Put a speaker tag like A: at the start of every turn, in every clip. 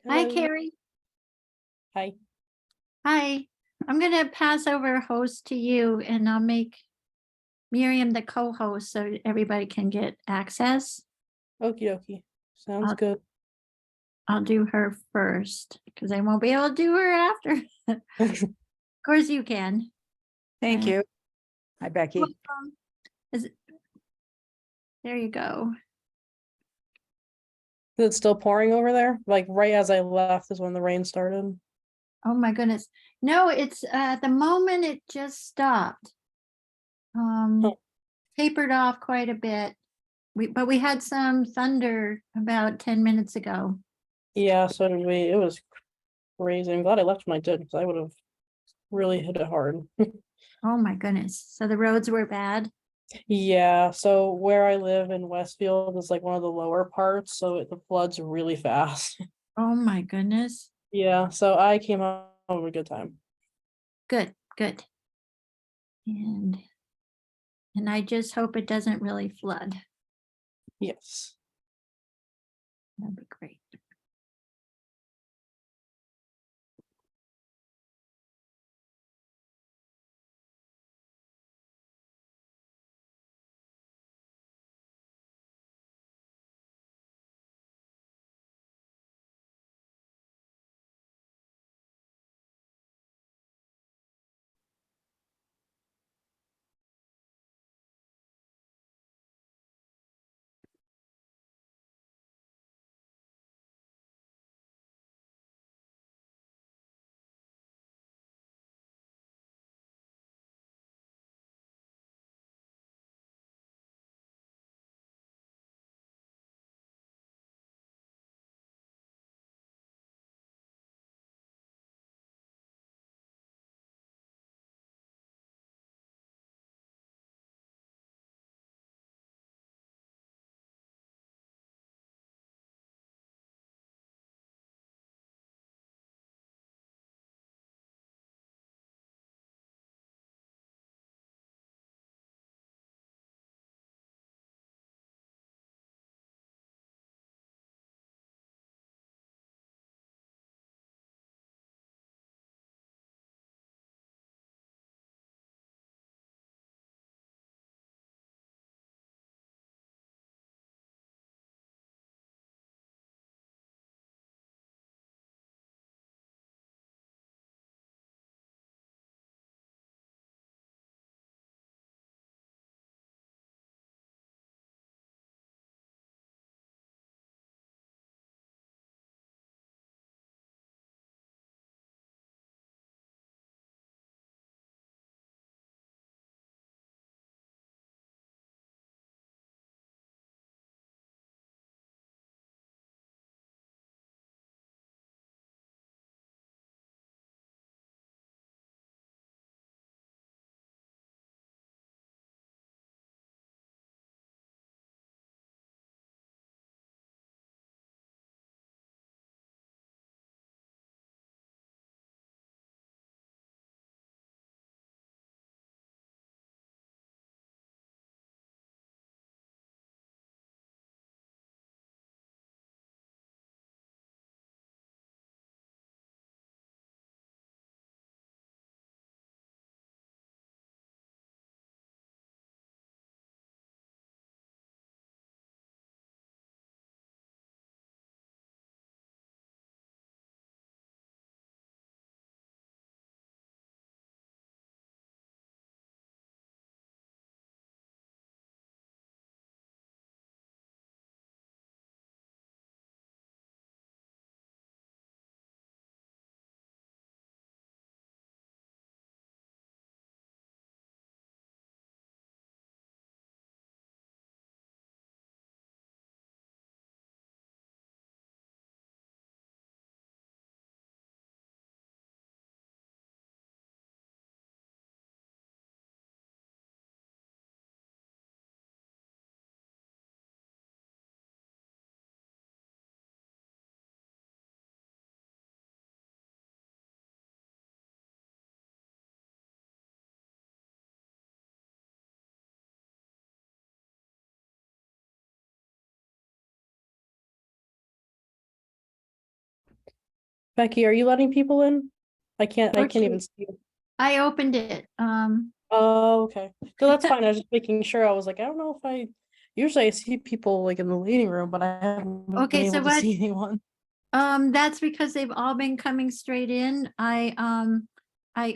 A: Hi,
B: Hello.
A: Carrie.
B: Hi.
A: Hi. I'm going to pass over host to you and I'll make Miriam the co-host so everybody can get access.
B: Okie dokie. Sounds
A: I'll,
B: good.
A: I'll do her first because I won't be able to do her after. Of course you can.
C: Thank
A: Uh,
C: you. Hi, Becky.
A: welcome. There you go.
B: Is it still pouring over there? Like right as I left is when the rain started.
A: Oh my goodness. No, it's at the moment it just stopped.
B: Oh.
A: Tapered off quite a bit. But we had some thunder about 10 minutes ago.
B: Yeah, so did we. It was crazy. I'm glad I left when I did because I would have really hit it hard.
A: Oh my goodness. So the roads were bad.
B: Yeah, so where I live in Westfield is like one of the lower parts, so the floods really fast.
A: Oh my goodness.
B: Yeah, so I came home with a good time.
A: Good, good. And I just hope it doesn't really flood.
B: Yes.
A: That'd be great.
B: Becky, are you letting people in? I can't
A: Okay.
B: even see.
A: I opened it.
B: Oh, okay. No, that's fine. I was just making sure. I was like, I don't know if usually I see people like in the meeting room, but I haven't been
A: Okay, so
B: able to
A: what?
B: see anyone.
A: That's because they've all been coming straight in. I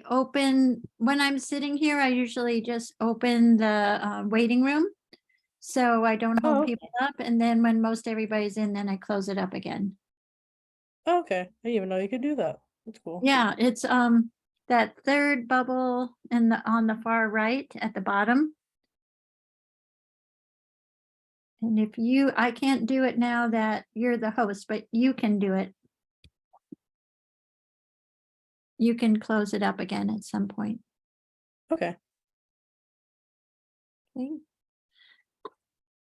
A: open, when I'm sitting here, I usually just open the waiting room. So I don't hold
B: Oh,
A: people up, and then when most everybody's in, then I close it up again.
B: okay. I didn't even know you could do that. That's cool.
A: Yeah, it's that third bubble on the far right at the bottom. And I can't do it now that you're the host, but you can do it. You can close it up again at some point.
B: Okay.
A: Okay.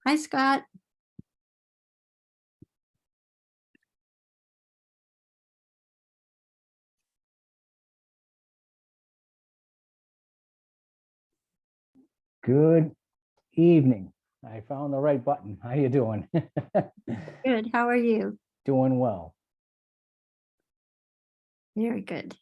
A: Hi, Scott.
C: Good evening. I found the right button. How you doing?
A: Good. How are you?
C: Doing well.
A: Very good.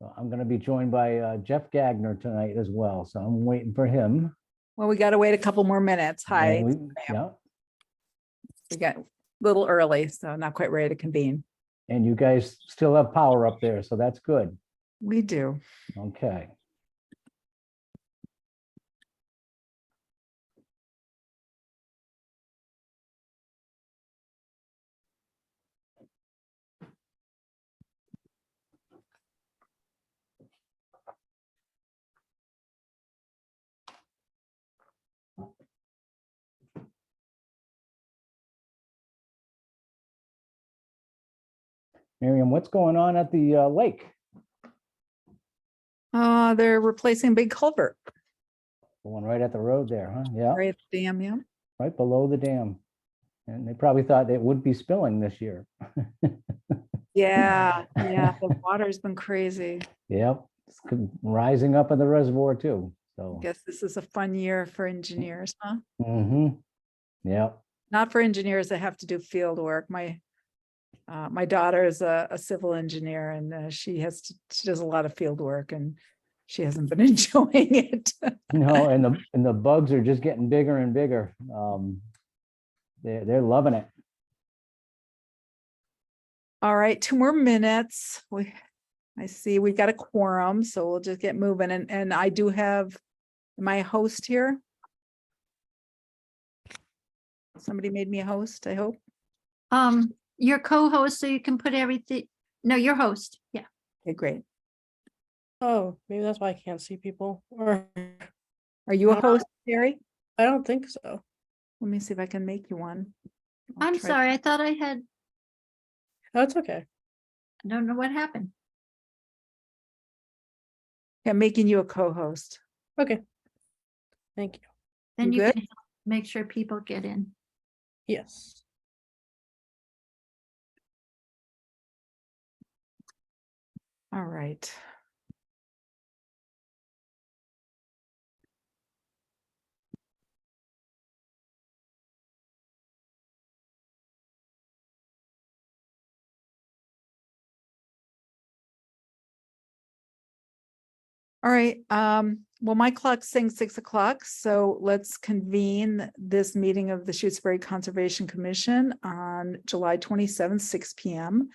C: So I'm going to be joined by Jeff Gagner tonight as well. So I'm waiting for him.
D: Well, we got to wait a couple more minutes. Hi,
C: And
D: we
C: yeah,
D: got a little early, so not quite ready to convene.
C: and you guys still have power up there, so that's good.
D: We do.
C: Okay. Miriam, what's going on at the lake?
D: They're replacing a big culvert
C: The one right at the road there, huh? Yeah,
D: right at the dam. Yeah.
C: right below the dam. And they probably thought it would be spilling this year.
D: Yeah. The water's been crazy.
C: Yep, it's rising up in the reservoir too.
D: I
C: So,
D: guess this is a fun year for engineers, huh?
C: Yep.
D: Not for engineers that have to do field work. My daughter is a civil engineer, and she does a lot of field work, and she hasn't been enjoying it.
C: No, and the bugs are just getting bigger and bigger. They're loving it.
D: All right, 2 more minutes. I see we've got a quorum, so we'll just get moving. And I do have my host here. Somebody made me a host, I hope.
A: Your co-host, so you can put everything. No, your host. Yeah.
D: Okay, great.
B: Oh, maybe that's why I can't see people. Or
D: Are you a
B: Uh,
D: host, Terry?
B: I don't think so.
D: Let me see if I can make you one. I'll
A: I'm
D: try-
A: sorry. I thought I had.
B: Oh, it's okay.
A: I don't know what happened.
D: I'm making you a co-host.
B: Okay. Thank you.
A: Then
D: You
A: you
D: good?
A: can make sure people get in.
B: Yes.
D: All right. All right, well, my clock's saying 6 o'clock, so let's convene this meeting of the Shutesbury Conservation Commission on July 27th, 6 p.m.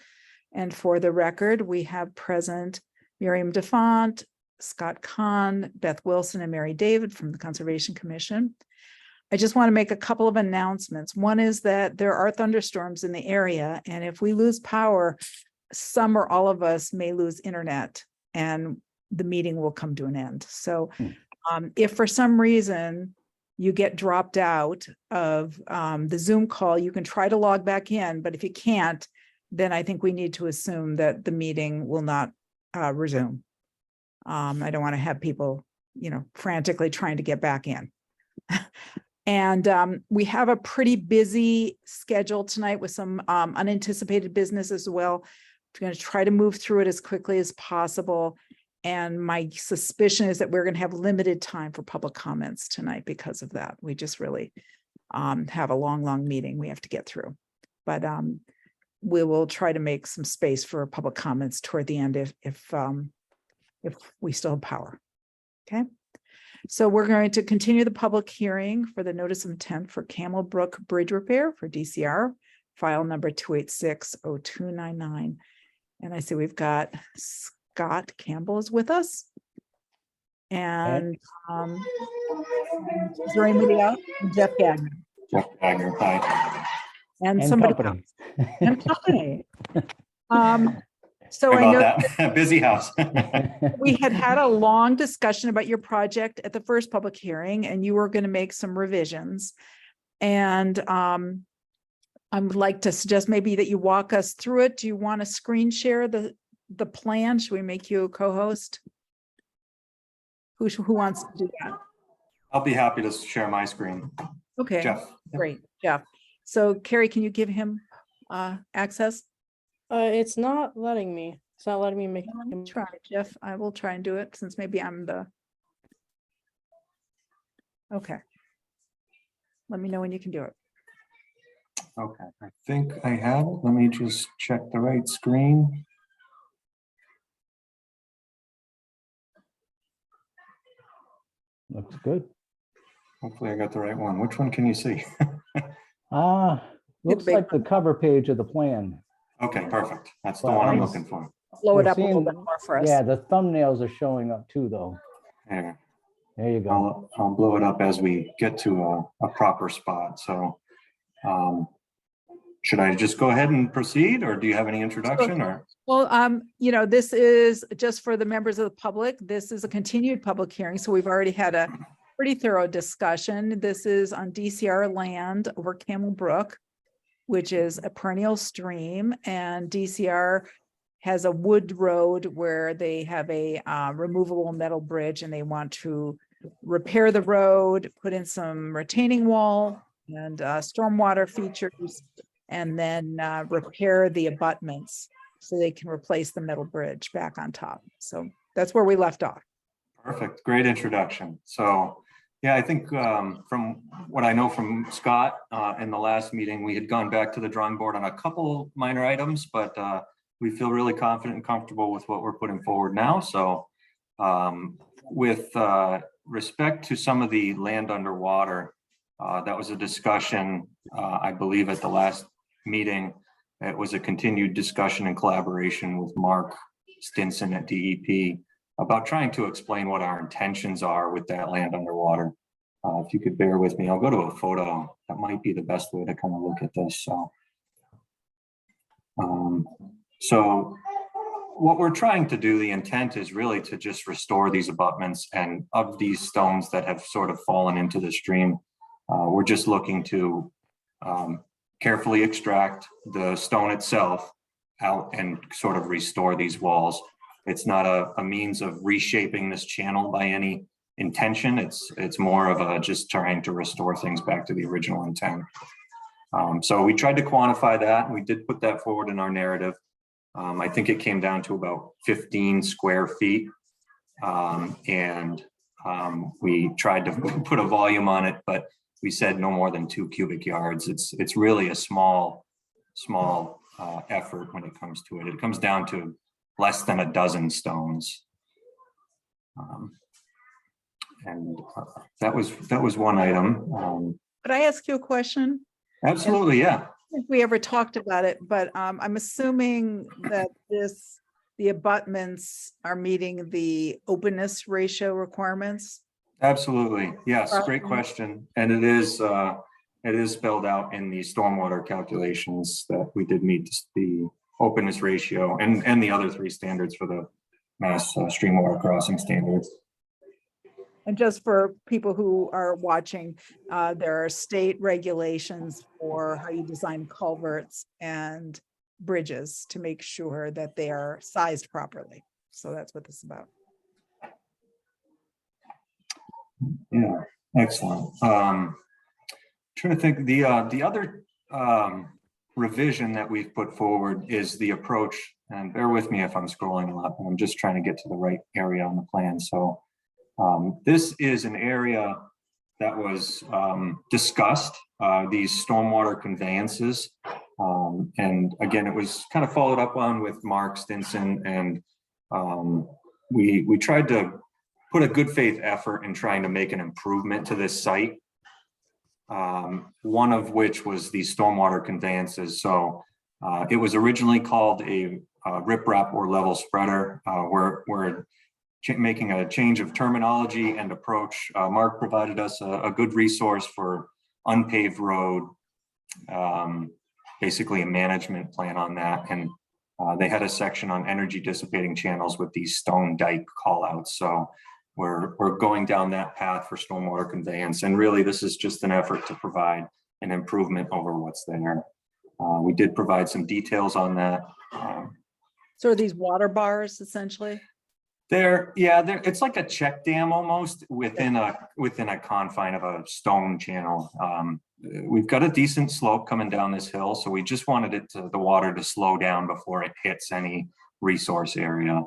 D: And for the record, we have present Miriam DeFont, Scott Kahn, Beth Wilson, and Mary David from the Conservation Commission. I just want to make a couple of announcements. One is that there are thunderstorms in the area, and if we lose power, some or all of us may lose internet, and the meeting will come to an end. So if for some reason you get dropped out of the Zoom call, you can try to log back in, but if you can't, then I think we need to assume that the meeting will not resume. I don't want to have people, frantically trying to get back in. And we have a pretty busy schedule tonight with some unanticipated business as well. We're going to try to move through it as quickly as possible. And my suspicion is that we're going to have limited time for public comments tonight because of that. We just really have a long meeting we have to get through. But we will try to make some space for public comments toward the end if we still have power. Okay. So we're going to continue the public hearing for the notice of intent for Camel Brook Bridge Repair for DCR, file number 2860299. And I see we've got Scott Campbell is with us. And is there anybody else? Jeff Gagnon.
E: Jeff Gagnon, hi.
D: And
C: And
D: somebody
C: company.
D: else. And company. So
E: Sorry
D: I know
E: about that. Busy house.
D: we had a long discussion about your project at the first public hearing, and you were going to make some revisions. And I would like to suggest maybe that you walk us through it. Do you want to screen share the plan? Should we make you a co-host? Who wants to do that?
E: I'll be happy to share my screen.
D: Okay,
E: Jeff.
D: great, Jeff. So Carrie, can you give him access?
B: It's not letting me. It's not letting me make.
D: Let me try, Jeff. I will try and do it since maybe I'm the. Okay. Let me know when you can do it.
E: Okay, I think I have it. Let me just check the right screen.
C: Looks good.
E: Hopefully I got the right one. Which one can you see?
C: Looks
D: big
C: like the cover page of the plan.
E: Okay, perfect. That's the
C: Well,
E: one I'm
C: nice.
E: looking for.
D: Blow it
C: We're
D: up a little
C: seeing-
D: bit more for us.
C: Yeah, the thumbnails are showing up too, though.
E: There.
C: There you go.
E: I'll blow it up as we get to a proper spot. So should I just go ahead and proceed, or do you have any introduction? Or
D: Well, this is just for the members of the public. This is a continued public hearing, so we've already had a pretty thorough discussion. This is on DCR land over Camel Brook, which is a perennial stream, and DCR has a wood road where they have a removable metal bridge, and they want to repair the road, put in some retaining wall and stormwater features, and then repair the abutments so they can replace the metal bridge back on top. So that's where we left off.
E: perfect, great introduction. So yeah, I think from what I know from Scott in the last meeting, we had gone back to the drawing board on a couple minor items, but we feel really confident and comfortable with what we're putting forward now. So with respect to some of the land underwater, that was a discussion, I believe at the last meeting. It was a continued discussion and collaboration with Mark Stinson at DEP about trying to explain what our intentions are with that land underwater. If you could bear with me, I'll go to a photo. That might be the best way to kind of look at this. So what we're trying to do, the intent is really to just restore these abutments, and of these stones that have sort of fallen into the stream, we're just looking to carefully extract the stone itself out and sort of restore these walls. It's not a means of reshaping this channel by any intention. It's more of a just trying to restore things back to the original intent. So we tried to quantify that, and we did put that forward in our narrative. I think it came down to about 15 square feet. We tried to put a volume on it, but we said no more than 2 cubic yards. It's really a small effort when it comes to it. It comes down to less than a dozen stones. That was one item.
D: Could I ask you a question?
E: Absolutely, yeah.
D: I don't think we ever talked about it, but I'm assuming that the abutments are meeting the openness ratio requirements.
E: Absolutely, yes, great question. And it is spelled out in the stormwater calculations that we did meet the openness ratio and the other 3 standards for the Mass Stream Water Crossing standards.
D: And just for people who are watching, there are state regulations for how you design culverts and bridges to make sure that they are sized properly. So that's what this is about.
E: Yeah, excellent. Trying to think, the other revision that we've put forward is the approach, and bear with me if I'm scrolling a lot, but I'm just trying to get to the right area on the plan. So this is an area that was discussed, these stormwater conveyances And again, it was kind of followed up on with Mark Stinson, and we tried to put a good faith effort in trying to make an improvement to this site. One of which was the stormwater conveyances. So it was originally called a riprap or level spreader. We're making a change of terminology and approach. Mark provided us a good resource for unpaved road, basically a management plan on that. And they had a section on energy dissipating channels with these stone dike callouts. So we're going down that path for stormwater conveyance. And really, this is just an effort to provide an improvement over what's there. We did provide some details on that.
D: So are these water bars essentially?
E: It's like a check dam almost within a confine of a stone channel. We've got a decent slope coming down this hill, so we just wanted the water to slow down before it hits any resource area.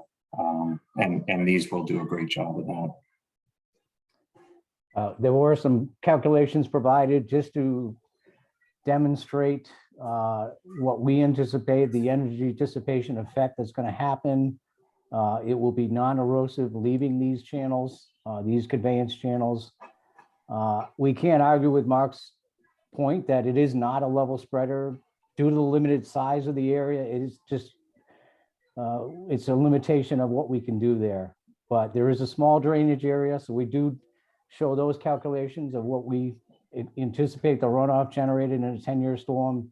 E: And these will do a great job of that.
C: There were some calculations provided just to demonstrate what we anticipate the energy dissipation effect that's going to happen. It will be non-erosive leaving these channels, these conveyance channels. We can't argue with Mark's point that it is not a level spreader due to the limited size of the area. It is just, it's a limitation of what we can do there. But there is a small drainage area, so we do show those calculations of what we anticipate the runoff generated in a 10-year storm.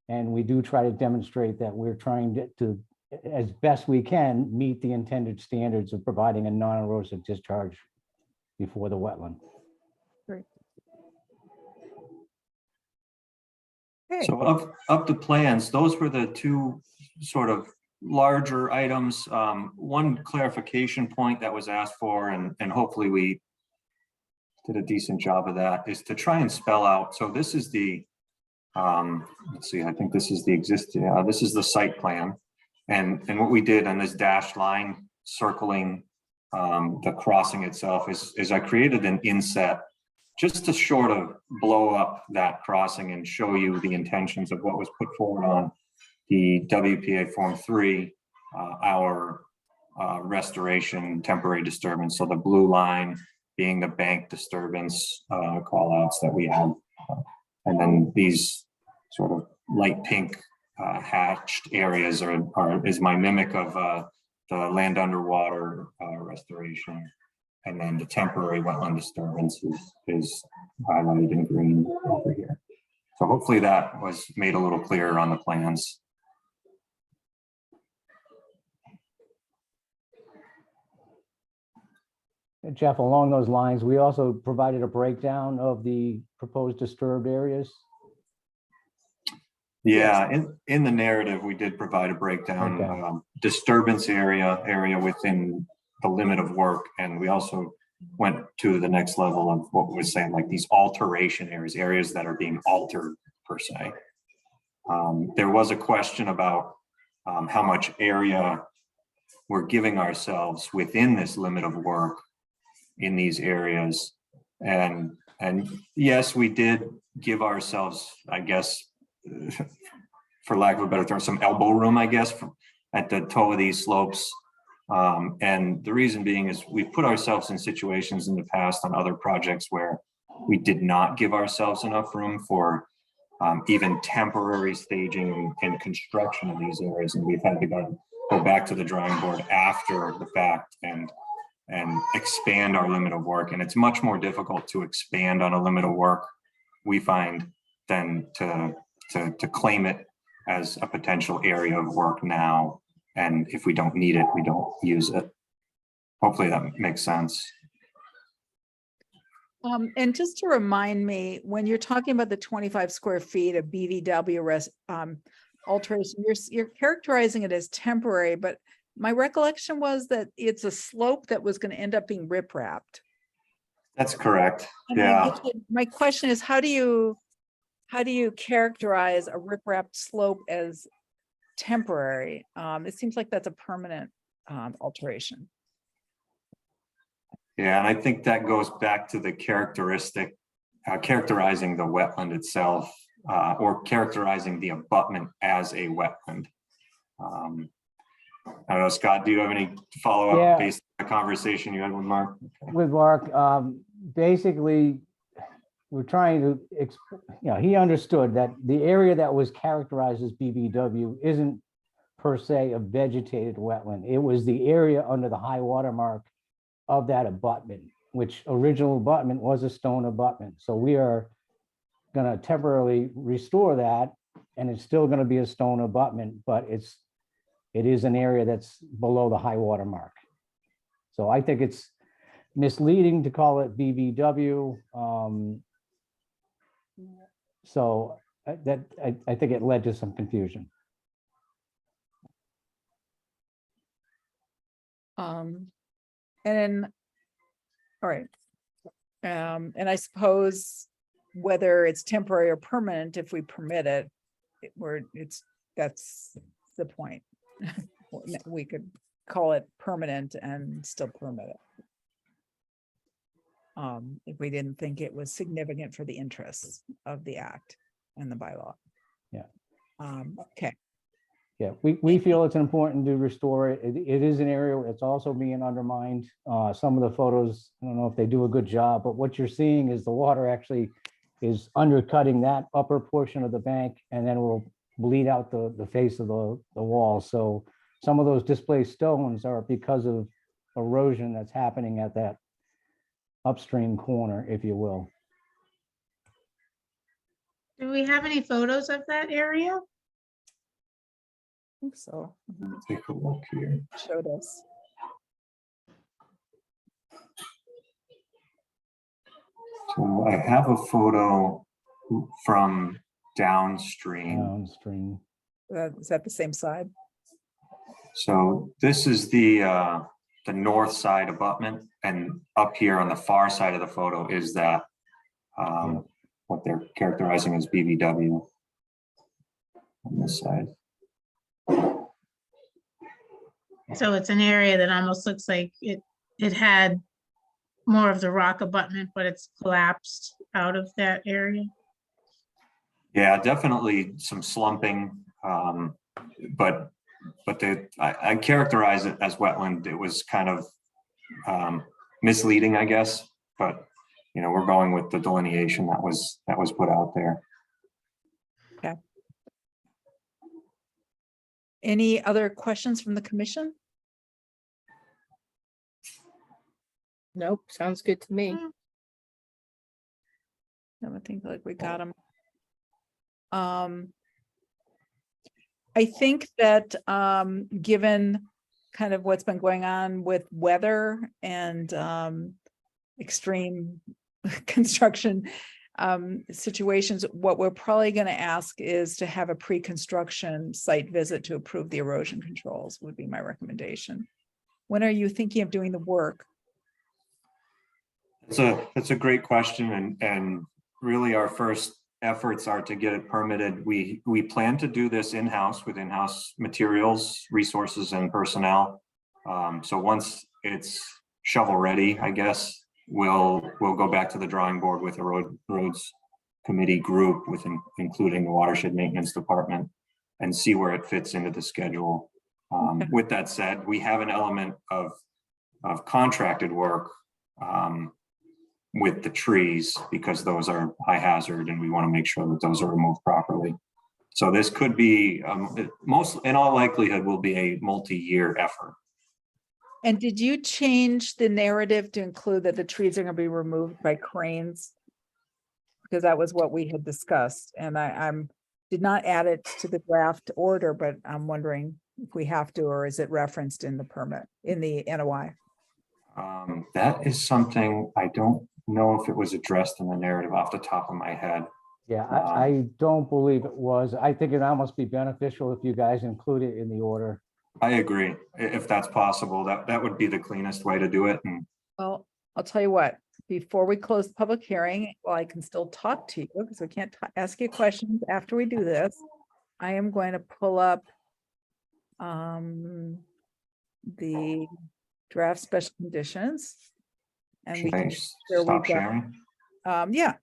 C: And we do try to demonstrate that we're trying to, as best we can, meet the intended standards of providing a non-erosive discharge before the wetland.
D: Great. Okay.
E: So of the plans, those were the two sort of larger items. One clarification point that was asked for, and hopefully we did a decent job of that, is to try and spell out. So this is the, let's see, I think this is the existing, this is the site plan. And what we did on this dashed line circling the crossing itself is I created an inset just to sort of blow up that crossing and show you the intentions of what was put forward on the WPA Form 3, our restoration temporary disturbance. So the blue line being the bank disturbance call outs that we have. And then these sort of light pink hatched areas is my mimic of the land underwater restoration. And then the temporary wetland disturbance is highlighted in green over here. So hopefully that was made a little clearer on the plans.
C: Jeff, along those lines, we also provided a breakdown of the proposed disturbed areas.
E: Yeah, in the narrative, we did provide a breakdown,
C: Okay.
E: Disturbance area within the limit of work. And we also went to the next level of what we're saying, like these alteration areas that are being altered per se. There was a question about how much area we're giving ourselves within this limit of work in these areas. And yes, we did give ourselves, I guess, for lack of a better term, some elbow room, I guess, at the toe of these slopes. And the reason being is we put ourselves in situations in the past on other projects where we did not give ourselves enough room for even temporary staging and construction of these areas. And we've had to go back to the drawing board after the fact and expand our limit of work. And it's much more difficult to expand on a limit of work, we find, than to claim it as a potential area of work now. And if we don't need it, we don't use it. Hopefully that makes sense.
D: And just to remind me, when you're talking about the 25 square feet of BVW alteration, you're characterizing it as temporary, but my recollection was that it's a slope that was going to end up being riprapped.
E: That's correct.
D: And
E: Yeah.
D: my question is, how do you characterize a riprapped slope as temporary? It seems like that's a permanent alteration.
E: Yeah, and I think that goes back to the characterizing the wetland itself. or characterizing the abutment as a wetland. I don't know, Scott, do you have any follow-up
C: Yeah.
E: based on the conversation you had with Mark?
C: With Mark, basically, we're trying to, he understood that the area that was characterized as BBW isn't per se a vegetated wetland. It was the area under the high water mark of that abutment, which original abutment was a stone abutment. So we are going to temporarily restore that, and it's still going to be a stone abutment, but it is an area that's below the high water mark. So I think it's misleading to call it BBW. So I think it led to some confusion.
D: And then, all right. And I suppose whether it's temporary or permanent, if we permit it, that's the point. We could call it permanent and still permit it. If we didn't think it was significant for the interests of the act and the bylaw.
C: Yeah.
D: Okay.
C: Yeah, we feel it's important to restore it. It is an area that's also being undermined. Some of the photos, I don't know if they do a good job, but what you're seeing is the water actually is undercutting that upper portion of the bank, and then will bleed out the face of the wall. So some of those displaced stones are because of erosion that's happening at that upstream corner, if you will.
F: Do we have any photos of that area?
D: I think so.
E: Take a look here.
D: Showed us.
E: So I have a photo from downstream.
C: Downstream.
D: Is that the same side?
E: So this is the north side abutment, and up here on the far side of the photo is that what they're characterizing as BBW on this side.
F: So it's an area that almost looks like it had more of the rock abutment, but it's collapsed out of that area.
E: Yeah, definitely some slumping, but I characterize it as wetland. It was kind of misleading, I guess, but we're going with the delineation that was put out there.
D: Okay. Any other questions from the commission?
G: Nope, sounds good to me.
D: I think like we got them. I think that given kind of what's been going on with weather and extreme construction situations, what we're probably going to ask is to have a pre-construction site visit to approve the erosion controls would be my recommendation. When are you thinking of doing the work?
E: It's a great question, and really our first efforts are to get it permitted. We plan to do this in-house with in-house materials, resources, and personnel. So once it's shovel ready, I guess we'll go back to the drawing board with a roads committee group, including the watershed maintenance department, and see where it fits into the schedule. With that said, we have an element of contracted work with the trees, because those are high hazard and we want to make sure that those are removed properly. So this could be, in all likelihood, will be a multi-year effort.
D: And did you change the narrative to include that the trees are going to be removed by cranes? Because that was what we had discussed, and I did not add it to the draft order, but I'm wondering if we have to, or is it referenced in the permit, in the NOI?
E: That is something I don't know if it was addressed in the narrative off the top of my head.
C: Yeah, I don't believe it was. I think it almost be beneficial if you guys include it in the order.
E: I agree. If that's possible, that would be the cleanest way to do it. And
D: Well, I'll tell you what, before we close the public hearing, well, I can still talk to you because we can't ask you questions after we do this. I am going to pull up the draft special conditions. And we
E: should I
D: can, sure
E: stop
D: we've got-
E: sharing?
D: yeah,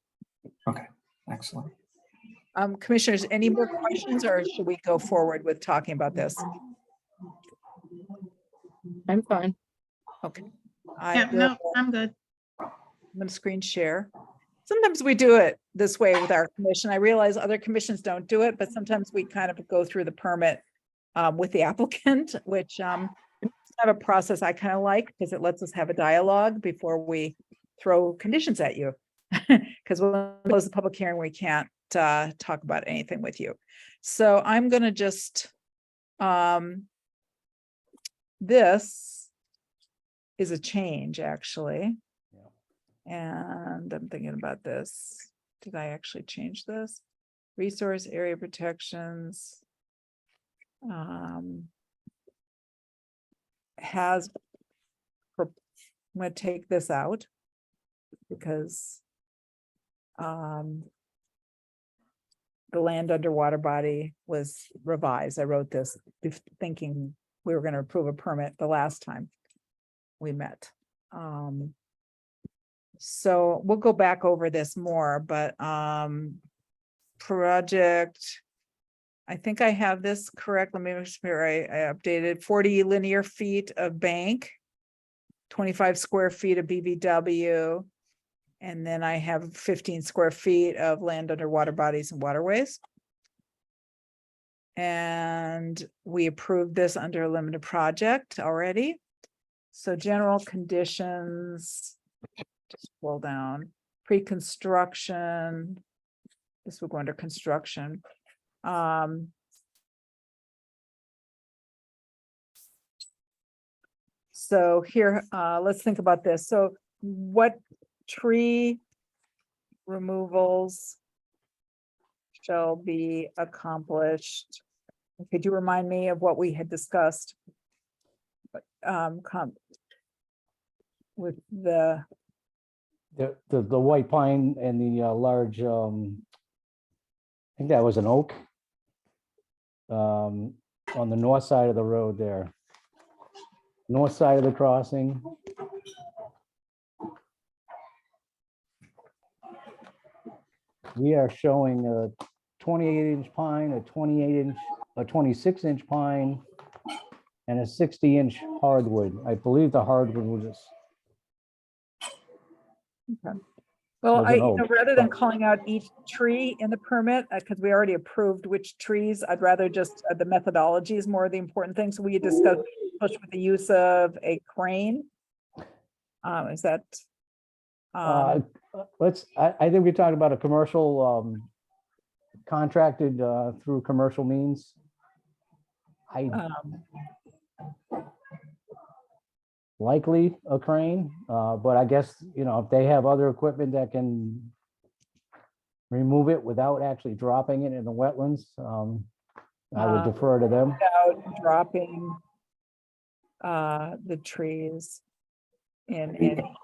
E: Okay, excellent.
D: Commissioners, any more questions or should we go forward with talking about this?
G: I'm fine.
D: Okay.
F: Yeah, no, I'm good.
D: I'm gonna screen share. Sometimes we do it this way with our commission. I realize other commissions don't do it, but sometimes we kind of go through the permit with the applicant, which kind of a process I kind of like because it lets us have a dialogue before we throw conditions at you. Because when we close the public hearing, we can't talk about anything with you. So I'm gonna just this is a change, actually. And I'm thinking about this. Did I actually change this? Resource area protections. Has. I'm gonna take this out. Because. The land under water body was revised. I wrote this thinking we were gonna approve a permit the last time we met. So we'll go back over this more, but project, I think I have this correct. Let me make sure I updated 40 linear feet of bank, 25 square feet of BVW, and then I have 15 square feet of land under water bodies and waterways. And we approved this under a limited project already. So general conditions. Just scroll down, pre-construction. This will go under construction. So here, let's think about this. So what tree removals shall be accomplished? Could you remind me of what we had discussed? With the
C: The white pine and the large, I think that was an oak. On the north side of the road there. North side of the crossing. We are showing a 28-inch pine, a 28-inch, a 26-inch pine, and a 60-inch hardwood. I believe the hardwood was
D: well,
C: Doesn't know,
D: rather than
C: but-
D: calling out each tree in the permit, because we already approved which trees, I'd rather just, the methodology is more the important thing. So we discussed push with the use of a crane. Is that?
C: I think we talked about a commercial, contracted through commercial means. Likely a crane, but I guess, if they have other equipment that can remove it without actually dropping it in the wetlands, I would defer to them.
D: Without dropping the trees in any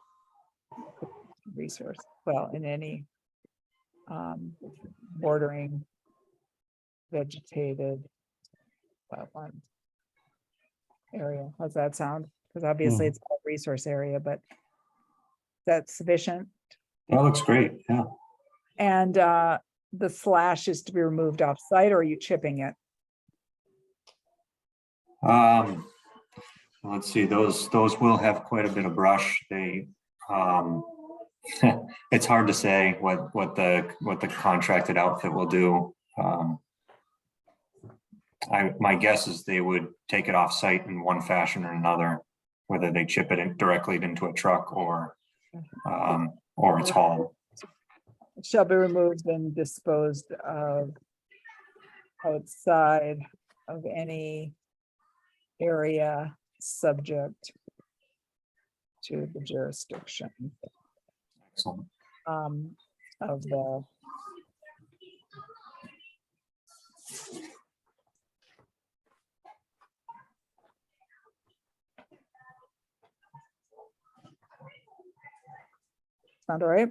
D: resource, well, in any bordering vegetated wetland area. How's that sound? Because obviously it's a resource area, but that's sufficient.
E: That looks great, yeah.
D: And the slash is to be removed off site, or are you chipping it?
E: Let's see, those will have quite a bit of brush. They, it's hard to say what the contracted outfit will do. My guess is they would take it off site in one fashion or another, whether they chip it in directly into a truck or it's hauled.
D: It shall be removed and disposed of outside of any area subject to the jurisdiction
E: Excellent.
D: of the sound all right?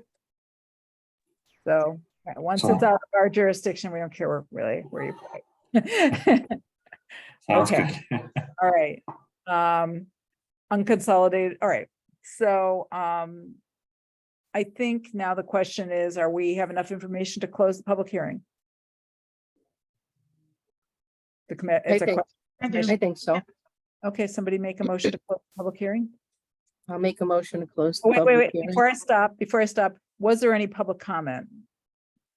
D: So once it's out of our jurisdiction, we don't care where you put it.
E: Sounds
D: Okay.
E: good.
D: All right. Unconsolidated. All right. So I think now the question is, are we have enough information to close the public hearing? The commit,
G: I
D: it's a
G: think,
D: question.
F: I do.
G: I think so.
D: Okay, somebody make a motion to close the public hearing?
G: I'll make a motion to close the
D: Oh, wait, wait,
G: public
D: wait,
G: hearing.
D: before I stop, was there any public comment?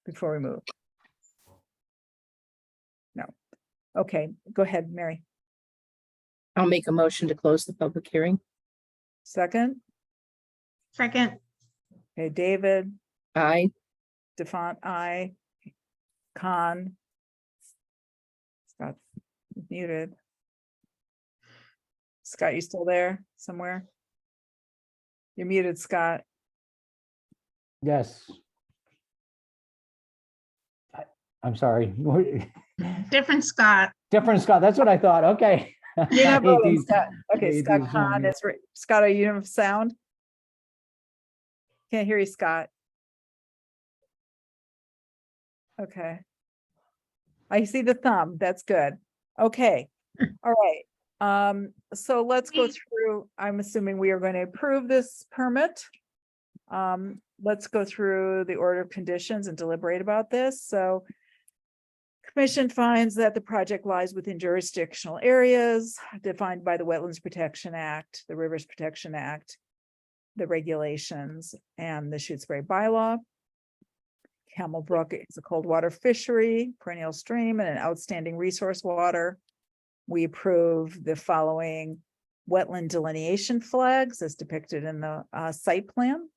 D: Before we move? No. Okay, go ahead, Mary.
G: I'll make a motion to close the public hearing.
D: Second,
F: Second,
D: okay, David,
G: Aye.
D: Defont, I. Con. Scott muted. Scott, you still there somewhere? You're muted, Scott.
C: Yes. I'm sorry.
F: different Scott.
C: Different Scott, that's what I thought, okay.
D: You're not
C: I hate
D: voting,
C: these-
D: Scott. Okay,
C: hate
D: Scott
C: these
D: Con
C: Zoom
D: is, Scott, are you of sound? Can't hear you, Scott. Okay. I see the thumb, that's good. Okay, all right. So let's go through, I'm assuming we are going to approve this permit. Let's go through the order of conditions and deliberate about this, so. Commission finds that the project lies within jurisdictional areas defined by the Wetlands Protection Act, the Rivers Protection Act, the regulations, and the Shutesbury bylaw. Camel Brook is a cold water fishery, perennial stream, and an outstanding resource water. We approve the following wetland delineation flags as depicted in the site plan.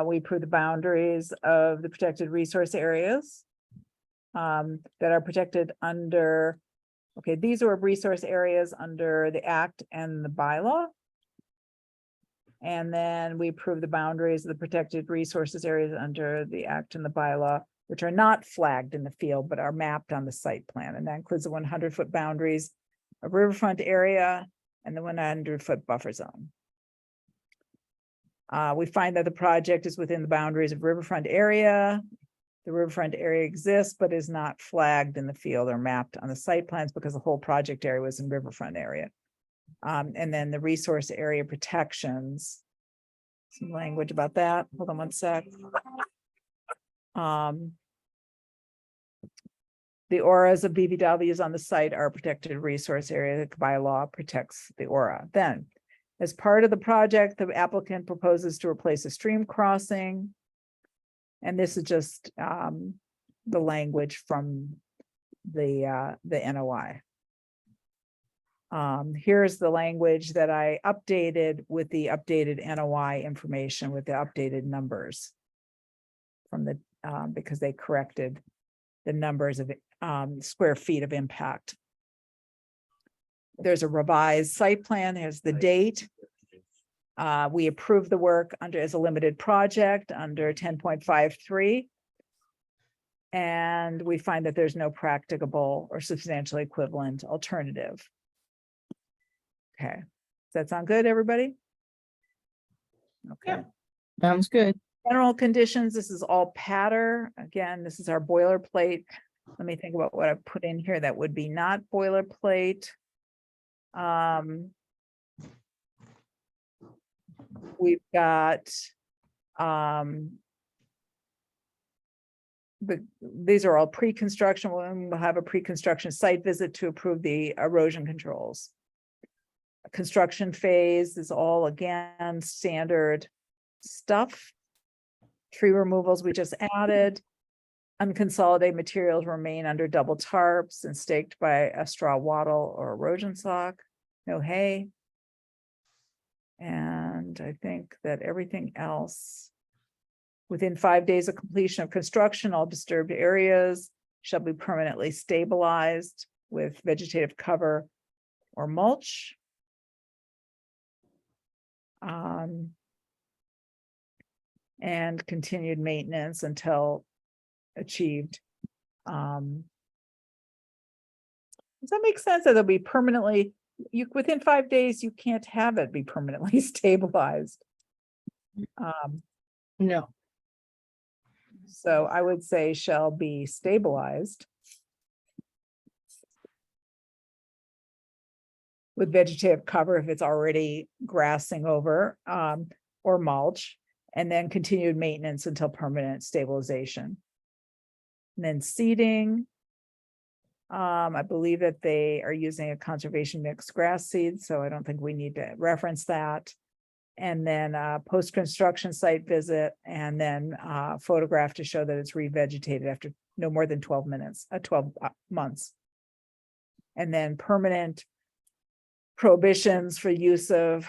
D: We approve the boundaries of the protected resource areas that are protected under, okay, these are resource areas under the act and the bylaw. And then we approve the boundaries of the protected resources areas under the act and the bylaw, which are not flagged in the field, but are mapped on the site plan. And that includes the 100-foot boundaries of riverfront area and the 100-foot buffer zone. We find that the project is within the boundaries of riverfront area. The riverfront area exists, but is not flagged in the field or mapped on the site plans because the whole project area was in riverfront area. And then the resource area protections. Some language about that. Hold on one sec. The auras of BVWs on the site are protected resource area by law protects the aura. Then, as part of the project, the applicant proposes to replace a stream crossing. And this is just the language from the NOI. Here's the language that I updated with the updated NOI information with the updated numbers from the because they corrected the numbers of square feet of impact. There's a revised site plan. There's the date. We approve the work under as a limited project under 10.53. And we find that there's no practicable or substantially equivalent alternative. Okay, does that sound good, everybody? Okay.
F: Yep.
G: Sounds good.
D: General conditions, this is all patter. Again, this is our boilerplate. Let me think about what I put in here that would be not boilerplate. We've got these are all pre-construction. We'll have a pre-construction site visit to approve the erosion controls. Construction phase is all again standard stuff. Tree removals we just added. Unconsolidated materials remain under double tarps and staked by a straw wattle or erosion sock. No hay. And I think that everything else, within 5 days of completion of construction, all disturbed areas shall be permanently stabilized with vegetative cover or mulch. And continued maintenance until achieved. Does that make sense? That they'll be permanently, within 5 days, you can't have it be permanently stabilized.
G: No.
D: So I would say shall be stabilized with vegetative cover if it's already grassing over, or mulch, and then continued maintenance until permanent stabilization. And then seeding. I believe that they are using a conservation mixed grass seed, so I don't think we need to reference that. And then post-construction site visit, and then photograph to show that it's revegetated after no more than 12 months. And then permanent prohibitions for use of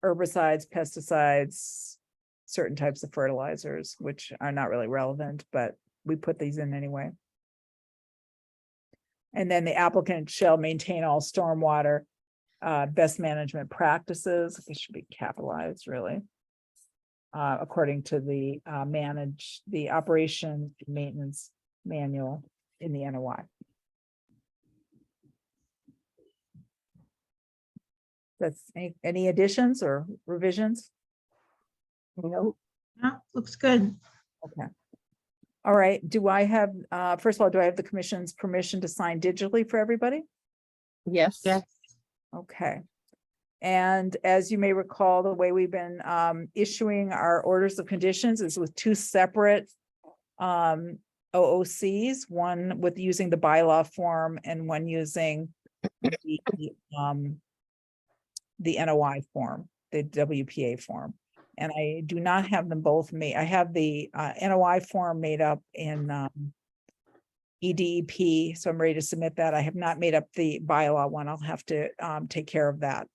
D: herbicides, pesticides, certain types of fertilizers, which are not really relevant, but we put these in anyway. And then the applicant shall maintain all stormwater best management practices. It should be capitalized, really. According to the the operation and maintenance manual in the NOI. That's any additions or revisions?
G: No,
F: No, looks good.
D: Okay. All right, do I have, first of all, do I have the commission's permission to sign digitally for everybody?
G: yes.
F: Yes.
D: Okay. And as you may recall, the way we've been issuing our orders of conditions is with two separate OOCs, one with using the bylaw form and one using the NOI form, the WPA form. And I do not have them both made. I have the NOI form made up in EDEP, so I'm ready to submit that. I have not made up the bylaw one. I'll have to take care of that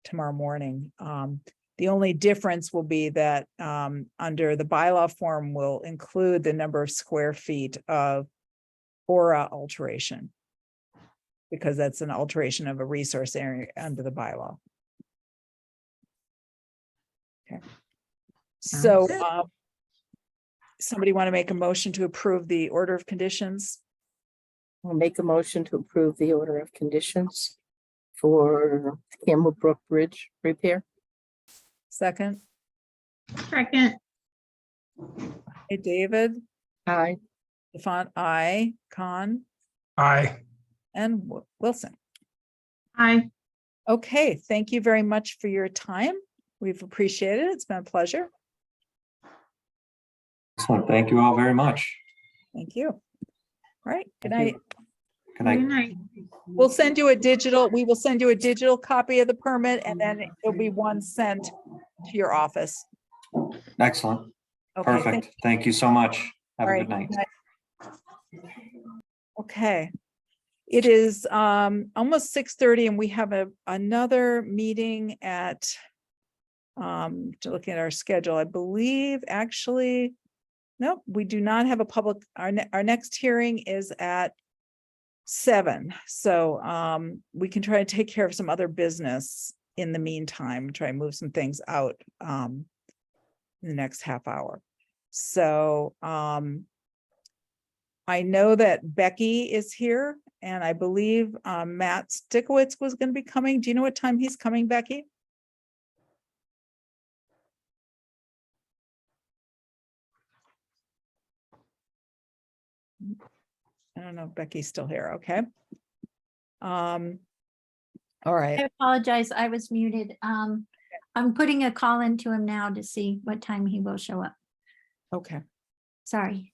D: tomorrow morning. The only difference will be that under the bylaw form will include the number of square feet of aura alteration, because that's an alteration of a resource area under the bylaw. Okay. So
F: good.
D: somebody want to make a motion to approve the order of conditions?
G: I'll make a motion to approve the order of conditions for Campbell Brook Bridge repair.
D: Second,
F: Second,
D: hey, David,
G: Aye.
D: Stefan, I, Con,
H: Aye.
D: and Wilson.
F: aye.
D: Okay, thank you very much for your time. We've appreciated it. It's been a pleasure.
E: Excellent. Thank you all very much.
D: Thank you. All right, good
C: Thank you.
D: night.
E: Good
F: Good
E: night.
F: night.
D: We will send you a digital copy of the permit, and then it'll be one sent to your office.
E: Excellent.
D: Okay,
E: Perfect. Thank you so much. Have
D: all
E: a
D: right,
E: good night.
D: Okay. It is almost 6:30 and we have another meeting at looking at our schedule, I believe actually, no, we do not have a public, our next hearing is at 7. So we can try to take care of some other business in the meantime, try and move some things out in the next half hour. So I know that Becky is here, and I believe Matt Stickowitz was going to be coming. Do you know what time he's coming, Becky? I don't know if Becky's still here. Okay. All right.
A: I apologize, I was muted. I'm putting a call into him now to see what time he will show up.
D: Okay.
A: Sorry.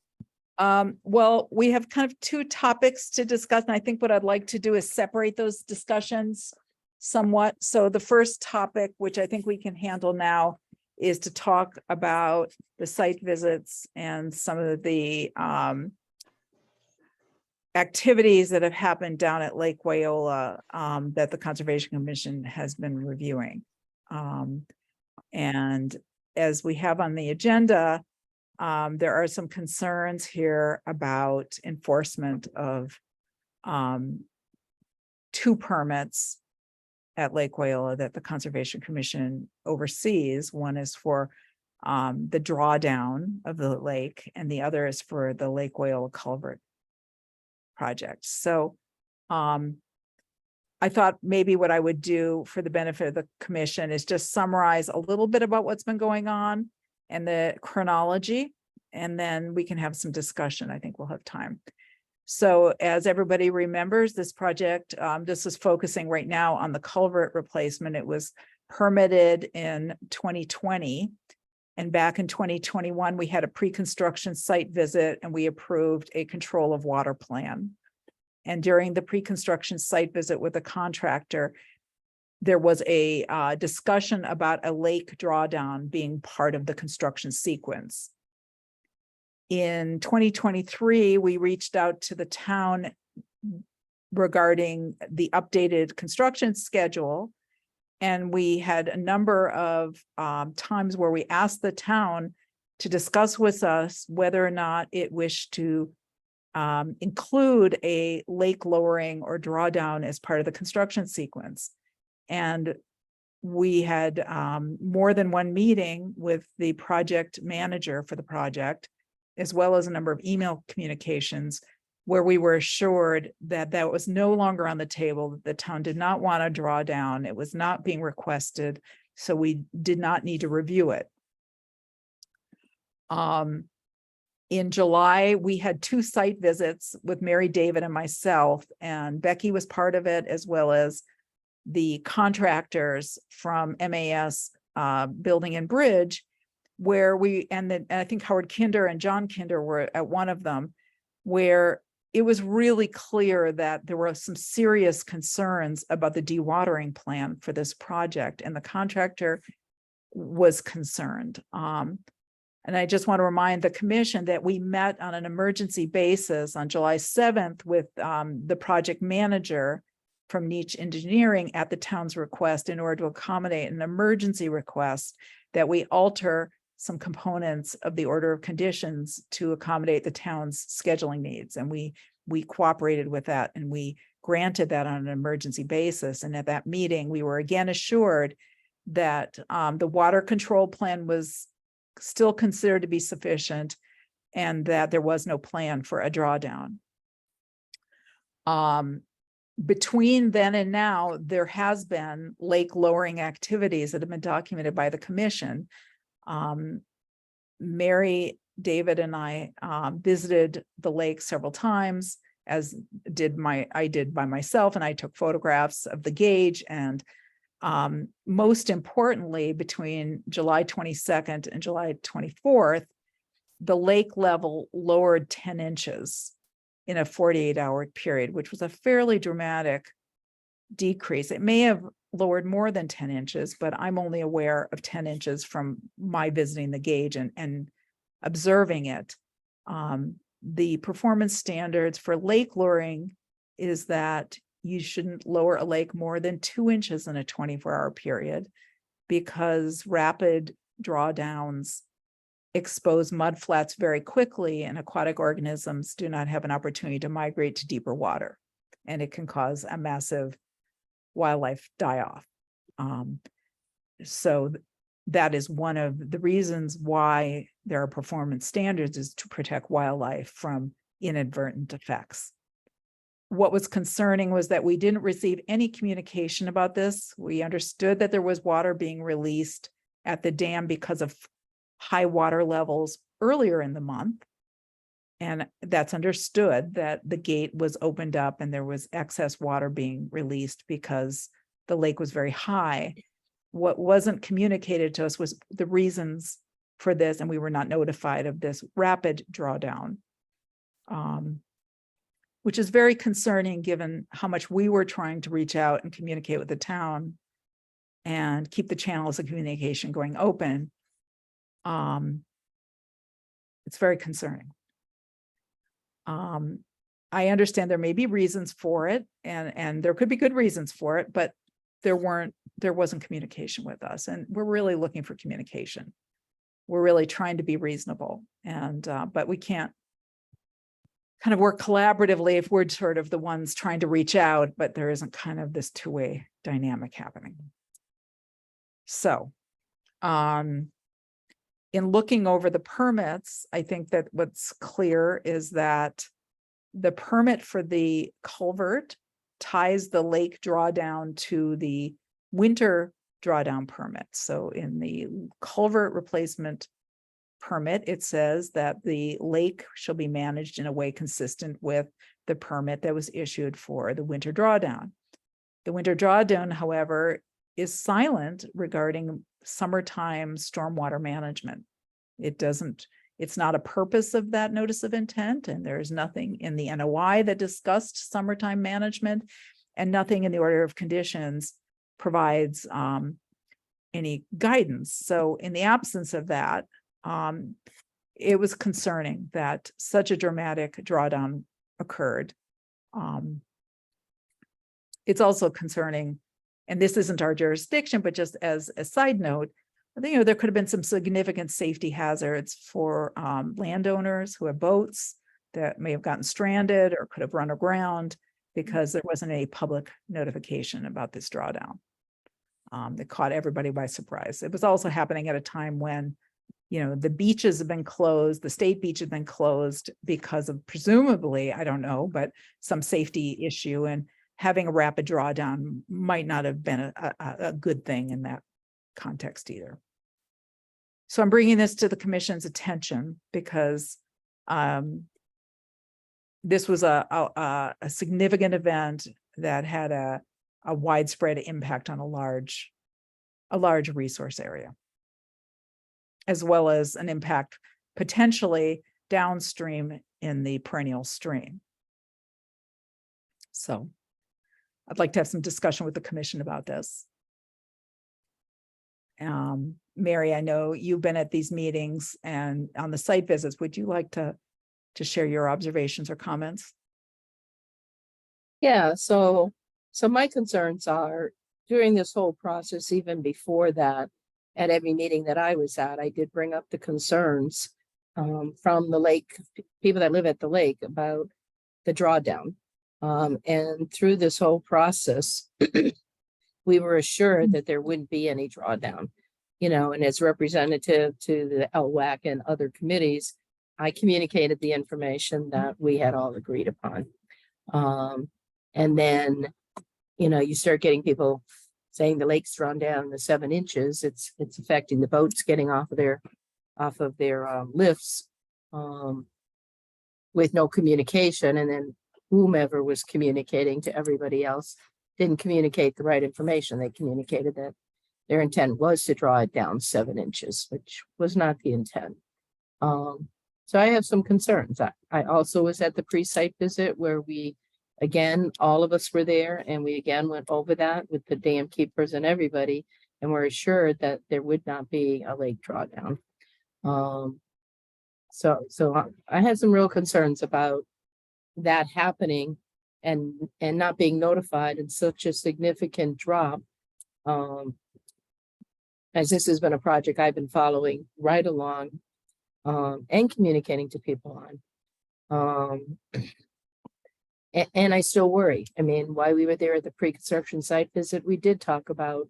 D: Well, we have kind of two topics to discuss, and I think what I'd like to do is separate those discussions somewhat. So the first topic, which I think we can handle now, is to talk about the site visits and some of the activities that have happened down at Lake Wyola that the Conservation Commission has been reviewing. And as we have on the agenda, there are some concerns here about enforcement of 2 permits at Lake Wyola that the Conservation Commission oversees. One is for the drawdown of the lake, and the other is for the Lake Wyola culvert project. So I thought maybe what I would do for the benefit of the commission is just summarize a little bit about what's been going on and the chronology, and then we can have some discussion. I think we'll have time. So as everybody remembers, this project, this is focusing right now on the culvert replacement. It was permitted in 2020. And back in 2021, we had a pre-construction site visit and we approved a control of water plan. And during the pre-construction site visit with the contractor, there was a discussion about a lake drawdown being part of the construction sequence. In 2023, we reached out to the town regarding the updated construction schedule. And we had a number of times where we asked the town to discuss with us whether or not it wished to include a lake lowering or drawdown as part of the construction sequence. And we had more than one meeting with the project manager for the project, as well as a number of email communications where we were assured that that was no longer on the table, that the town did not want to draw down. It was not being requested, so we did not need to review it. In July, we had 2 site visits with Mary, David, and myself, and Becky was part of it, as well as the contractors from MAS Building and Bridge, where and I think Howard Kinder and John Kinder were at one of them, where it was really clear that there were some serious concerns about the dewatering plan for this project, and the contractor was concerned. And I just want to remind the commission that we met on an emergency basis on July 7th with the project manager from Niche Engineering at the town's request in order to accommodate an emergency request that we alter some components of the order of conditions to accommodate the town's scheduling needs. And we cooperated with that, and we granted that on an emergency basis. And at that meeting, we were again assured that the water control plan was still considered to be sufficient and that there was no plan for a drawdown. Between then and now, there has been lake lowering activities that have been documented by the commission. Mary, David, and I visited the lake several times, as I did by myself, and I took photographs of the gauge. And most importantly, between July 22nd and July 24th, the lake level lowered 10 inches in a 48-hour period, which was a fairly dramatic decrease. It may have lowered more than 10 inches, but I'm only aware of 10 inches from my visiting the gauge and observing it. The performance standards for lake lowering is that you shouldn't lower a lake more than 2 inches in a 24-hour period, because rapid drawdowns expose mud flats very quickly, and aquatic organisms do not have an opportunity to migrate to deeper water, and it can cause a massive wildlife die-off. So that is one of the reasons why there are performance standards, is to protect wildlife from inadvertent effects. What was concerning was that we didn't receive any communication about this. We understood that there was water being released at the dam because of high water levels earlier in the month. And that's understood that the gate was opened up and there was excess water being released because the lake was very high. What wasn't communicated to us was the reasons for this, and we were not notified of this rapid drawdown, which is very concerning given how much we were trying to reach out and communicate with the town and keep the channels of communication going open. It's very concerning. I understand there may be reasons for it, and there could be good reasons for it, but there wasn't communication with us, and we're really looking for communication. We're really trying to be reasonable, and but we can't kind of work collaboratively if we're sort of the ones trying to reach out, but there isn't kind of this two-way dynamic happening. So, in looking over the permits, I think that what's clear is that the permit for the culvert ties the lake drawdown to the winter drawdown permit. So in the culvert replacement permit, it says that the lake shall be managed in a way consistent with the permit that was issued for the winter drawdown. The winter drawdown, however, is silent regarding summertime stormwater management. It doesn't It's not a purpose of that notice of intent, and there's nothing in the NOI that discussed summertime management, and nothing in the order of conditions provides any guidance. So in the absence of that, it was concerning that such a dramatic drawdown occurred. It's also concerning, and this isn't our jurisdiction, but just as a side note, I think, there could have been some significant safety hazards for landowners who have boats that may have gotten stranded or could have run aground because there wasn't any public notification about this drawdown. That caught everybody by surprise. It was also happening at a time when, the beaches have been closed, the state beach had been closed because of presumably, I don't know, but some safety issue, and having a rapid drawdown might not have been a good thing in that context either. So I'm bringing this to the commission's attention because this was a significant event that had a widespread impact on a large resource area, as well as an impact potentially downstream in the perennial stream. So I'd like to have some discussion with the commission about this. Mary, I know you've been at these meetings and on the site visits. Would you like to share your observations or comments?
G: Yeah, so my concerns are during this whole process, even before that, at every meeting that I was at, I did bring up the concerns from the lake, people that live at the lake about the drawdown. And through this whole process, we were assured that there wouldn't be any drawdown, and as representative to the LWAC and other committees, I communicated the information that we had all agreed upon. And then, you start getting people saying the lake's drawn down to 7 inches. It's affecting the boats getting off of their lifts with no communication. And then whomever was communicating to everybody else didn't communicate the right information. They communicated that their intent was to draw it down 7 inches, which was not the intent. So I have some concerns. I also was at the pre-site visit where again, all of us were there, and we again went over that with the dam keepers and everybody, and we're assured that there would not be a lake drawdown. So I had some real concerns about that happening and not being notified in such a significant drop. As this has been a project I've been following right along and communicating to people on. And I still worry. I mean, while we were there at the pre-construction site visit, we did talk about,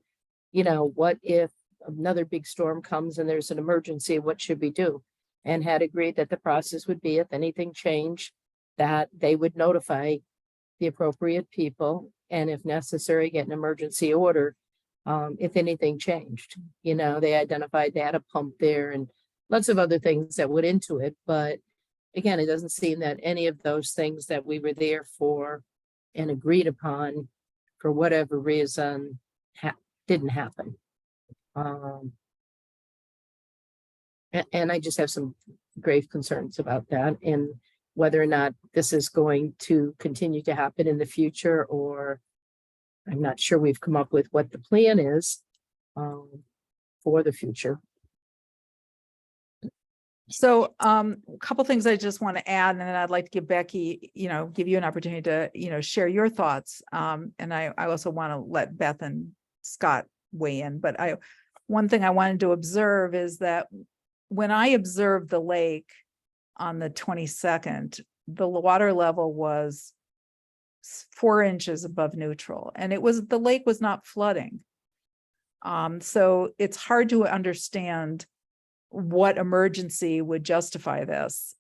G: what if another big storm comes and there's an emergency, what should we do? And had agreed that the process would be, if anything changed, that they would notify the appropriate people, and if necessary, get an emergency order if anything changed. They identified they had a pump there and lots of other things that went into it, but again, it doesn't seem that any of those things that we were there for and agreed upon, for whatever reason, didn't happen. And I just have some grave concerns about that, and whether or not this is going to continue to happen in the future, or I'm not sure we've come up with what the plan is for the future.
D: So a couple things I just want to add, and then I'd like to give Becky, give you an opportunity to, share your thoughts. And I also want to let Beth and Scott weigh in. But one thing I wanted to observe is that when I observed the lake on the 22nd, the water level was 4 inches above neutral, and the lake was not flooding. So it's hard to understand what emergency would justify this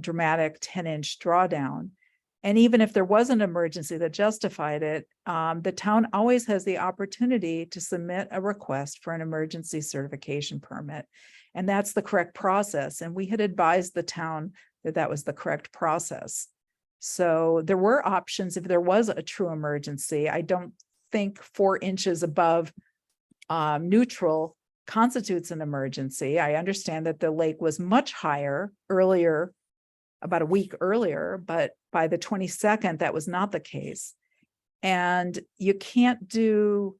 D: dramatic 10-inch drawdown. And even if there was an emergency that justified it, the town always has the opportunity to submit a request for an emergency certification permit. And that's the correct process. And we had advised the town that that was the correct process. So there were options if there was a true emergency. I don't think 4 inches above neutral constitutes an emergency. I understand that the lake was much higher earlier, about a week earlier, but by the 22nd, that was not the case. And you can't do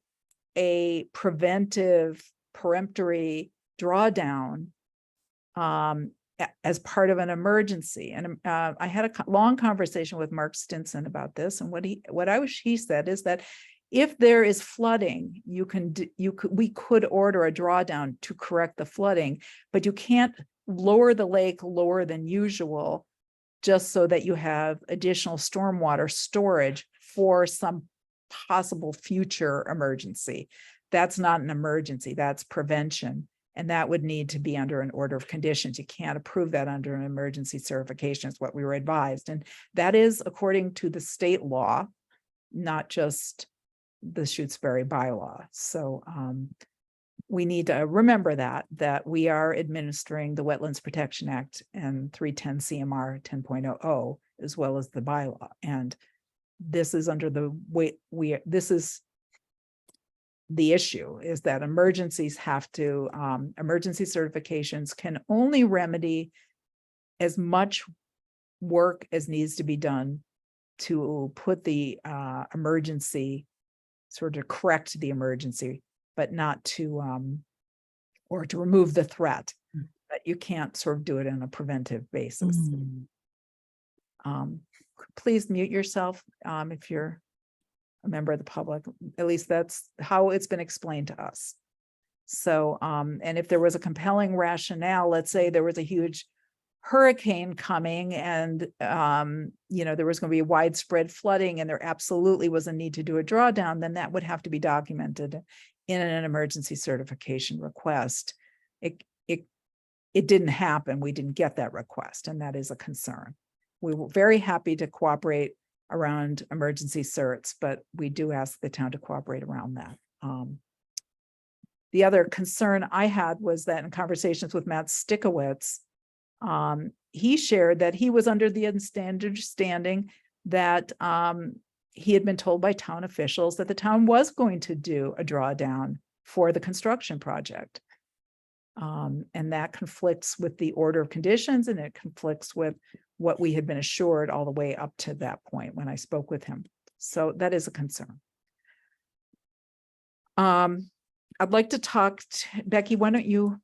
D: a preventive peremptory drawdown as part of an emergency. And I had a long conversation with Mark Stinson about this. And he said is that if there is flooding, we could order a drawdown to correct the flooding, but you can't lower the lake lower than usual just so that you have additional stormwater storage for some possible future emergency. That's not an emergency, that's prevention. And that would need to be under an order of conditions. You can't approve that under an emergency certification is what we were advised. And that is according to the state law, not just the Shutesbury bylaw. So we need to remember that we are administering the Wetlands Protection Act and 310 CMR 10.00 as well as the bylaw. And this is under the way this is the issue, is that emergencies have to, emergency certifications can only remedy as much work as needs to be done to put the emergency, sort of correct the emergency, but not to, or to remove the threat. But you can't sort of do it on a preventive basis. Please mute yourself if you're a member of the public. At least that's how it's been explained to us. So, and if there was a compelling rationale, let's say there was a huge hurricane coming and, there was going to be widespread flooding and there absolutely was a need to do a drawdown, then that would have to be documented in an emergency certification request. It didn't happen. We didn't get that request, and that is a concern. We were very happy to cooperate around emergency certs, but we do ask the town to cooperate around that. The other concern I had was that in conversations with Matt Stickowitz, he shared that he was under the understanding that he had been told by town officials that the town was going to do a drawdown for the construction project. And that conflicts with the order of conditions, and it conflicts with what we had been assured all the way up to that point when I spoke with him. So that is a concern. I'd like to talk to Becky. Why don't you,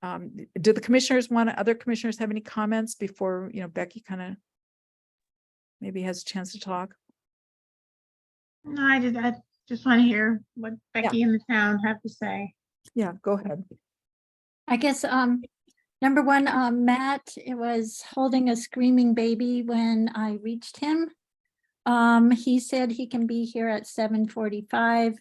D: do the commissioners other commissioners have any comments before, Becky kind of maybe has a chance to talk?
F: No, I just want to hear what Becky and the town have to say.
D: Yeah, go ahead.
A: I guess, number one, Matt, it was holding a screaming baby when I reached him. He said he can be here at 7:45.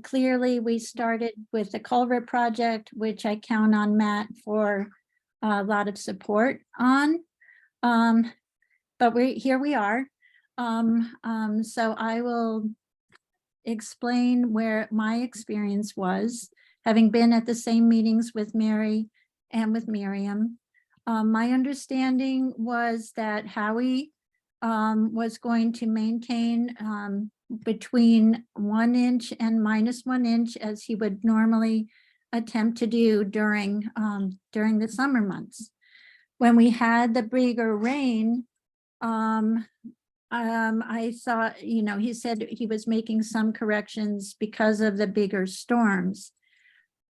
A: Clearly, we started with the culvert project, which I count on Matt for a lot of support on. But here we are. So I will explain where my experience was, having been at the same meetings with Mary and with Miriam. My understanding was that Howie was going to maintain between 1 inch and -1 inch, as he would normally attempt to do during the summer months. When we had the bigger rain, I saw, he said he was making some corrections because of the bigger storms.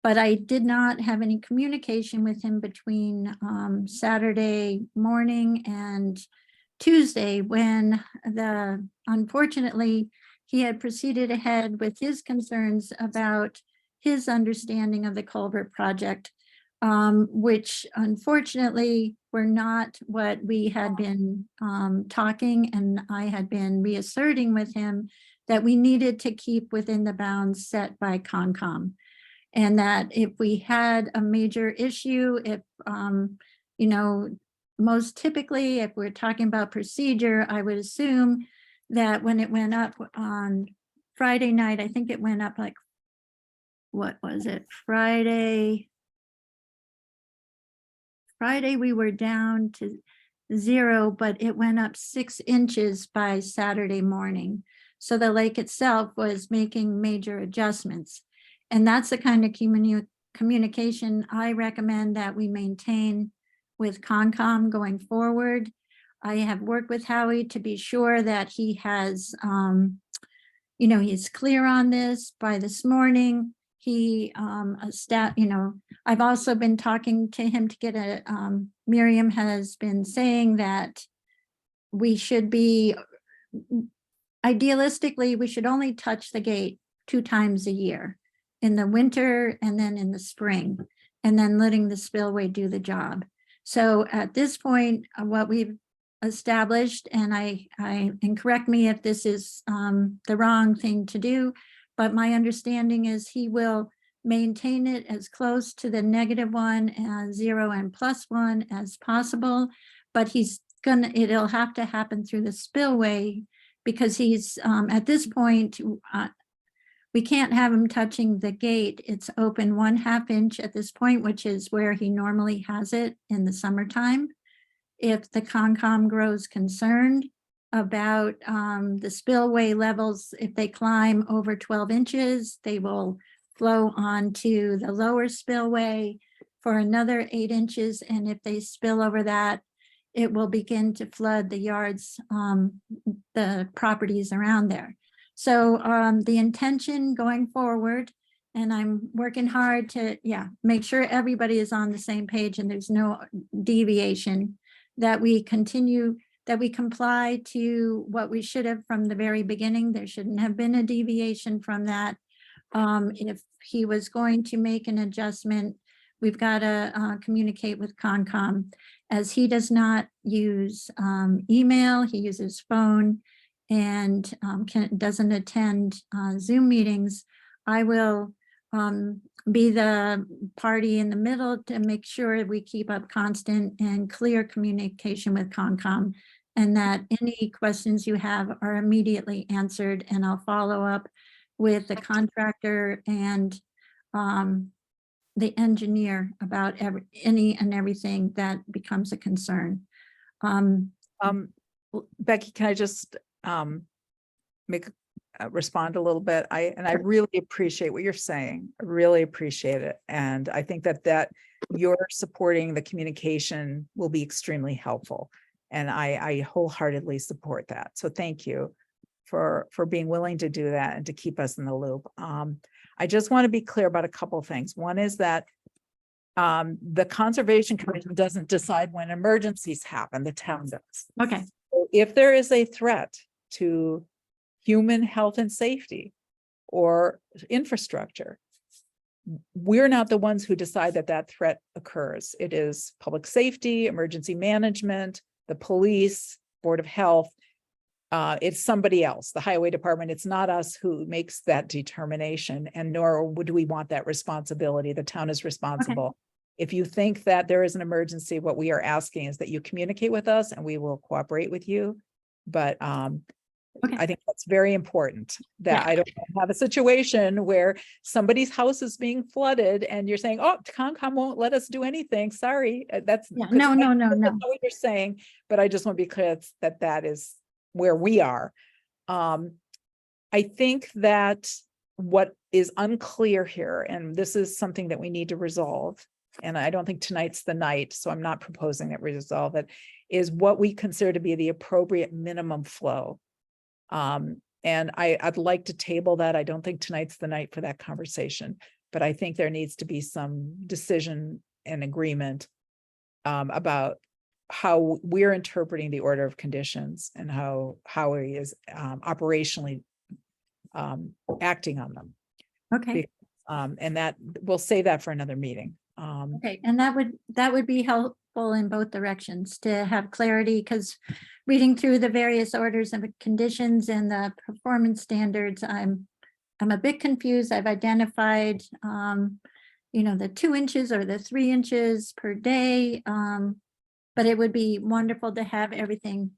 A: But I did not have any communication with him between Saturday morning and Tuesday, when unfortunately he had proceeded ahead with his concerns about his understanding of the culvert project, which unfortunately were not what we had been talking, and I had been reasserting with him that we needed to keep within the bounds set by Concom. And that if we had a major issue, if, most typically, if we're talking about procedure, I would assume that when it went up on Friday night, I think it went up like, what was it? Friday we were down to 0, but it went up 6 inches by Saturday morning. So the lake itself was making major adjustments. And that's the kind of communication I recommend that we maintain with Concom going forward. I have worked with Howie to be sure that he has, he's clear on this. By this morning, he, I've also been talking to him to get Miriam has been saying that we should be, idealistically, we should only touch the gate 2 times a year, in the winter and then in the spring, and then letting the spillway do the job. So at this point, what we've established, and and correct me if this is the wrong thing to do, but my understanding is he will maintain it as close to the -1 0 and +1 as possible, but it'll have to happen through the spillway, because he's at this point, we can't have him touching the gate. It's open 1/2 inch at this point, which is where he normally has it in the summertime. If the Concom grows concerned about the spillway levels, if they climb over 12 inches, they will flow onto the lower spillway for another 8 inches. And if they spill over that, it will begin to flood the yards, the properties around there. So the intention going forward, and I'm working hard to, make sure everybody is on the same page and there's no deviation, that we continue, that we comply to what we should have from the very beginning. There shouldn't have been a deviation from that. If he was going to make an adjustment, we've got to communicate with Concom, as he does not use email, he uses phone, and doesn't attend Zoom meetings. I will be the party in the middle to make sure we keep up constant and clear communication with Concom, and that any questions you have are immediately answered, and I'll follow up with the contractor and the engineer about any and everything that becomes a concern.
D: Becky, can I just respond a little bit? I really appreciate what you're saying. I really appreciate it. And I think that you're supporting the communication will be extremely helpful. And I wholeheartedly support that. So thank you for being willing to do that and to keep us in the loop. I just want to be clear about a couple of things. One is that the Conservation Commission doesn't decide when emergencies happen, the town does.
A: Okay.
D: So if there is a threat to human health and safety or infrastructure, we're not the ones who decide that threat occurs. It is public safety, emergency management, the police, Board of Health. It's somebody else, the highway department. It's not us who makes that determination, and nor would we want that responsibility. The town is responsible. Okay. If you think that there is an emergency, what we are asking is that you communicate with us and we will cooperate with you. But okay. I think that's very important, that I don't have a situation where somebody's house is being flooded and you're saying, oh, Concom won't let us do anything. Sorry. That's
A: no.
D: What you're saying, but I just want to be clear that is where we are. I think that what is unclear here, and this is something that we need to resolve, and I don't think tonight's the night, so I'm not proposing that we resolve it, is what we consider to be the appropriate minimum flow. And I'd like to table that. I don't think tonight's the night for that conversation, but I think there needs to be some decision and agreement about how we're interpreting the order of conditions and how he is operationally acting on them.
A: Okay.
D: And that we'll save that for another meeting.
A: Okay, and that would be helpful in both directions to have clarity, because reading through the various orders of conditions and the performance standards, I'm a bit confused. I've identified the 2 inches or the 3 inches per day, but it would be wonderful to have everything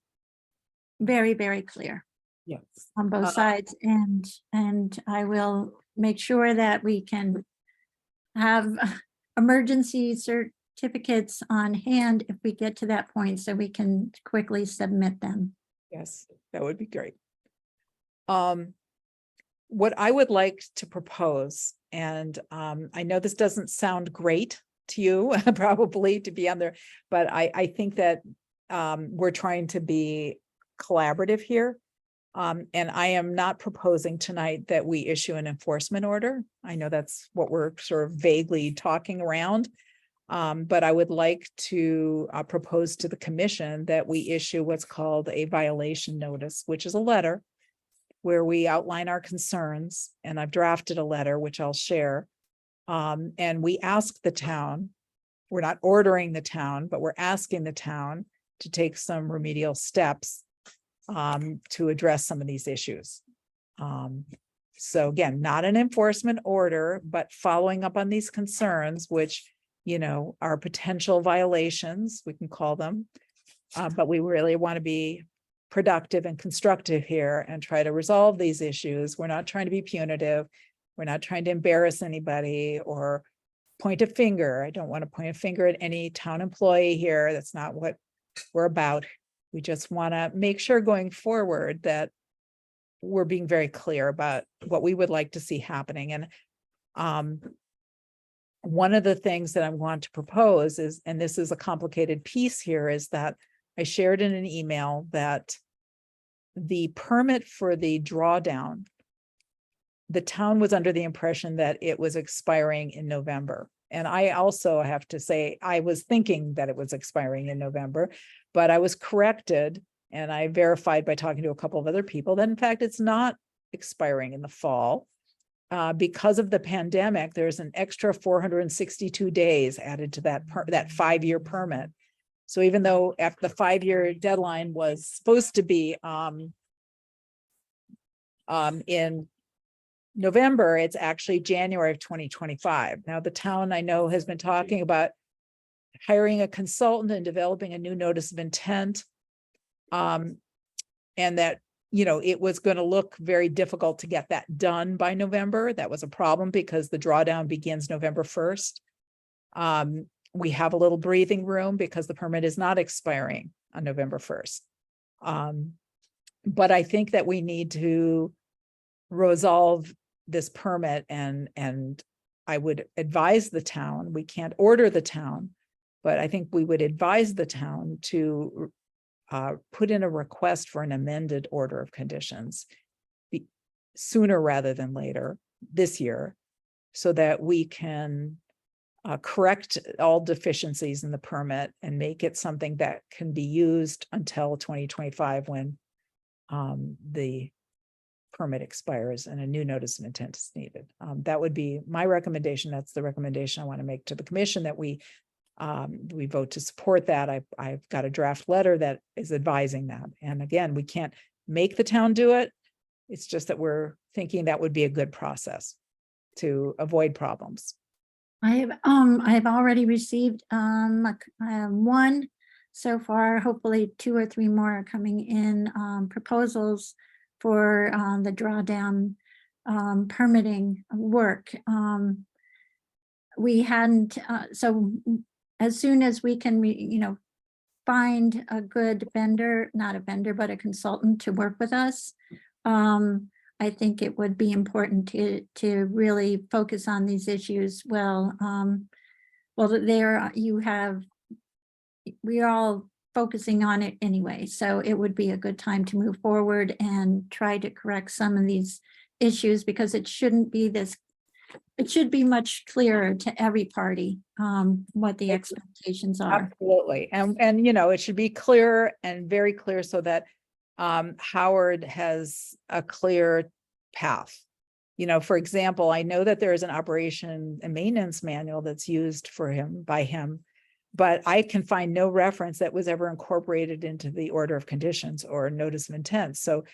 A: very, very clear.
D: Yes,
A: on both sides, and I will make sure that we can have emergency certificates on hand if we get to that point, so we can quickly submit them.
D: Yes, that would be great. What I would like to propose And I know this doesn't sound great to you, probably to be on there, but I think that we're trying to be collaborative here. And I am not proposing tonight that we issue an enforcement order. I know that's what we're sort of vaguely talking around. But I would like to propose to the commission that we issue what's called a violation notice, which is a letter where we outline our concerns. And I've drafted a letter, which I'll share. And we ask the town, we're not ordering the town, but we're asking the town to take some remedial steps to address some of these issues. So again, not an enforcement order, but following up on these concerns, which, you know, are potential violations, we can call them. But we really want to be productive and constructive here and try to resolve these issues. We're not trying to be punitive. We're not trying to embarrass anybody or point a finger. I don't want to point a finger at any town employee here. That's not what we're about. We just want to make sure going forward that we're being very clear about what we would like to see happening. And one of the things that I want to propose is, and this is a complicated piece here, is that I shared in an email that the permit for the drawdown, the town was under the impression that it was expiring in November. And I also have to say, I was thinking that it was expiring in November, but I was corrected and I verified by talking to a couple of other people that in fact, it's not expiring in the fall. Because of the pandemic, there's an extra 462 days added to that 5-year permit. So even though after the 5-year deadline was supposed to be in November, it's actually January of 2025. Now, the town I know has been talking about hiring a consultant and developing a new notice of intent. And that, you know, it was going to look very difficult to get that done by November. That was a problem because the drawdown begins November 1st. We have a little breathing room because the permit is not expiring on November 1st. But I think that we need to resolve this permit and I would advise the town, we can't order the town, but I think we would advise the town to put in a request for an amended order of conditions sooner rather than later this year, so that we can correct all deficiencies in the permit and make it something that can be used until 2025 when the permit expires and a new notice of intent is needed. That would be my recommendation. That's the recommendation I want to make to the commission, that we vote to support that. I've got a draft letter that is advising that. And again, we can't make the town do it. It's just that we're thinking that would be a good process to avoid problems.
A: I have already received one so far. Hopefully 2 or 3 more are coming in, proposals for the drawdown permitting work. We hadn't, so as soon as we can, find a good vendor, not a vendor, but a consultant to work with us, I think it would be important to really focus on these issues. Well, there we're all focusing on it anyway, so it would be a good time to move forward and try to correct some of these issues, because it shouldn't be this. It should be much clearer to every party what the expectations are.
D: Absolutely. And it should be clear and very clear so that Howard has a clear path. For example, I know that there is an operation and maintenance manual that's used by him, but I can find no reference that was ever incorporated into the order of conditions or notice of intent. So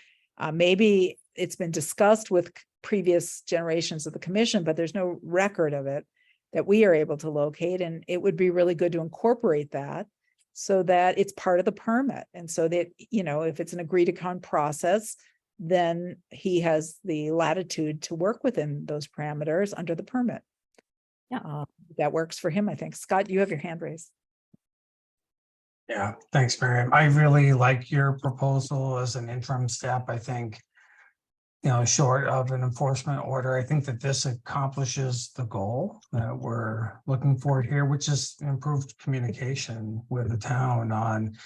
D: maybe it's been discussed with previous generations of the commission, but there's no record of it that we are able to locate. And it would be really good to incorporate that so that it's part of the permit. And so that, if it's an agreed upon process, then he has the latitude to work within those parameters under the permit.
A: Yeah.
D: That works for him, I think. Scott, you have your hand raised.
H: Yeah, thanks, Miriam. I really like your proposal as an interim step. I think short of an enforcement order. I think that this accomplishes the goal that we're looking for here, which is improved communication with the town on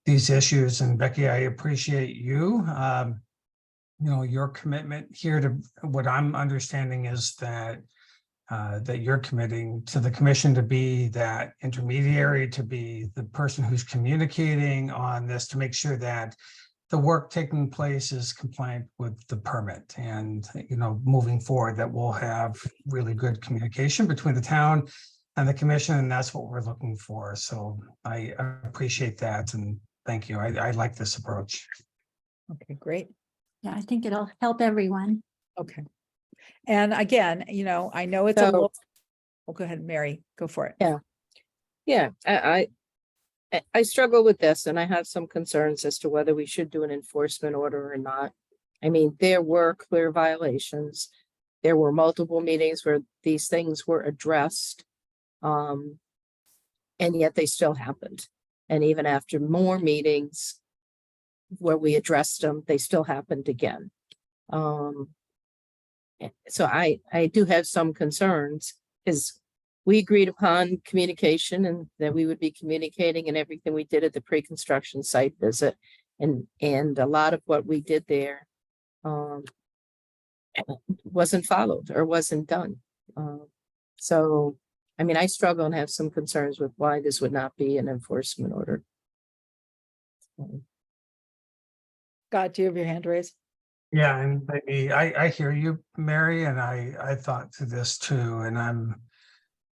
H: these issues. And Becky, I appreciate you, your commitment here to what I'm understanding is that that you're committing to the commission to be that intermediary, to be the person who's communicating on this, to make sure that the work taking place is compliant with the permit. And, moving forward, that we'll have really good communication between the town and the commission, and that's what we're looking for. So I appreciate that, and thank you. I like this approach.
D: Okay, great.
A: Yeah, I think it'll help everyone.
D: Okay. And again, I know it's a
G: So-
D: little, oh, go ahead, Mary, go for it.
G: Yeah, I struggle with this, and I have some concerns as to whether we should do an enforcement order or not. I mean, there were clear violations. There were multiple meetings where these things were addressed. And yet they still happened. And even after more meetings where we addressed them, they still happened again. So I do have some concerns, because we agreed upon communication and that we would be communicating and everything we did at the pre-construction site visit. And a lot of what we did there wasn't followed or wasn't done. So, I mean, I struggle and have some concerns with why this would not be an enforcement order.
D: Scott, do you have your hand raised?
H: Yeah, and I hear you, Mary, and I thought to this too, and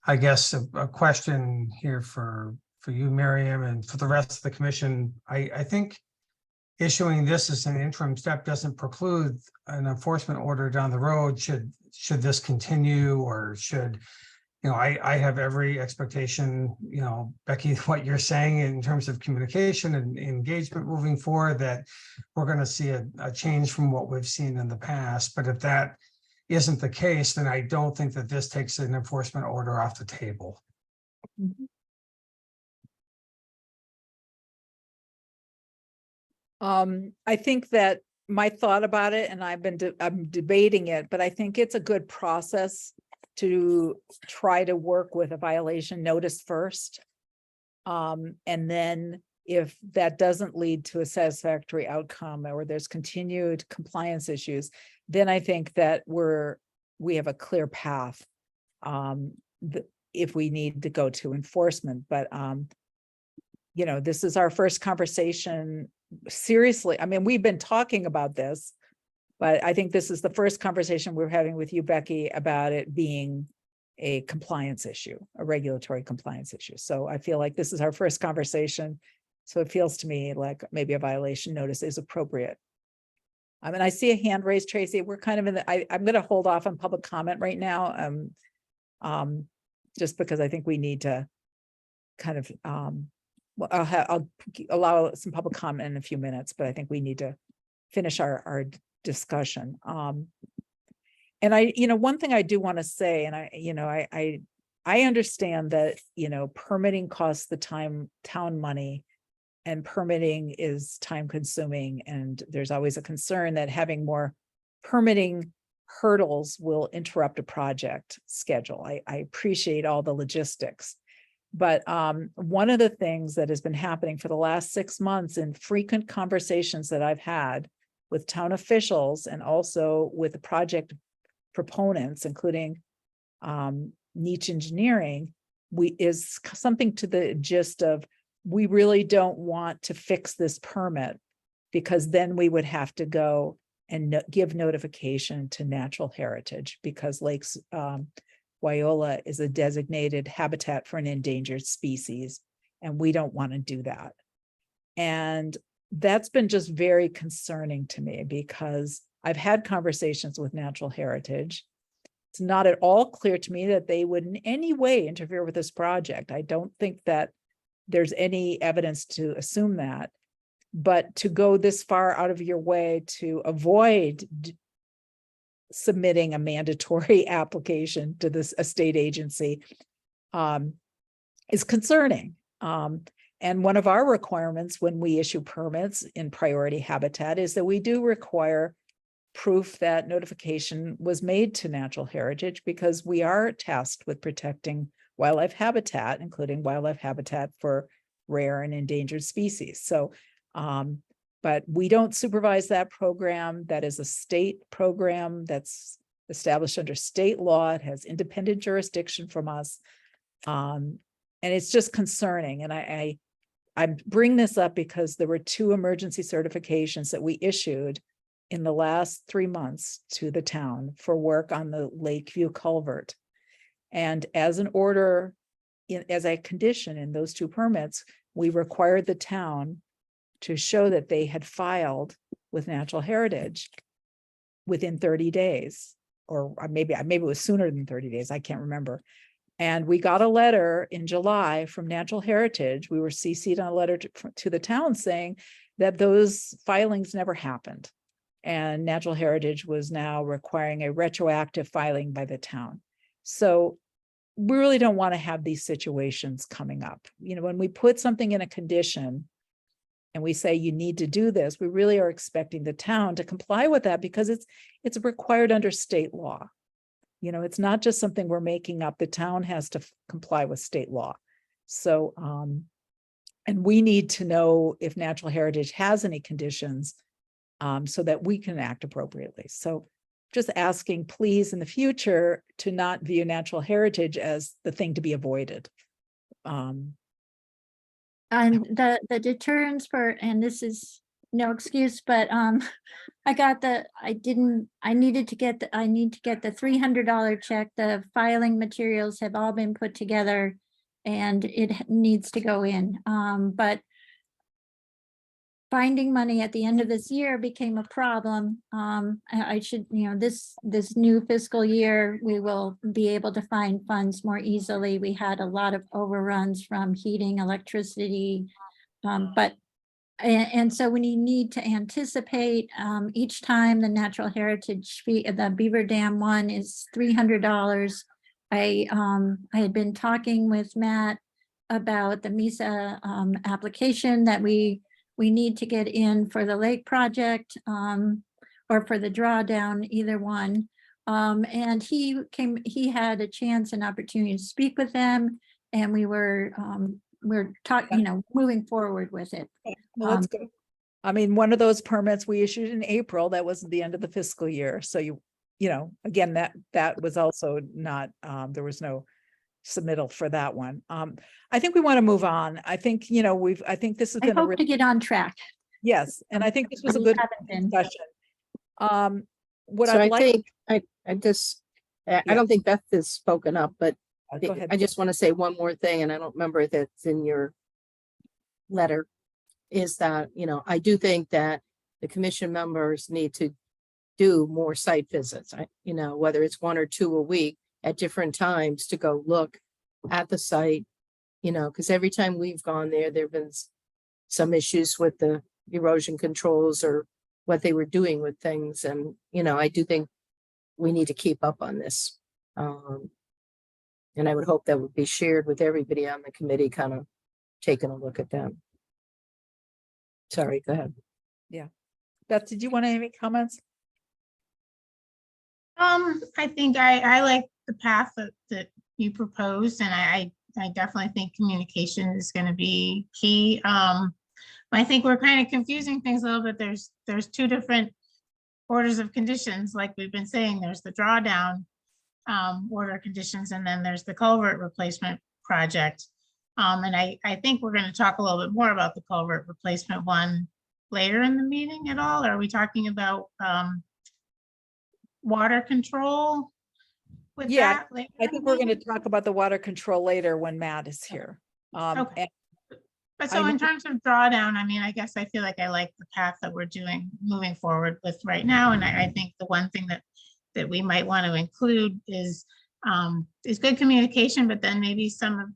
H: I guess a question here for you, Miriam, and for the rest of the commission. I think issuing this as an interim step doesn't preclude an enforcement order down the road. Should this continue, or should, I have every expectation, Becky, what you're saying in terms of communication and engagement moving forward, that we're going to see a change from what we've seen in the past. But if that isn't the case, then I don't think that this takes an enforcement order off the table.
D: I think that my thought about it, and I'm debating it, but I think it's a good process to try to work with a violation notice first. And then if that doesn't lead to a satisfactory outcome, or there's continued compliance issues, then I think that we have a clear path if we need to go to enforcement. But this is our first conversation. Seriously, I mean, we've been talking about this, but I think this is the first conversation we're having with you, Becky, about it being a compliance issue, a regulatory compliance issue. So I feel like this is our first conversation. So it feels to me like maybe a violation notice is appropriate. I mean, I see a hand raised, Tracy. We're kind of in the, I'm going to hold off on public comment right now. Just because I think we need to kind of, well, I'll allow some public comment in a few minutes, but I think we need to finish our discussion. And one thing I do want to say, and I understand that, permitting costs the town money, and permitting is time consuming. And there's always a concern that having more permitting hurdles will interrupt a project schedule. I appreciate all the logistics. But one of the things that has been happening for the last 6 months in frequent conversations that I've had with town officials and also with the project proponents, including niche engineering, is something to the gist of, we really don't want to fix this permit, because then we would have to go and give notification to natural heritage, because Lakes Wyola is a designated habitat for an endangered species, and we don't want to do that. And that's been just very concerning to me, because I've had conversations with natural heritage. It's not at all clear to me that they would in any way interfere with this project. I don't think that there's any evidence to assume that, but to go this far out of your way to avoid submitting a mandatory application to this state agency is concerning. And one of our requirements when we issue permits in priority habitat is that we do require proof that notification was made to natural heritage, because we are tasked with protecting wildlife habitat, including wildlife habitat for rare and endangered species. So, but we don't supervise that program. That is a state program that's established under state law. It has independent jurisdiction from us. And it's just concerning. And I bring this up because there were 2 emergency certifications that we issued in the last 3 months to the town for work on the Lakeview culvert. And as an order, as a condition in those 2 permits, we required the town to show that they had filed with Natural Heritage within 30 days, or maybe it was sooner than 30 days. I can't remember. And we got a letter in July from Natural Heritage. We were CC'd on a letter to the town saying that those filings never happened. And Natural Heritage was now requiring a retroactive filing by the town. So we really don't want to have these situations coming up. You know, when we put something in a condition and we say you need to do this, we really are expecting the town to comply with that, because it's required under state law. You know, it's not just something we're making up. The town has to comply with state law. So, and we need to know if Natural Heritage has any conditions, so that we can act appropriately. So just asking, please, in the future, to not view Natural Heritage as the thing to be avoided.
A: And the deterrents for, and this is no excuse, but I need to get the $300 check. The filing materials have all been put together and it needs to go in. But finding money at the end of this year became a problem. I should, this new fiscal year, we will be able to find funds more easily. We had a lot of overruns from heating, electricity, and so we need to anticipate each time the Natural Heritage fee, the Beaver Dam one is $300. I had been talking with Matt about the MISA application that we need to get in for the lake project or for the drawdown, either one. And he had a chance and opportunity to speak with them, and we're talking, moving forward with it.
D: Well, that's good. I mean, one of those permits we issued in April, that wasn't the end of the fiscal year. So again, that was also not, there was no submittal for that one. I think we want to move on. I think, I think this has
A: I
D: been
A: hope to get on track.
D: yes. And I think this was a
A: We
D: good
A: haven't been.
D: discussion. What
G: So
D: I'd
G: I
D: like,
G: think, I just, I
D: Yeah.
G: don't think Beth has spoken up, but
D: go ahead.
G: I just want to say one more thing, and I don't remember if it's in your letter, is that, I do think that the commission members need to do more site visits, whether it's 1 or 2 a week at different times to go look at the site, because every time we've gone there, there've been some issues with the erosion controls or what they were doing with things. And, I do think we need to keep up on this. And I would hope that would be shared with everybody on the committee, kind of taking a look at them. Sorry, go ahead.
D: Beth, did you want to have any comments?
F: I think I like the path that you proposed, and I definitely think communication is going to be key. I think we're kind of confusing things a little bit. There's 2 different orders of conditions, like we've been saying. There's the drawdown order conditions, and then there's the culvert replacement project. And I think we're going to talk a little bit more about the culvert replacement one later in the meeting at all. Or are we talking about water control with
D: Yeah,
F: that later
D: I
F: in
D: think
F: the
D: we're going to
F: meeting?
D: talk about the water control later when Matt is here.
F: Okay.
D: And
F: But so
D: I
F: in
D: know-
F: terms of drawdown, I mean, I guess I feel like I like the path that we're moving forward with right now. And I think the one thing that we might want to include is good communication, but then maybe some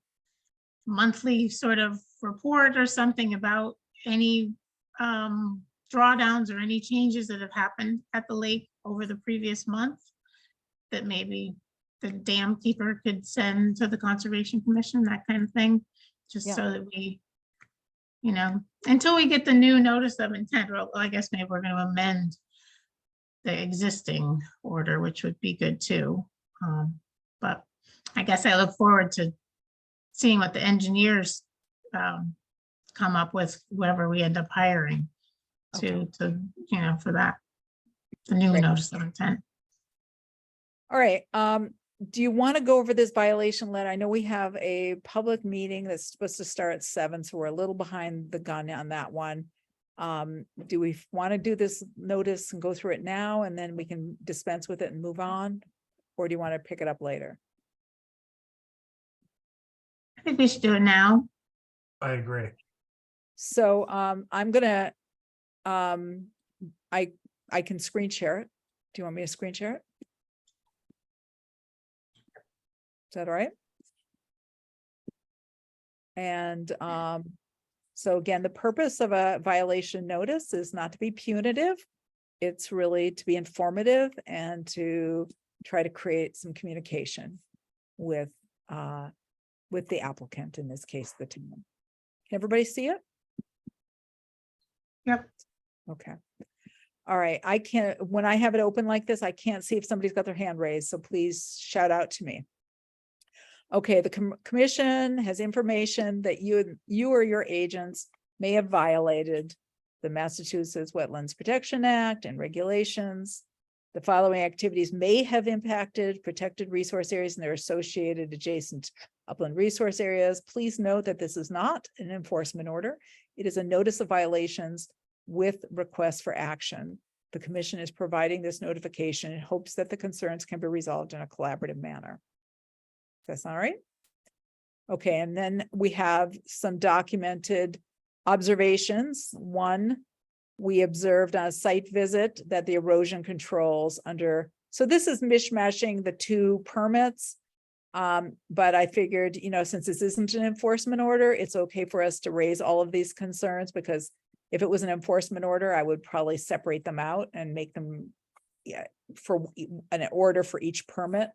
F: monthly sort of report or something about any drawdowns or any changes that have happened at the lake over the previous month that maybe the dam keeper could send to the Conservation Commission, that kind of thing, just
D: Yeah.
F: so that we, until we get the new notice of intent, or I guess maybe we're going to amend the existing order, which would be good too. But I guess I look forward to seeing what the engineers come up with, whoever we end up hiring to, you know, for that, the new
D: Great.
F: notice of intent.
D: All right, do you want to go over this violation letter? I know we have a public meeting that's supposed to start at 7, so we're a little behind the gun on that one. Do we want to do this notice and go through it now, and then we can dispense with it and move on? Or do you want to pick it up later?
F: I think we should do it now.
H: I agree.
D: So, I'm gonna, I can screen share it. Do you want me to screen share it? Is that all right? And, so again, the purpose of a violation notice is not to be punitive. It's really to be informative and to try to create some communication with the applicant, in this case, the town. Can everybody see it?
F: Yep.
D: Okay. All right, I can't, when I have it open like this, I can't see if somebody's got their hand raised, so please shout out to me. Okay, the commission has information that you or your agents may have violated the Massachusetts Wetlands Protection Act and regulations. The following activities may have impacted protected resource areas and their associated adjacent upland resource areas. Please note that this is not an enforcement order. It is a notice of violations with requests for action. The commission is providing this notification in hopes that the concerns can be resolved in a collaborative manner. That's all right. Okay, and then we have some documented observations. One, we observed on a site visit that the erosion controls under, so this is mishmashing the two permits. But I figured, you know, since this isn't an enforcement order, it's okay for us to raise all of these concerns, because if it was an enforcement order, I would probably separate them out and make them, yeah, for an order for each permit.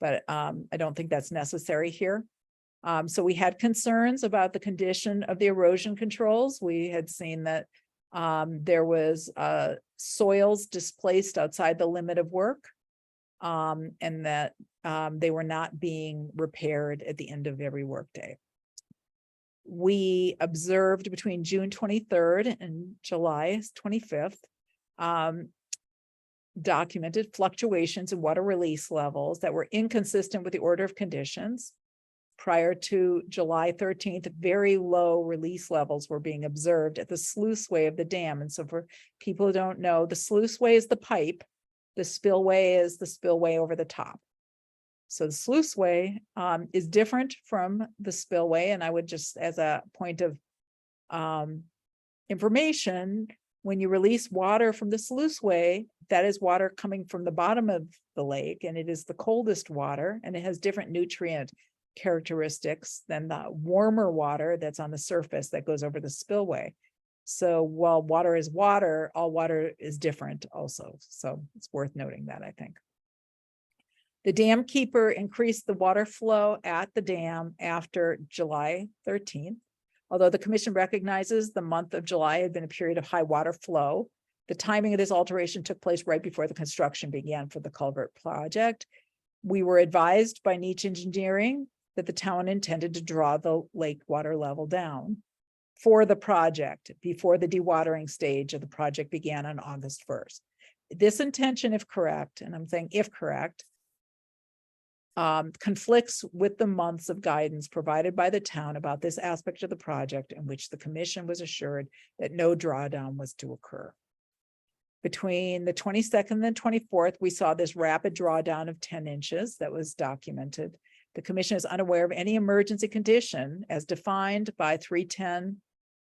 D: But I don't think that's necessary here. So we had concerns about the condition of the erosion controls. We had seen that there was soils displaced outside the limit of work, and that they were not being repaired at the end of every workday. We observed between June 23rd and July 25th, documented fluctuations in water release levels that were inconsistent with the order of conditions. Prior to July 13th, very low release levels were being observed at the sluiceway of the dam. And so for people who don't know, the sluiceway is the pipe, the spillway is the spillway over the top. So the sluiceway is different from the spillway. And I would just, as a point of information, when you release water from the sluiceway, that is water coming from the bottom of the lake, and it is the coldest water, and it has different nutrient characteristics than the warmer water that's on the surface that goes over the spillway. So while water is water, all water is different also. So it's worth noting that, I think. The dam keeper increased the water flow at the dam after July 13th. Although the commission recognizes the month of July had been a period of high water flow, the timing of this alteration took place right before the construction began for the culvert project. We were advised by Niche Engineering that the town intended to draw the lake water level down for the project before the dewatering stage of the project began on August 1st. This intention, if correct, and I'm saying if correct, conflicts with the months of guidance provided by the town about this aspect of the project, in which the commission was assured that no drawdown was to occur. Between the 22nd and 24th, we saw this rapid drawdown of 10 inches that was documented. The commission is unaware of any emergency condition as defined by 310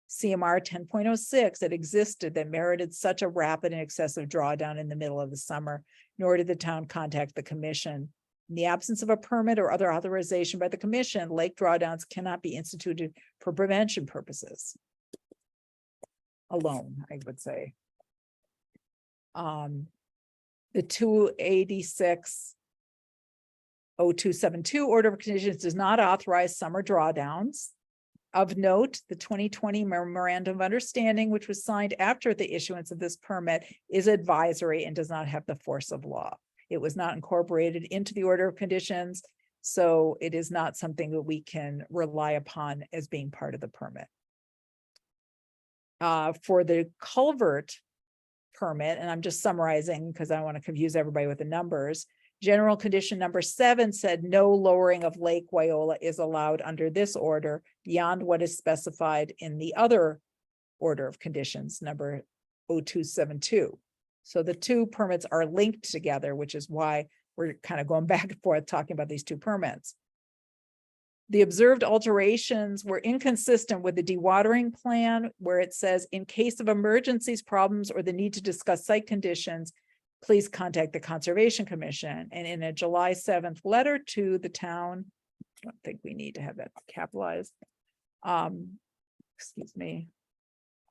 D: CMR 10.06 that existed that merited such a rapid and excessive drawdown in the middle of the summer, nor did the town contact the commission. In the absence of a permit or other authorization by the commission, lake drawdowns cannot be instituted for prevention purposes alone, I would say. The 286-0272 order of conditions does not authorize summer drawdowns. Of note, the 2020 memorandum of understanding, which was signed after the issuance of this permit, is advisory and does not have the force of law. It was not incorporated into the order of conditions, so it is not something that we can rely upon as being part of the permit. For the culvert permit, and I'm just summarizing because I want to confuse everybody with the numbers. General condition number 7 said no lowering of Lake Wyola is allowed under this order beyond what is specified in the other order of conditions, number 0272. So the two permits are linked together, which is why we're kind of going back and forth talking about these two permits. The observed alterations were inconsistent with the dewatering plan, where it says, in case of emergencies, problems, or the need to discuss site conditions, please contact the Conservation Commission. And in a July 7th letter to the town, I don't think we need to have that capitalized. Excuse me.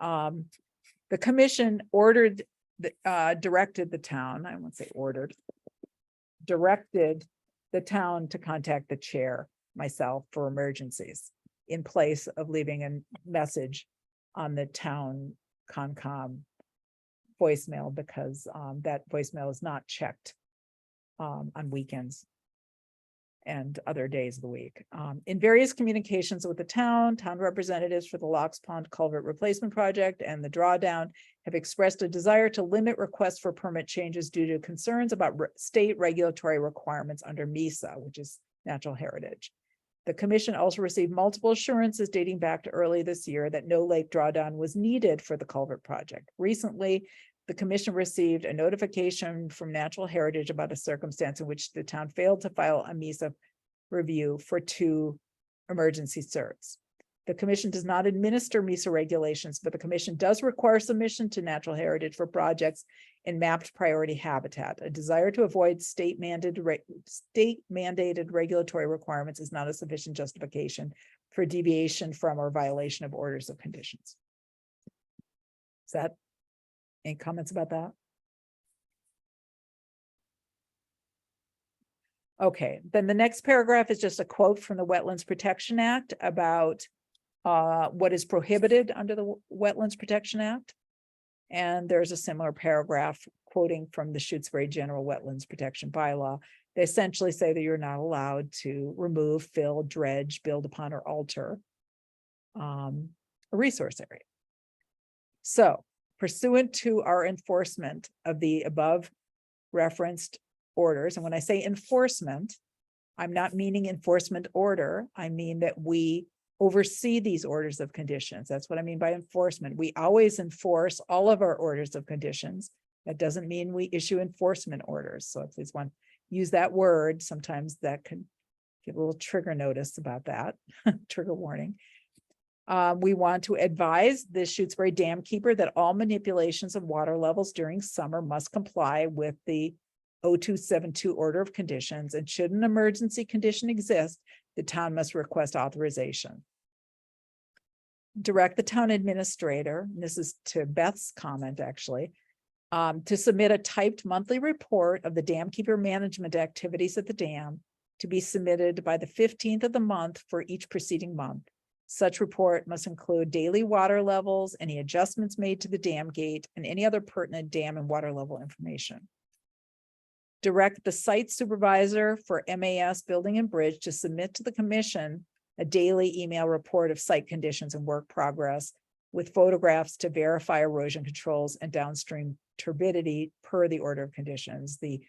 D: The commission ordered, directed the town, I won't say ordered, directed the town to contact the chair, myself, for emergencies, in place of leaving a message on the town Concom voicemail, because that voicemail is not checked on weekends and other days of the week. In various communications with the town representatives for the Locks Pond Culvert Replacement Project and the Drawdown have expressed a desire to limit requests for permit changes due to concerns about state regulatory requirements under MISA, which is natural heritage. The commission also received multiple assurances dating back to early this year that no lake drawdown was needed for the culvert project. Recently, the commission received a notification from Natural Heritage about a circumstance in which the town failed to file a MISA review for 2 emergency certs. The commission does not administer MISA regulations, but the commission does require submission to Natural Heritage for projects in mapped priority habitat. A desire to avoid state mandated regulatory requirements is not a sufficient justification for deviation from or violation of orders of conditions. Is that, any comments about that? Okay, then the next paragraph is just a quote from the Wetlands Protection Act about what is prohibited under the Wetlands Protection Act. And there's a similar paragraph quoting from the Shutesbury General Wetlands Protection Bylaw. They essentially say that you're not allowed to remove, fill, dredge, build upon, or alter a resource area. So pursuant to our enforcement of the above referenced orders, and when I say enforcement, I'm not meaning enforcement order. I mean that we oversee these orders of conditions. That's what I mean by enforcement. We always enforce all of our orders of conditions. That doesn't mean we issue enforcement orders. So if there's one, use that word, sometimes that can give a little trigger notice about that, trigger warning. We want to advise the Shutesbury dam keeper that all manipulations of water levels during summer must comply with the 0272 order of conditions, and should an emergency condition exist, the town must request authorization. Direct the town administrator, and this is to Beth's comment actually, to submit a typed monthly report of the dam keeper management activities at the dam to be submitted by the 15th of the month for each preceding month. Such report must include daily water levels, any adjustments made to the dam gate, and any other pertinent dam and water level information. Direct the site supervisor for MAS Building and Bridge to submit to the commission a daily email report of site conditions and work progress with photographs to verify erosion controls and downstream turbidity per the order of conditions. The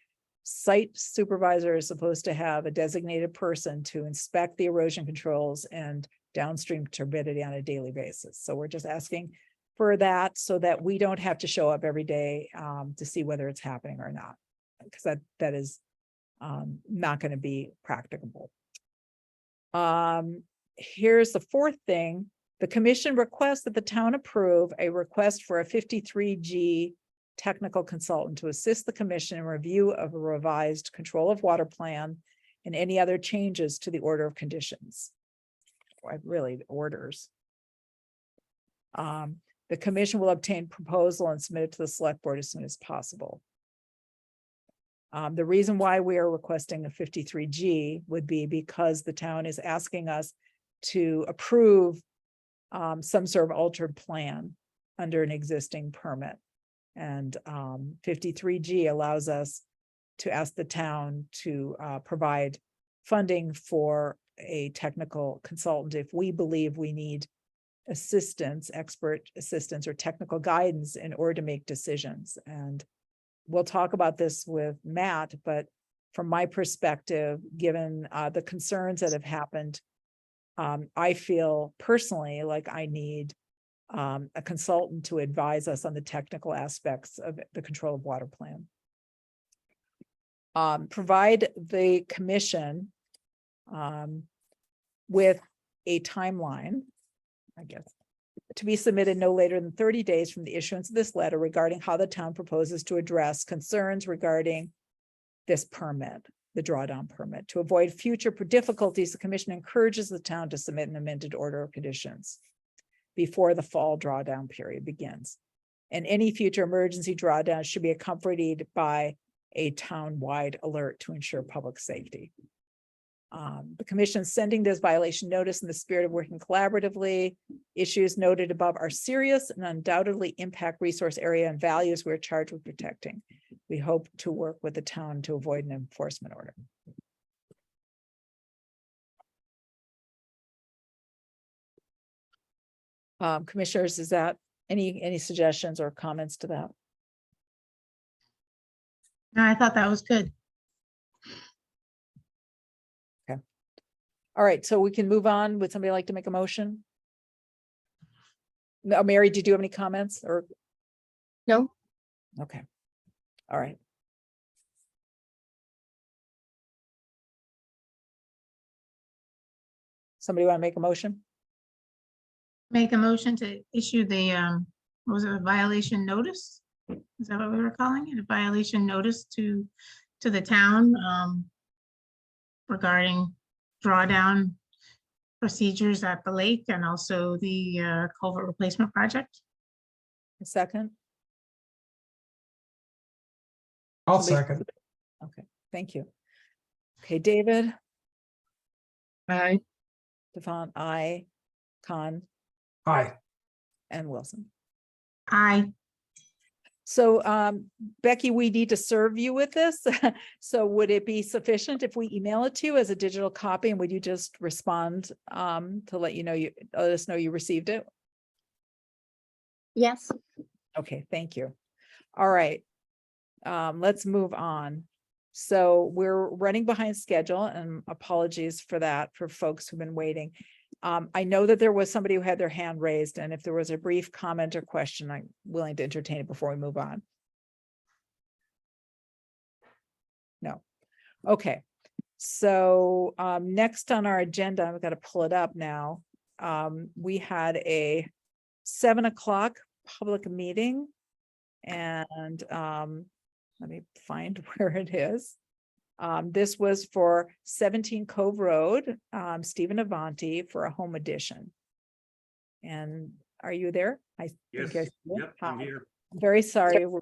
D: site supervisor is supposed to have a designated person to inspect the erosion controls and downstream turbidity on a daily basis. So we're just asking for that so that we don't have to show up every day to see whether it's happening or not, because that is not going to be practicable. Here's the fourth thing. The commission requests that the town approve a request for a 53G technical consultant to assist the commission in review of a revised control of water plan and any other changes to the order of conditions. Really, orders. The commission will obtain proposal and submit it to the select board as soon as possible. The reason why we are requesting a 53G would be because the town is asking us to approve some sort of altered plan under an existing permit. And 53G allows us to ask the town to provide funding for a technical consultant if we believe we need assistance, expert assistance or technical guidance in order to make decisions. And we'll talk about this with Matt, but from my perspective, given the concerns that have happened, I feel personally like I need a consultant to advise us on the technical aspects of the control of water plan. Provide the commission with a timeline, I guess, to be submitted no later than 30 days from the issuance of this letter regarding how the town proposes to address concerns regarding this permit, the drawdown permit. To avoid future difficulties, the commission encourages the town to submit an amended order of conditions before the fall drawdown period begins. And any future emergency drawdown should be accompanied by a town-wide alert to ensure public safety. The commission sending this violation notice in the spirit of working collaboratively. Issues noted above are serious and undoubtedly impact resource area and values we're charged with protecting. We hope to work with the town to avoid an enforcement order. Commissioners, is that any suggestions or comments to that?
F: No, I thought that was good.
D: All right, so we can move on. Would somebody like to make a motion? No, Mary, did you have any comments or?
G: No,
D: Okay. All right. Somebody want to make a motion?
F: Make a motion to issue the, what was it, a violation notice? Is that what we were calling it? A violation notice to the town, regarding drawdown procedures at the lake and also the culvert replacement project.
D: A second?
H: I'll
D: Somebody-
H: second.
D: Okay, thank you. Okay, David,
G: I,
D: Stefan, I, Con,
H: Aye.
D: and Wilson.
F: Aye.
D: So Becky, we need to serve you with this. So would it be sufficient if we email it to you as a digital copy and would you just respond to let us know you received it?
I: Yes.
D: Okay, thank you. All right. Let's move on. So we're running behind schedule and apologies for that for folks who've been waiting. I know that there was somebody who had their hand raised, and if there was a brief comment or question, I'm willing to entertain it before we move on. No. Okay. So next on our agenda, I've got to pull it up now. We had a 7 o'clock public meeting, and let me find where it is. This was for 17 Cove Road, Stephen Avanti for a home addition. And are you there? I
J: Yes,
D: think I see you.
J: yep, I'm
D: Hi.
J: here.
D: I'm very sorry, we're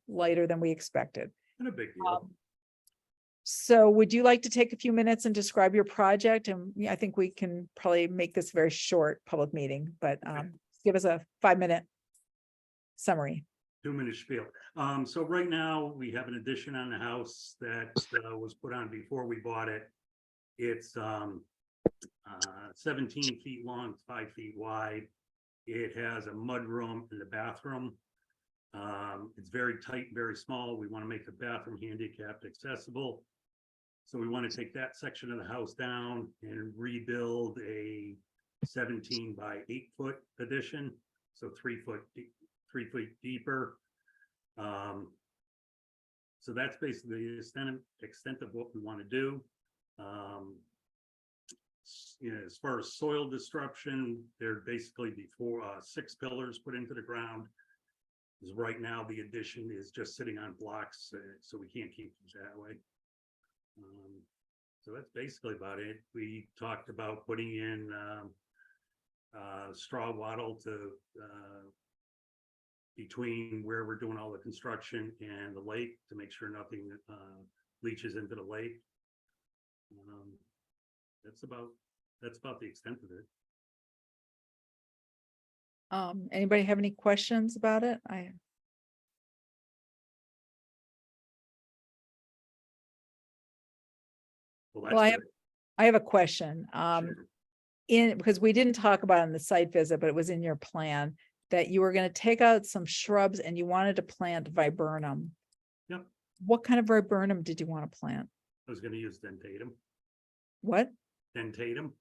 D: later than we expected.
J: Not a big deal.
D: So would you like to take a few minutes and describe your project? And I think we can probably make this a very short public meeting, but give us a 5-minute summary.
J: 2-minute spiel. So right now we have an addition on the house that was put on before we bought it. It's 17 feet long, 5 feet wide. It has a mudroom in the bathroom. It's very tight, very small. We want to make the bathroom handicapped accessible. So we want to take that section of the house down and rebuild a 17 by 8 foot addition. So 3 feet deeper. So that's basically the extent of what we want to do. As far as soil disruption, they're basically before 6 pillars put into the ground. Because right now the addition is just sitting on blocks, so we can't keep it that way. So that's basically about it. We talked about putting in straw wattle to between where we're doing all the construction and the lake to make sure nothing leaches into the lake. That's about the extent of it.
D: Anybody have any questions about it?
J: Well,
D: Well,
J: that's good.
D: I have a question.
J: Sure.
D: Because we didn't talk about it in the site visit, but it was in your plan that you were gonna take out some shrubs and you wanted to plant viburnum.
J: Yep.
D: What kind of viburnum did you want to plant?
J: I was gonna use dentatum,
D: What?
J: dentatum.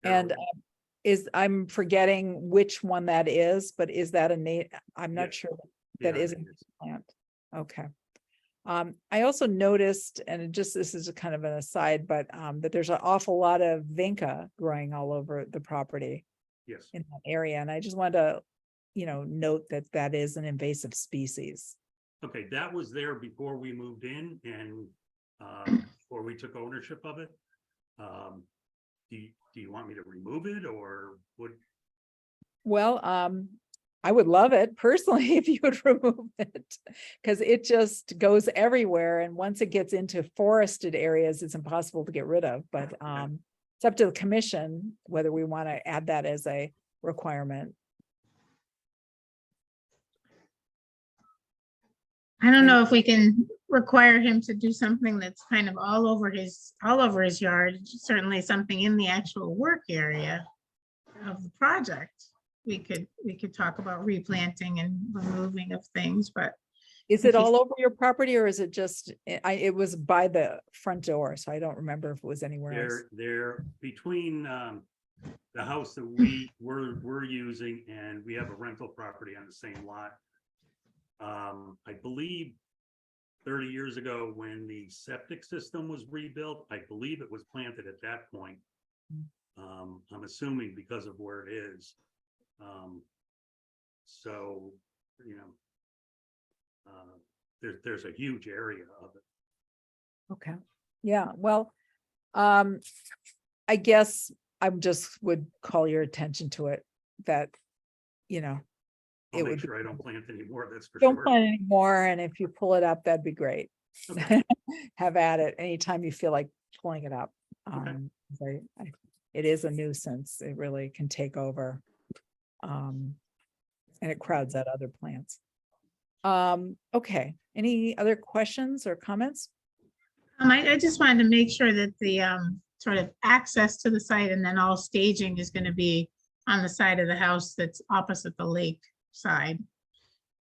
D: And
J: Arrow.
D: I'm forgetting which one that is, but is that I'm
J: Yeah.
D: not sure
J: Yeah,
D: that is a
J: it is.
D: plant. Okay. I also noticed, and this is a kind of an aside, but that there's an awful lot of vinca growing all over the property
J: Yes,
D: in that area. And I just wanted to, note that that is an invasive species.
J: okay, that was there before we moved in and before we took ownership of it. Do you want me to remove it or would?
D: Well, I would love it personally if you would remove it because it just goes everywhere. And once it gets into forested areas, it's impossible to get rid of. But it's up to the commission whether we want to add that as a requirement.
F: I don't know if we can require him to do something that's kind of all over his yard, certainly something in the actual work area of the project. We could talk about replanting and removing of things, but
D: Is
F: if
D: it
F: he's-
D: all over your property or is it just, it was by the front door, so I don't remember if it was anywhere else.
J: They're between the house that we're using and we have a rental property on the same lot. I believe 30 years ago when the septic system was rebuilt, I believe it was planted at that point. I'm assuming because of where it is. So, there's a huge area of it.
D: Okay, yeah, well, I guess I just would call your attention to it, that,
J: I'll
D: it
J: make
D: would
J: sure I don't plant anymore, that's for
D: don't
J: sure.
D: plant anymore, and if you pull it up, that'd be great.
J: Okay.
D: Have at it anytime you feel like pulling it up.
J: Okay.
D: It is a nuisance, it really can take over. And it crowds out other plants. Okay, any other questions or comments?
F: I just wanted to make sure that the sort of access to the site and then all staging is going to be on the side of the house that's opposite the lake side.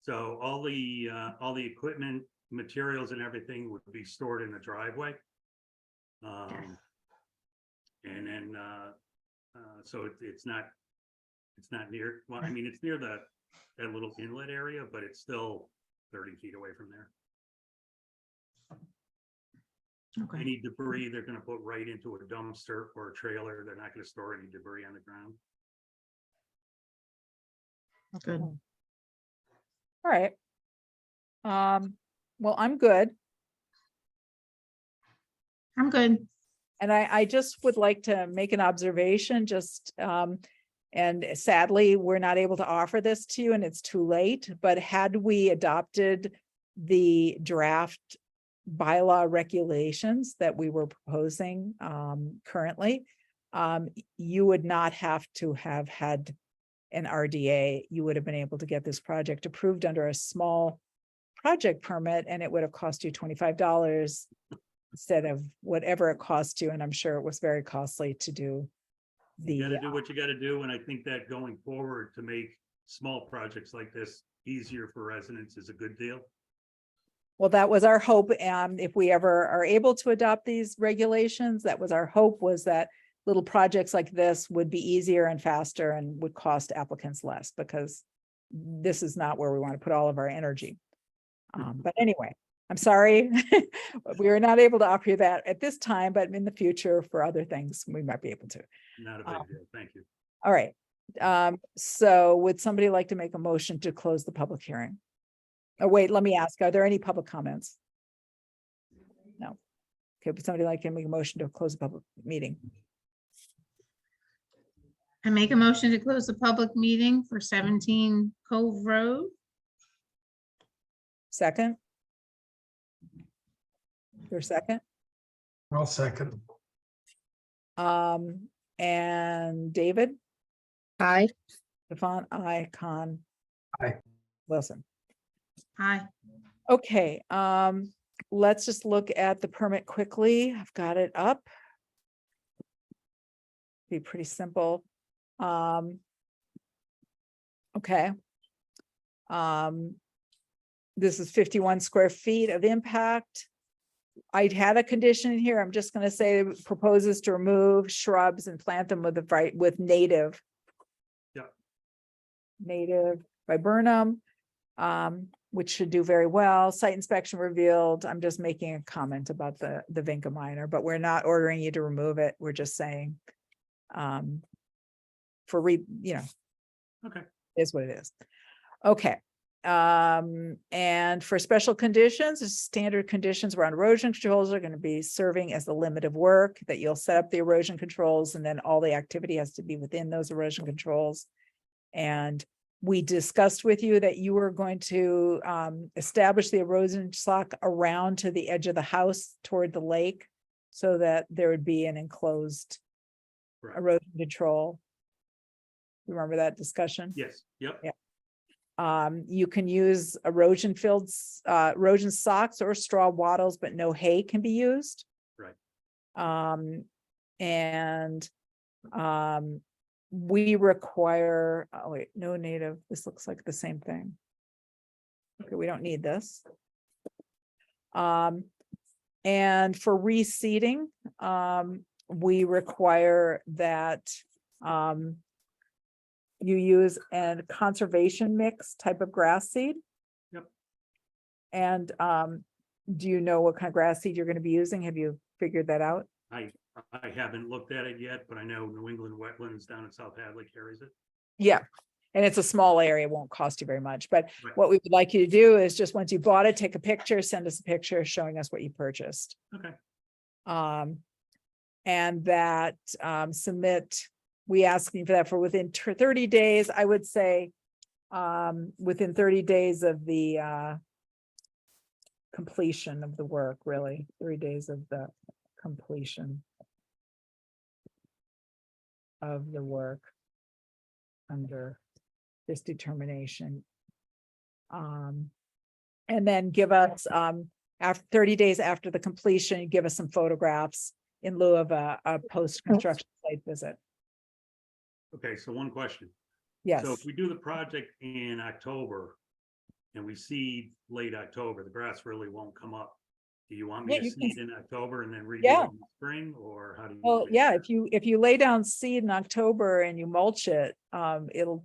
J: So all the equipment, materials and everything would be stored in the driveway. And then, so it's not near, well, I mean, it's near that little inlet area, but it's still 30 feet away from there.
F: Okay.
J: Any debris, they're gonna put right into a dumpster or a trailer. They're not gonna store any debris on the ground.
F: Good.
D: All right. Well, I'm good.
F: I'm good.
D: And I just would like to make an observation, and sadly, we're not able to offer this to you and it's too late, but had we adopted the draft bylaw regulations that we were proposing currently, you would not have to have had an RDA. You would have been able to get this project approved under a small project permit, and it would have cost you $25 instead of whatever it cost you. And I'm sure it was very costly to do
J: You gotta do what you gotta do, and I think that going forward to make small projects like this easier for residents is a good deal.
D: well, that was our hope. And if we ever are able to adopt these regulations, that was our hope, was that little projects like this would be easier and faster and would cost applicants less, because this is not where we want to put all of our energy. But anyway, I'm sorry. We are not able to offer you that at this time, but in the future for other things, we might be able to.
J: Not a big deal, thank you.
D: All right. So would somebody like to make a motion to close the public hearing? Oh, wait, let me ask, are there any public comments? No. Okay, but somebody like to make a motion to close the public meeting?
F: I make a motion to close the public meeting for 17 Cove Road.
D: Second? Your second?
H: I'll second.
D: And David,
G: Hi,
D: Stefan, I, Con.
H: Aye.
D: Wilson.
F: Hi.
D: Okay, let's just look at the permit quickly. I've got it up. Be pretty simple. Okay. This is 51 square feet of impact. I'd had a condition in here. I'm just gonna say proposes to remove shrubs and plant them with native.
J: Yep.
D: Native viburnum, which should do very well. Site inspection revealed. I'm just making a comment about the vinca minor, but we're not ordering you to remove it. We're just saying,
J: Okay.
D: is what it is. Okay. And for special conditions, standard conditions around erosion controls are going to be serving as the limit of work, that you'll set up the erosion controls, and then all the activity has to be within those erosion controls. And we discussed with you that you were going to establish the erosion sock around to the edge of the house toward the lake, so that there would be an enclosed
J: Correct.
D: erosion control. Remember that discussion?
J: Yes, yep.
D: Yeah. You can use erosion socks or straw wattles, but no hay can be used.
J: Right.
D: We require, oh wait, no native, this looks like the same thing. Okay, we don't need this. And for reseeding, we require that you use a conservation mix type of grass seed.
J: Yep.
D: And do you know what kind of grass seed you're going to be using? Have you figured that out?
J: I haven't looked at it yet, but I know New England Wetlands down in South Hadley carries it.
D: Yeah, and it's a small area, it won't cost you very much, but
J: Right.
D: what we would like you to do is just once you bought it, take a picture, send us a picture showing us what you purchased.
J: Okay.
D: And that submit, we asking for that for within 30 days, I would say, within 30 days of the completion of the work, really, 3 days of the completion of the work under this determination. And then give us, after 30 days after the completion, give us some photographs in lieu of a post-construction site visit.
J: Okay, so one question.
D: Yes,
J: So if we do the project in October and we seed late October, the grass really won't come up. Do you want me
D: Yeah,
J: to
D: you can-
J: seed in October and then redo
D: Yeah.
J: it in the spring, or how do you?
D: well,
J: want me to
D: yeah,
J: do
D: if you lay down seed in October and you mulch it, it'll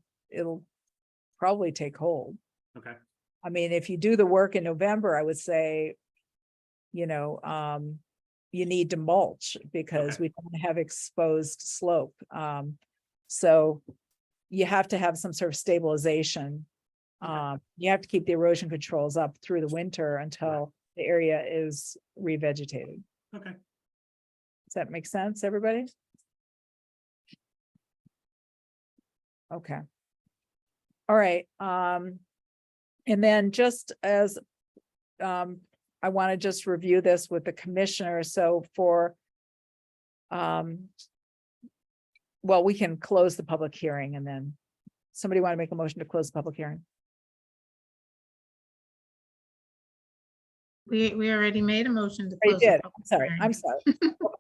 D: probably take hold.
J: that? Okay,
D: I mean, if you do the work in November, I would say, you need to mulch because
J: Okay.
D: we don't have exposed slope. So you have to have some sort of stabilization. You have to keep the erosion controls up through the winter until the area is revegetated.
J: okay.
D: Does that make sense, everybody? Okay. All right, and then just as, I want to just review this with the commissioner, so for, well, we can close the public hearing and then, somebody want to make a motion to close the public hearing?
F: We already made a motion to
D: I
F: close. the
D: did,
F: public
D: sorry,
F: hearing.
D: I'm sorry.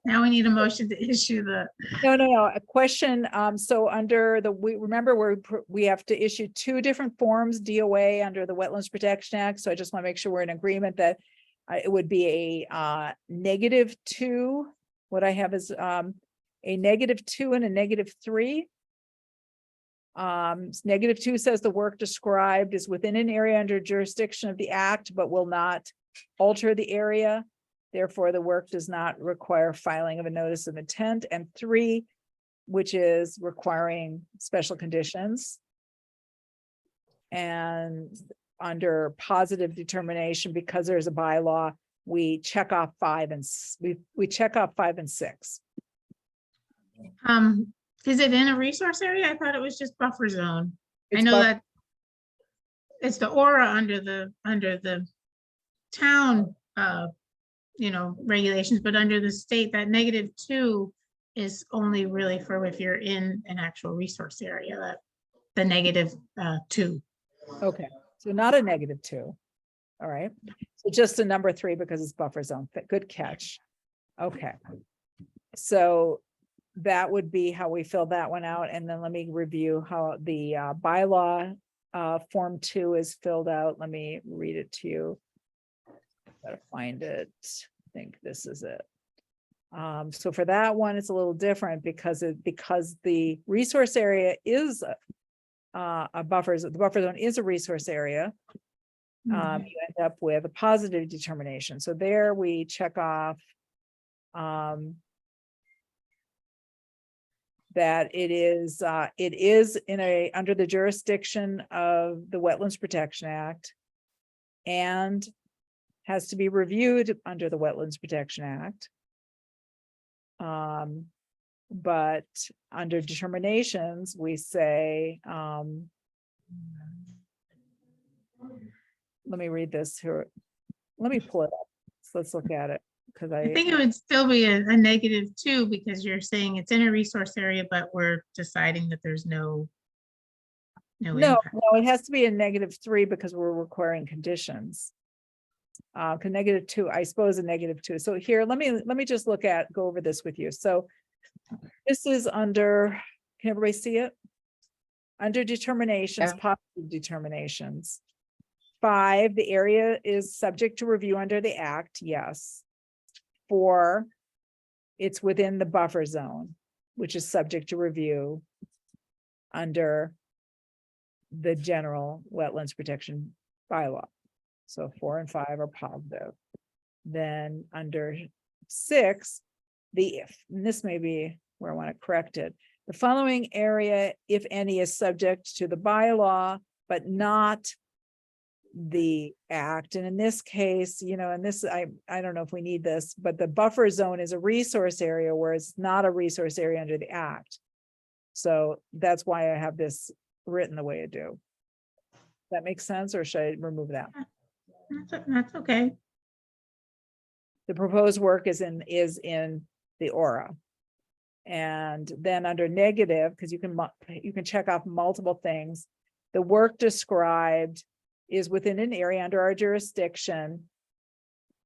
F: Now we need a motion to issue the,
D: No, a question, so under we remember we have to issue 2 different forms, DOA under the Wetlands Protection Act, so I just want to make sure we're in agreement that it would be a -2. What I have is a -2 and a -3. -2 says the work described is within an area under jurisdiction of the act, but will not alter the area. Therefore, the work does not require filing of a notice of intent. And 3, which is requiring special conditions. And under positive determination, because there's a bylaw, we check off 5 and we check off 5 and 6.
F: is it in a resource area? I thought it was just buffer zone. I
D: It's
F: know
D: buff-
F: that it's the aura under the town, regulations, but under the state, that -2 is only really for if you're in an actual resource area. That the negative 2.
D: Okay, so not a -2. All right, so just a number 3 because it's buffer zone. Good catch. Okay. So that would be how we fill that one out. And then let me review how the bylaw Form 2 is filled out. Let me read it to you. Gotta find it. I think this is it. So for that one, it's a little different because the resource area is a buffer, the buffer zone is a resource area. You end up with a positive determination. So there we check off that it is under the jurisdiction of the Wetlands Protection Act and has to be reviewed under the Wetlands Protection Act. But under determinations, we say, let me read this here. Let me pull it up. So let's look at it because
F: I think it would still be a -2 because you're saying it's in a resource area, but we're deciding that there's no impact.
D: No, it has to be a -3 because we're requiring conditions. Cause -2, I suppose a -2. So here, let me just go over this with you. So this is under, can everybody see it? Under determinations,
G: Yeah.
D: positive determinations. 5, the area is subject to review under the act, yes. 4, it's within the buffer zone, which is subject to review under the general wetlands protection bylaw. So 4 and 5 are positive. Then under 6, and this may be where I want to correct it. The following area, if any, is subject to the bylaw, but not the act. And in this case, and this, I don't know if we need this, but the buffer zone is a resource area where it's not a resource area under the act. So that's why I have this written the way I do. That makes sense, or should I remove that?
F: That's okay.
D: The proposed work is in the aura. And then under negative, because you can check off multiple things, the work described is within an area under our jurisdiction,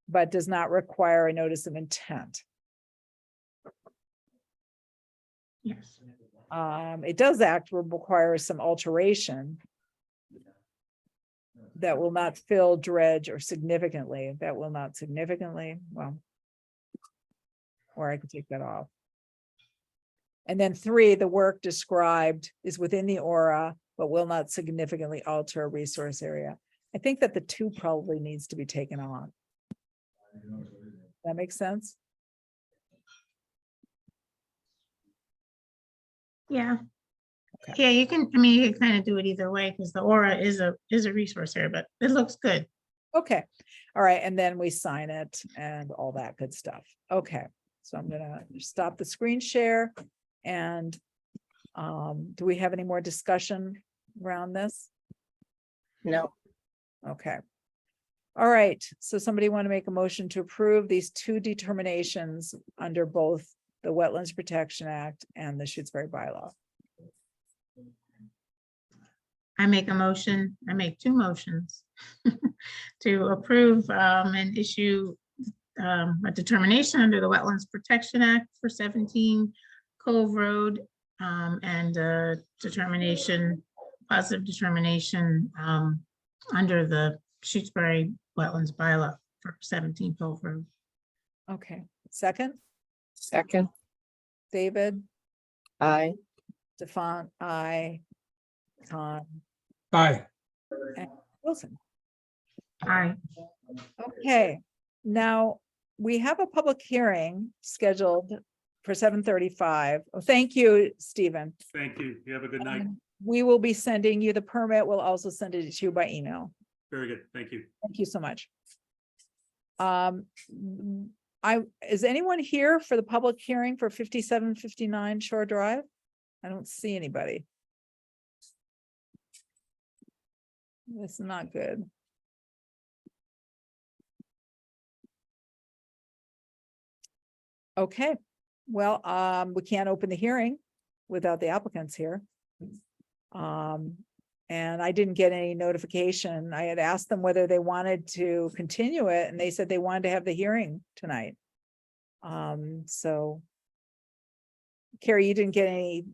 D: but does not require a notice of intent.
F: Yes.
D: It does require some alteration that will not fill, dredge, or significantly, well, or I could take that off. And then 3, the work described is within the aura, but will not significantly alter a resource area. I think that the 2 probably needs to be taken on. That makes sense?
F: Yeah.
D: Okay.
F: Yeah, you can kind of do it either way because the aura is a resource area, but it looks good.
D: Okay, all right, and then we sign it and all that good stuff. Okay, so I'm gonna stop the screen share. And do we have any more discussion around this?
G: No,
D: Okay. All right, so somebody want to make a motion to approve these 2 determinations under both the Wetlands Protection Act and the Shutesbury bylaw?
F: I make 2 motions to approve and issue a determination under the Wetlands Protection Act for 17 Cove Road and a positive determination under the Shutesbury Wetlands bylaw for 17 Cove Road.
D: Okay, second,
G: second,
D: David,
G: aye.
D: Stefan, I, Tom,
H: Aye.
D: and Wilson.
F: Aye.
D: Okay, now we have a public hearing scheduled for 7:35. Oh, thank you, Stephen.
J: Thank you. You have a good night.
D: We will be sending you the permit. We'll also send it to you by email.
J: Very good. Thank you.
D: Thank you so much. Is anyone here for the public hearing for 5759 Shore Drive? I don't see anybody. This is not good. Okay, well, we can't open the hearing without the applicants here. And I didn't get any notification. I had asked them whether they wanted to continue it, and they said they wanted to have the hearing tonight. So Carrie, you didn't get any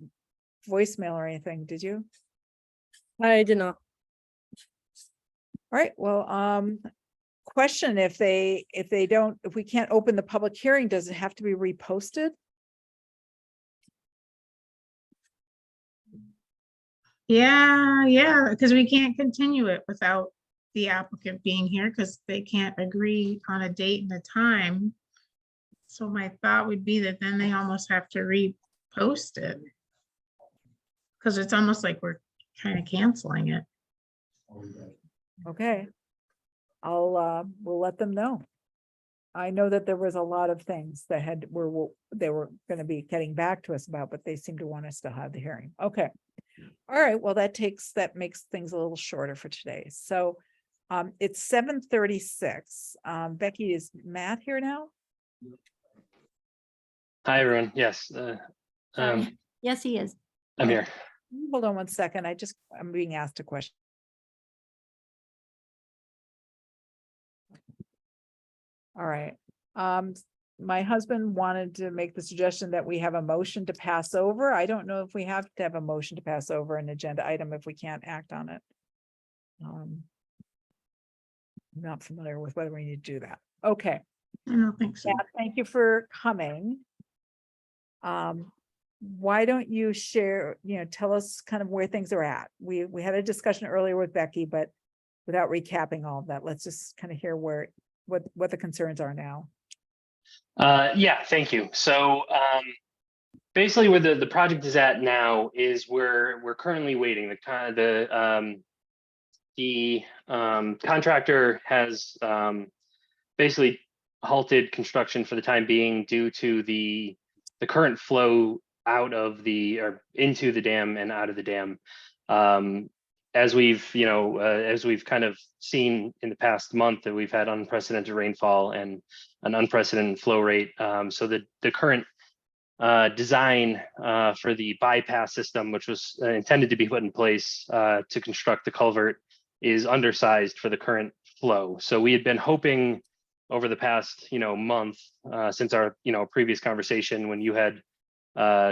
D: voicemail or anything, did you?
G: I did not.
D: All right, well, question, if we can't open the public hearing, does it have to be reposted?
F: Yeah, because we can't continue it without the applicant being here because they can't agree on a date and a time. So my thought would be that then they almost have to repost it. Because it's almost like we're kind of canceling it.
D: Okay. We'll let them know. I know that there was a lot of things that they were gonna be getting back to us about, but they seem to want us to have the hearing. Okay. All right, well, that makes things a little shorter for today. So it's 7:36. Becky, is Matt here now?
I: Hi, everyone. Yes,
A: Sorry. Yes, he is.
I: I'm here.
D: Hold on one second. I'm being asked a question. All right. My husband wanted to make the suggestion that we have a motion to pass over. I don't know if we have to have a motion to pass over an agenda item if we can't act on it. I'm not familiar with whether we need to do that. Okay.
F: I don't think so.
D: Yeah, thank you for coming. Why don't you share, tell us kind of where things are at. We had a discussion earlier with Becky, but without recapping all of that, let's just kind of hear what the concerns are now.
I: Yeah, thank you. So basically where the project is at now is we're currently waiting. The contractor has basically halted construction for the time being due to the current flow out of or into the dam and out of the dam. As we've kind of seen in the past month, that we've had unprecedented rainfall and an unprecedented flow rate. So the current design for the bypass system, which was intended to be put in place to construct the culvert, is undersized for the current flow. So we had been hoping over the past month since our previous conversation, when you had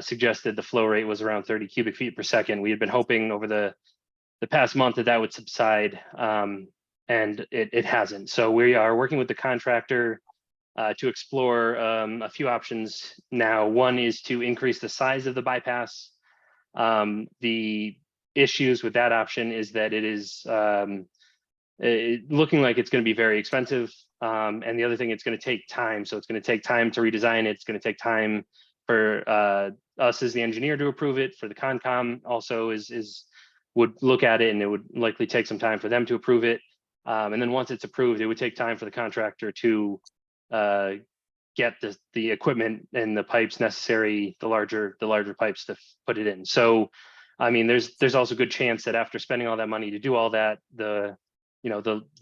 I: suggested the flow rate was around 30 cubic feet per second. We had been hoping over the past month that would subside, and it hasn't. So we are working with the contractor to explore a few options now. One is to increase the size of the bypass. The issues with that option is that it is looking like it's going to be very expensive. And the other thing, it's going to take time. So it's going to take time to redesign it. It's going to take time for us as the engineer to approve it, for the Concom also would look at it, and it would likely take some time for them to approve it. And then once it's approved, it would take time for the contractor to get the equipment and the pipes necessary, the larger pipes to put it in. So, I mean, there's also a good chance that after spending all that money to do all that, the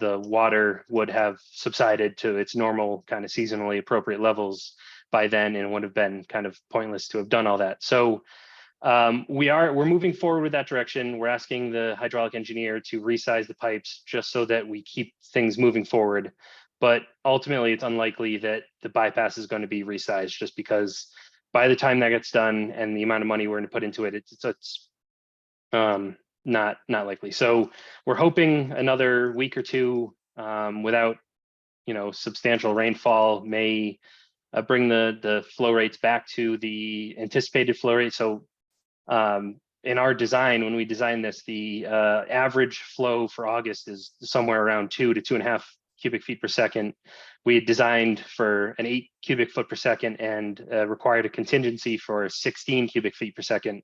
I: water would have subsided to its normal kind of seasonally appropriate levels by then, and it would have been kind of pointless to have done all that. So we're moving forward with that direction. We're asking the hydraulic engineer to resize the pipes just so that we keep things moving forward. But ultimately, it's unlikely that the bypass is going to be resized, just because by the time that gets done and the amount of money we're going to put into it, it's not likely. So we're hoping another week or two without substantial rainfall may bring the flow rates back to the anticipated flow rate. So in our design, when we designed this, the average flow for August is somewhere around 2 to 2.5 cubic feet per second. We had designed for an 8 cubic foot per second and required a contingency for 16 cubic feet per second.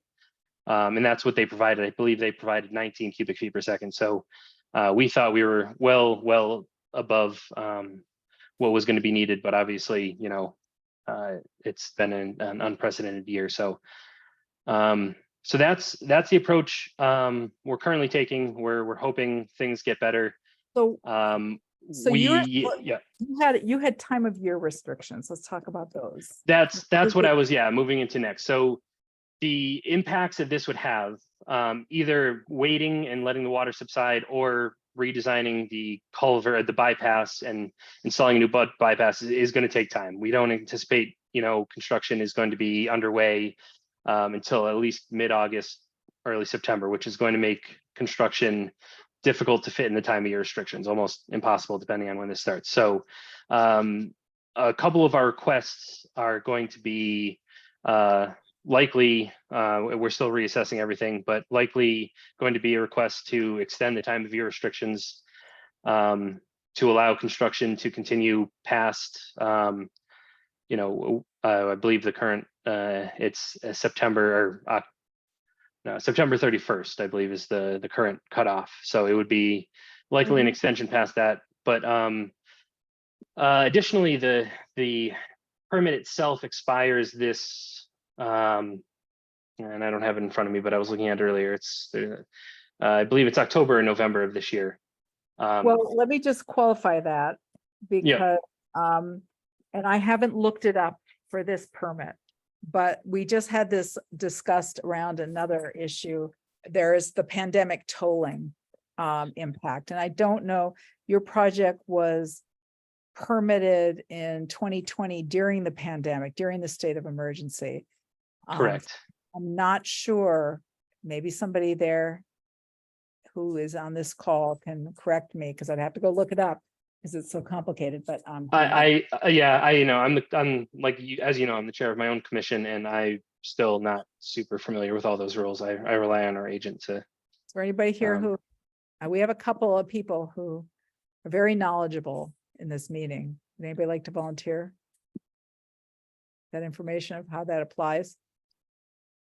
I: And that's what they provided. I believe they provided 19 cubic feet per second. So we thought we were well above what was going to be needed, but obviously, it's been an unprecedented year. So so that's the approach we're currently taking. We're hoping things get better.
D: So
I: Yeah.
D: You had time of year restrictions. Let's talk about those.
I: That's what I was moving into next. So the impacts that this would have either waiting and letting the water subside or redesigning the culvert, the bypass, and installing a new bypass is going to take time. We don't anticipate, construction is going to be underway until at least mid-August, early September, which is going to make construction difficult to fit in the time of year restrictions, almost impossible depending on when this starts. So a couple of our requests are going to be likely, we're still reassessing everything, but likely going to be a request to extend the time of year restrictions to allow construction to continue past, I believe the current, it's September 31st, I believe is the current cutoff. So it would be likely an extension past that. But additionally, the permit itself expires this, and I don't have it in front of me, but I was looking at it earlier. I believe it's October or November of this year.
D: Well, let me just qualify that because, and I haven't looked it up for this permit, but we just had this discussed around another issue. There is the pandemic tolling impact. And I don't know, your project was permitted in 2020 during the pandemic, during the state of emergency.
I: Correct.
D: I'm not sure, maybe somebody there who is on this call can correct me because I'd have to go look it up because it's so complicated, but I'm
I: I'm like you, as you know, I'm the chair of my own commission and I'm still not super familiar with all those rules. I rely on our agent to.
D: Is there anybody here who, we have a couple of people who are very knowledgeable in this meeting. Would anybody like to volunteer that information of how that applies?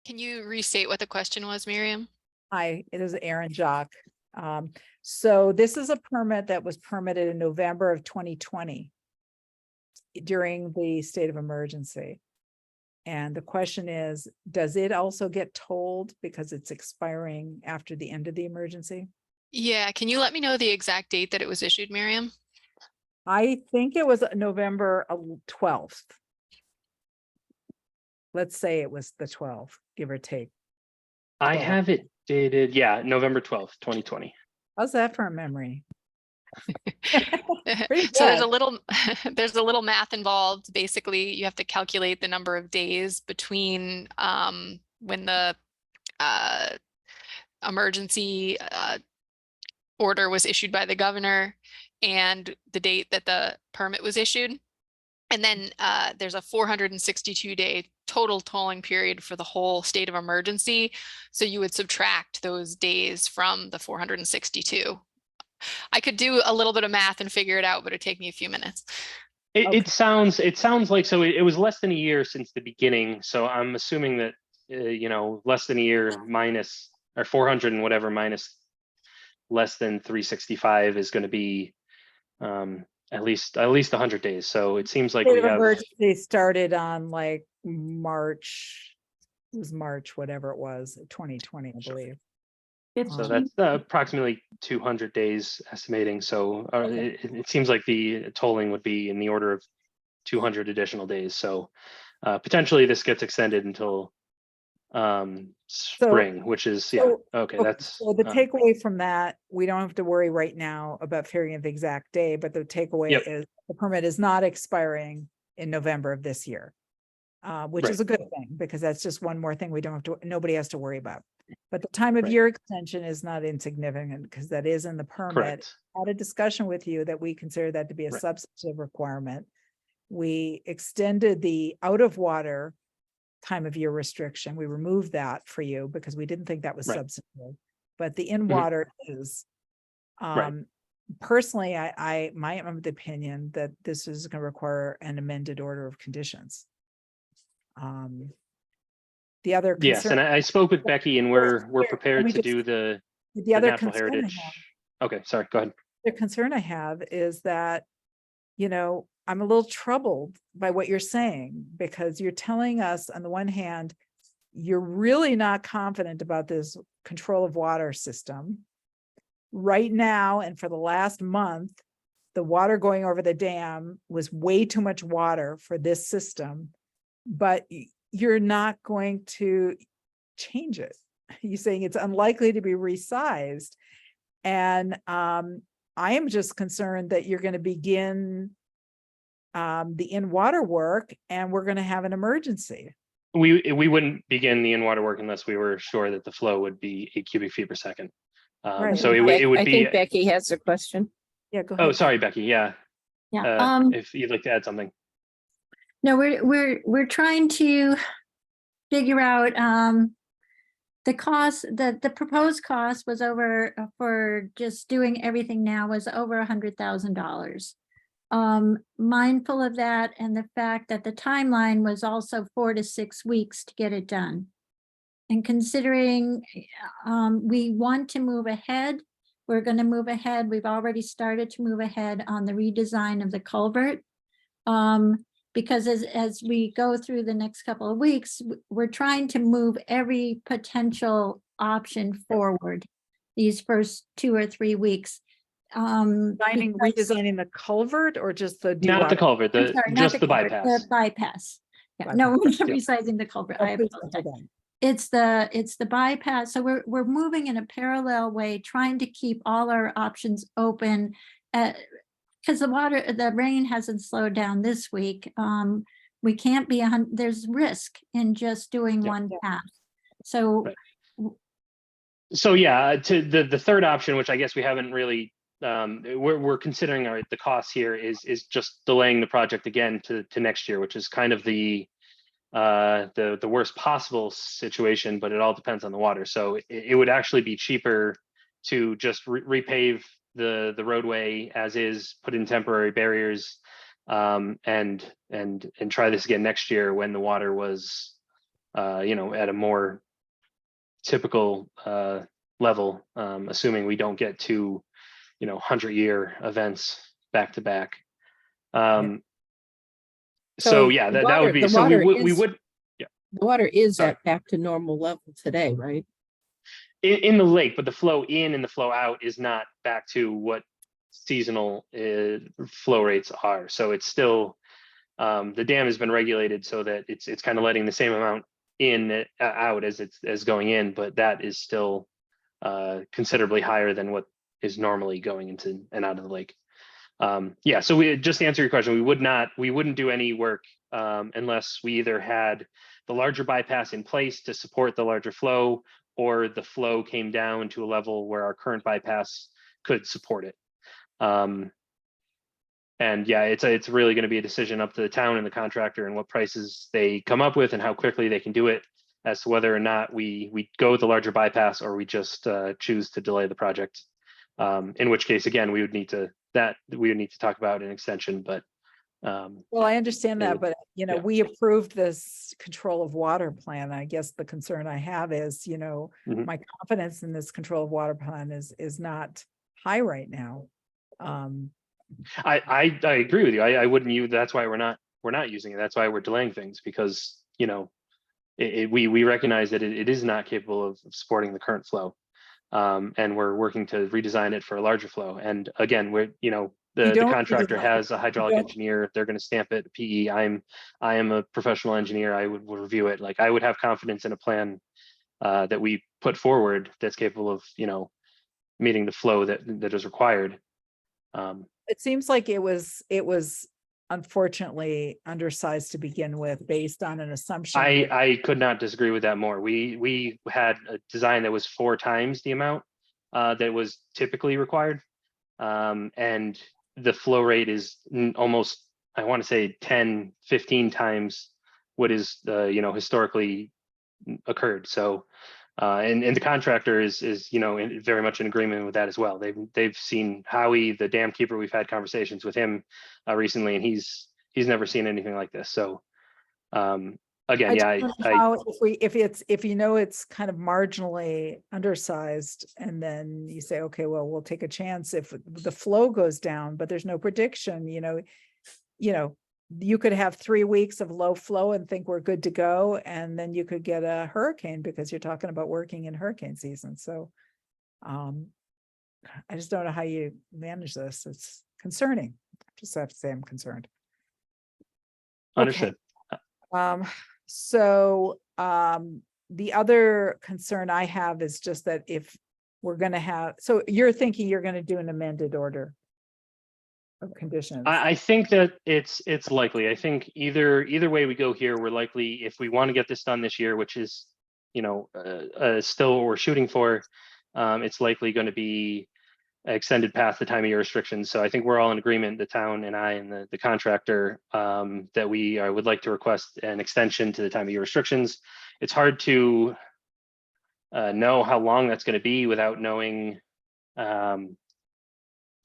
K: Can you restate what the question was, Miriam?
D: Hi, it is Aaron Jock. So this is a permit that was permitted in November of 2020 during the state of emergency. And the question is, does it also get tolled because it's expiring after the end of the emergency?
K: Yeah, can you let me know the exact date that it was issued, Miriam?
D: I think it was November 12th. Let's say it was the 12th, give or take.
I: I have it dated, November 12th, 2020.
D: How's that for a memory?
K: So there's
D: good.
K: a little there's a little math involved. Basically, you have to calculate the number of days between when the emergency order was issued by the governor and the date that the permit was issued. And then there's a 462-day total tolling period for the whole state of emergency. So you would subtract those days from the 462. I could do a little bit of math and figure it out, but it'd take me a few minutes.
I: It sounds like, so it was less than a year since the beginning. So I'm assuming that, less than a year minus, or 400 and whatever minus less than 365 is going to be at least 100 days. So it seems like we have.
D: Emergency started on like March, whatever it was, 2020, I believe.
I: So that's approximately 200 days estimating. So it seems like the tolling would be in the order of 200 additional days. So potentially this gets extended until spring, which is, that's.
D: So the takeaway from that, we don't have to worry right now about figuring out the exact day, but the takeaway is the permit is not expiring in November of this year, which is a good thing because that's just one more thing we don't have to, nobody has to worry about. But the time of year extension is not insignificant because that is in the permit.
I: Correct.
D: I had a discussion with you that we consider that to be a substantive requirement. We extended the out of water time of year restriction. We removed that for you because we didn't think that was substantive, but the in water is. Personally, my of the opinion that this is going to require an amended order of conditions. The other concern,
I: yes, and I spoke with Becky, and we're prepared to do the
D: other
I: natural heritage. Okay, sorry, go ahead.
D: The concern I have is that, I'm a little troubled by what you're saying because you're telling us on the one hand, you're really not confident about this control of water system right now. And for the last month, the water going over the dam was way too much water for this system, but you're not going to change it. you saying it's unlikely to be resized. And I am just concerned that you're going to begin the in-water work and we're going to have an emergency.
I: We wouldn't begin the in-water work unless we were sure that the flow would be 8 cubic feet per second.
D: Right.
I: So it would
G: I
I: be,
G: think Becky has a question.
D: Yeah, go ahead.
I: oh, sorry, Becky. Yeah.
A: Yeah.
I: If you'd like to add something.
A: No, we're trying to figure out the cost, the proposed cost was over for just doing everything now was over $100,000. Mindful of that and the fact that the timeline was also 4 to 6 weeks to get it done. And considering we want to move ahead, we're going to move ahead. We've already started to move ahead on the redesign of the culvert. Because as we go through the next couple of weeks, we're trying to move every potential option forward these first 2 or 3 weeks.
D: Redesigning the culvert or just the
I: Not the
D: dewatering?
I: culvert,
A: I'm sorry, not
I: just the
A: culvert,
I: bypass.
A: The bypass. Yeah, no, we're not
I: Yep.
A: resizing the culvert.
D: Oh,
A: I
D: please,
A: apologize.
D: hold on.
A: It's the bypass. So we're moving in a parallel way, trying to keep all our options open. Because the rain hasn't slowed down this week. We can't be there's risk in just doing
I: Yeah.
A: one path. So
I: Right. So yeah, to the third option, which I guess we haven't really, we're considering the cost here is just delaying the project again to next year, which is kind of the worst possible situation, but it all depends on the water. So it would actually be cheaper to just repave the roadway as is, put in temporary barriers, and try this again next year when the water was, at a more typical level, assuming we don't get to 100-year events back to back. So
G: So
I: yeah,
G: the
I: that would be,
G: the
I: so
G: water
I: we
G: is-
I: would.
G: The water is
I: Sorry.
G: at back to normal level today, right?
I: In the lake, but the flow in and the flow out is not back to what seasonal flow rates are. So it's still, the dam has been regulated so that it's kind of letting the same amount in out as going in, but that is still considerably higher than what is normally going into and out of the lake. Yeah, so we just to answer your question, we wouldn't do any work unless we either had the larger bypass in place to support the larger flow, or the flow came down to a level where our current bypass could support it. And yeah, it's really going to be a decision up to the town and the contractor and what prices they come up with and how quickly they can do it, as to whether or not we go with the larger bypass or we just choose to delay the project. In which case, again, we would need to talk about an extension, but
D: Well, I understand that, but
I: yeah.
D: we approved this control of water plan. I guess the concern I have is,
I: Mhm.
D: my confidence in this control of water plan is not high right now.
I: I agree with you. I wouldn't use, that's why we're not using it. That's why we're delaying things, because we recognize that it is not capable of supporting the current flow. And we're working to redesign it for a larger flow. And again, the contractor has a hydraulic engineer. They're going to stamp it PE. I am a professional engineer. I would review it. Like, I would have confidence in a plan that we put forward that's capable of meeting the flow that is required.
D: It seems like it was unfortunately undersized to begin with, based on an assumption.
I: I could not disagree with that more. We had a design that was 4 times the amount that was typically required, and the flow rate is almost, I want to say 10, 15 times what is historically occurred. So and the contractor is very much in agreement with that as well. They've seen Howie, the dam keeper. We've had conversations with him recently, and he's never seen anything like this. So again, yeah,
D: if it's kind of marginally undersized, and then you say, okay, well, we'll take a chance if the flow goes down, but there's no prediction, you could have 3 weeks of low flow and think we're good to go, and then you could get a hurricane, because you're talking about working in hurricane season. So I just don't know how you manage this. It's concerning. Just have to say I'm concerned.
I: Understood.
D: So the other concern I have is just that if we're gonna have, so you're thinking you're gonna do an amended order of conditions.
I: I think that it's likely. I think either way we go here, we're likely, if we want to get this done this year, which is, you know, still what we're shooting for, it's likely going to be extended past the time of year restrictions. So I think we're all in agreement, the town and I and the contractor, that we would like to request an extension to the time of year restrictions. It's hard to know how long that's going to be without knowing,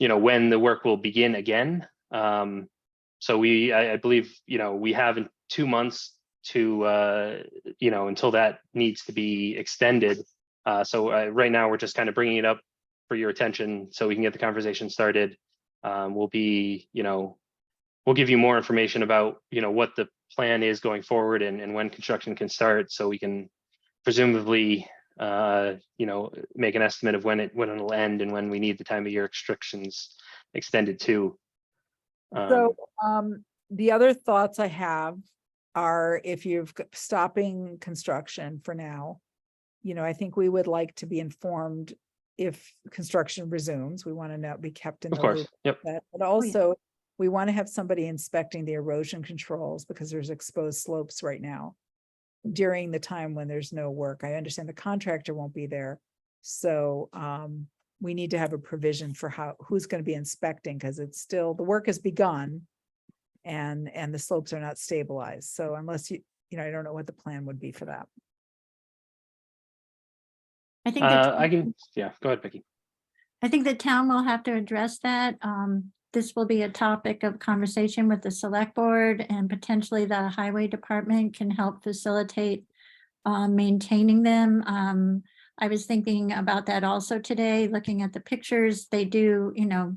I: you know, when the work will begin again. So I believe, you know, we have 2 months to, you know, until that needs to be extended. So right now we're just kind of bringing it up for your attention so we can get the conversation started. We'll be, you know, we'll give you more information about, you know, what the plan is going forward and when construction can start, so we can presumably, you know, make an estimate of when it'll end and when we need the time of year restrictions extended to.
D: So the other thoughts I have are, if you're stopping construction for now, you know, I think we would like to be informed if construction resumes. We want to know, be kept in
I: Of
D: the
I: course,
D: loop.
I: yep.
D: But also we want to have somebody inspecting the erosion controls, because there's exposed slopes right now during the time when there's no work. I understand the contractor won't be there. So we need to have a provision for who's going to be inspecting, because it's still, the work has begun and the slopes are not stabilized. So unless you know, I don't know what the plan would be for that.
A: I think that
I: I can, yeah, go ahead, Becky.
A: I think the town will have to address that. This will be a topic of conversation with the select board, and potentially the highway department can help facilitate maintaining them. I was thinking about that also today, looking at the pictures. They do, you know,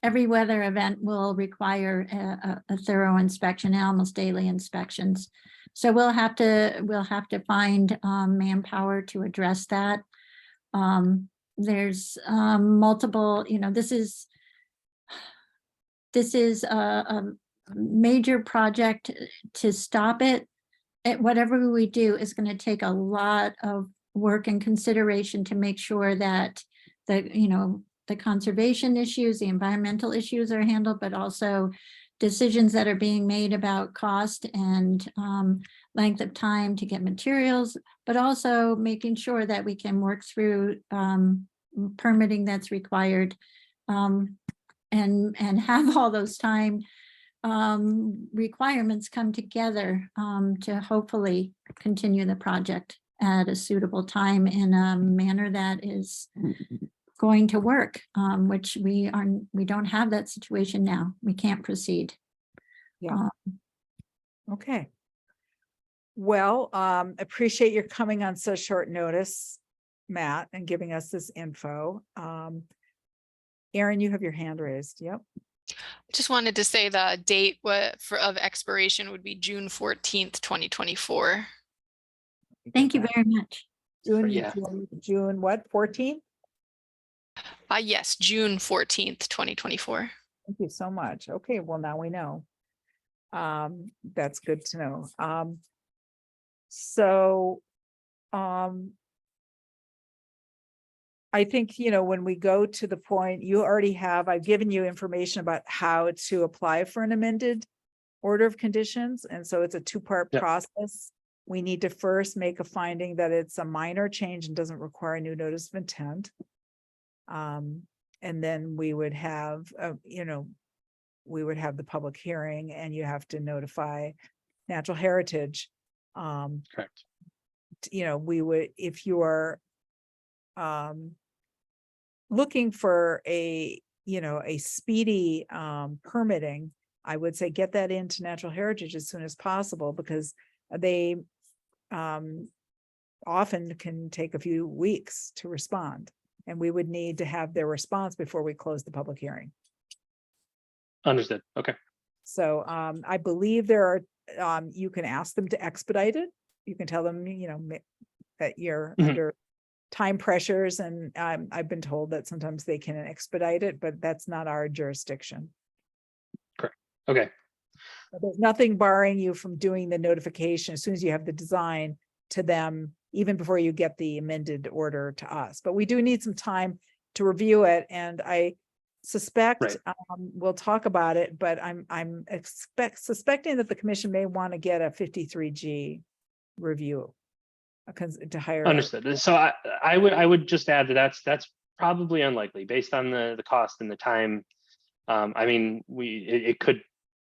A: every weather event will require a thorough inspection, almost daily inspections. So we'll have to find manpower to address that. There's multiple, you know, this is a major project. To stop it, whatever we do is going to take a lot of work and consideration to make sure that the conservation issues, the environmental issues are handled, but also decisions that are being made about cost and length of time to get materials, but also making sure that we can work through permitting that's required, and have all those time requirements come together to hopefully continue the project at a suitable time in a manner that is going to work, which we don't have that situation now. We can't proceed.
D: Yeah. Okay. Well, appreciate your coming on so short notice, Matt, and giving us this info. Aaron, you have your hand raised. Yep.
K: Just wanted to say the date of expiration would be June 14th, 2024.
A: Thank you very much.
D: June what, 14th?
K: Yes, June 14th, 2024.
D: Thank you so much. Okay, well, now we know. That's good to know. I think, you know, when we go to the point, I've given you information about how to apply for an amended order of conditions. And so it's a two-part process. We need to first make a finding that it's a minor change and doesn't require a new notice of intent. And then we would have, we would have the public hearing, and you have to notify Natural Heritage.
I: Correct.
D: You know, we would, if you are looking for a speedy permitting, I would say get that into Natural Heritage as soon as possible, because they often can take a few weeks to respond, and we would need to have their response before we close the public hearing.
I: Understood. Okay.
D: So I believe there are, you can ask them to expedite it. You can tell them, you know, that you're under time pressures, and I've been told that sometimes they can expedite it, but that's not our jurisdiction.
I: Correct. Okay.
D: But there's nothing barring you from doing the notification as soon as you have the design to them even before you get the amended order to us. But we do need some time to review it, and I suspect
I: Right.
D: we'll talk about it, but I'm suspecting that the commission may want to get a 53G review to hire.
I: Understood. So I would just add that that's probably unlikely based on the cost and the time. I mean, it could,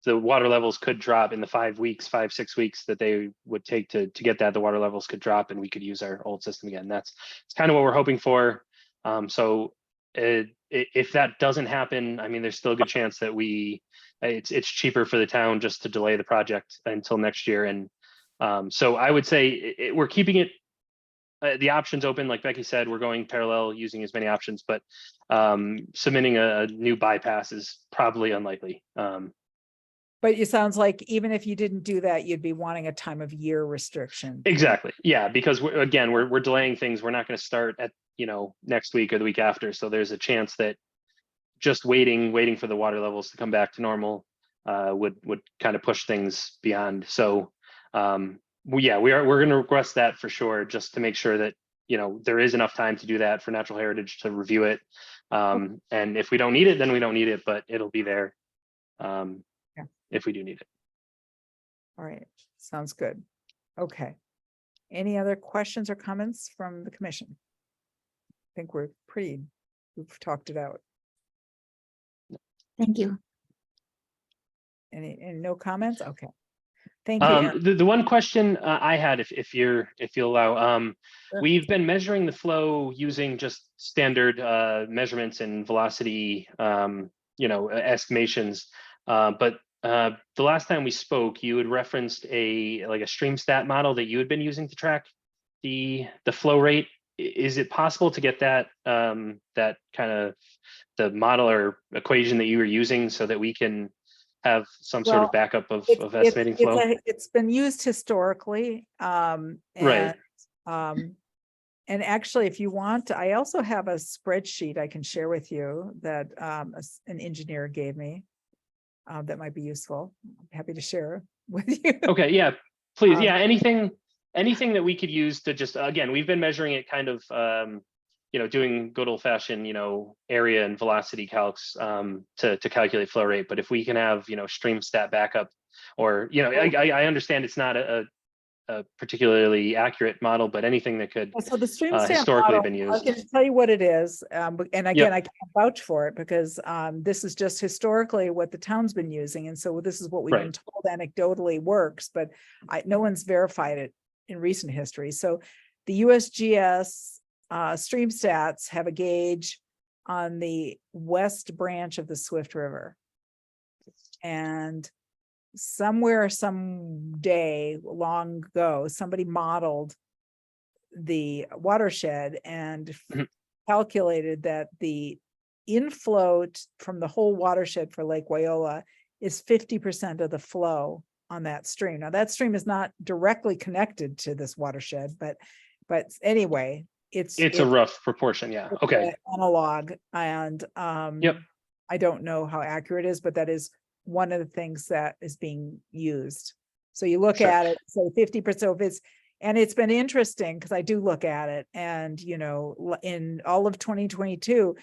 I: the water levels could drop in the 5 weeks, 6 weeks that they would take to get that. The water levels could drop and we could use our old system again. It's kind of what we're hoping for. So if that doesn't happen, I mean, there's still a good chance that it's cheaper for the town just to delay the project until next year. And so I would say we're keeping it, the options open. Like Becky said, we're going parallel, using as many options, but submitting a new bypass is probably unlikely.
D: But it sounds like even if you didn't do that, you'd be wanting a time of year restriction.
I: Exactly. Yeah, because we're delaying things. We're not going to start at, next week or the week after. So there's a chance that just waiting for the water levels to come back to normal would kind of push things beyond. So we're going to request that for sure, just to make sure that there is enough time to do that for Natural Heritage to review it. And if we don't need it, then we don't need it, but it'll be there if we do need it.
D: All right, sounds good. Okay. Any other questions or comments from the commission? I think we've talked it out.
A: Thank you.
D: Any no comments? Okay. Thank you. Aaron.
I: The one question I had, if you'll allow,
D: Sure.
I: we've been measuring the flow using just standard measurements and velocity, estimations. But the last time we spoke, you had referenced a stream stat model that you had been using to track the flow rate. Is it possible to get that that kind of the model or equation that you were using so that we can have some sort of backup of estimating flow?
D: It's been used historically.
I: Right.
D: And actually, if you want, I also have a spreadsheet I can share with you that an engineer gave me that might be useful. I'm happy to share with you.
I: Okay, yeah, please. Yeah, anything that we could use to just, again, we've been measuring it kind of, doing good old fashioned, area and velocity calcs to calculate flow rate. But if we can have, stream stat backup, or, I understand it's not a particularly accurate model, but anything that could
D: So the stream stat
I: historically
D: model,
I: been
D: I
I: used.
D: can tell you what it is. And again,
I: Yep.
D: I can't vouch for it because this is just historically what the town's been using. And so this is what we've been told anecdotally works, but no one's verified it in recent history. So the USGS stream stats have a gauge on the west branch of the Swift River. And somewhere, someday long ago, somebody modeled the watershed and calculated that the inflow from the whole watershed for Lake Wyola is 50% of the flow on that stream. Now that stream is not directly connected to this watershed, but anyway, it's
I: a rough proportion. Yeah. Okay.
D: Analog. And
I: Yep.
D: I don't know how accurate it is, but that is one of the things that is being used. So you look
I: Sure.
D: at it, so 50%, and it's been interesting because I do look at it, and in all of 2022,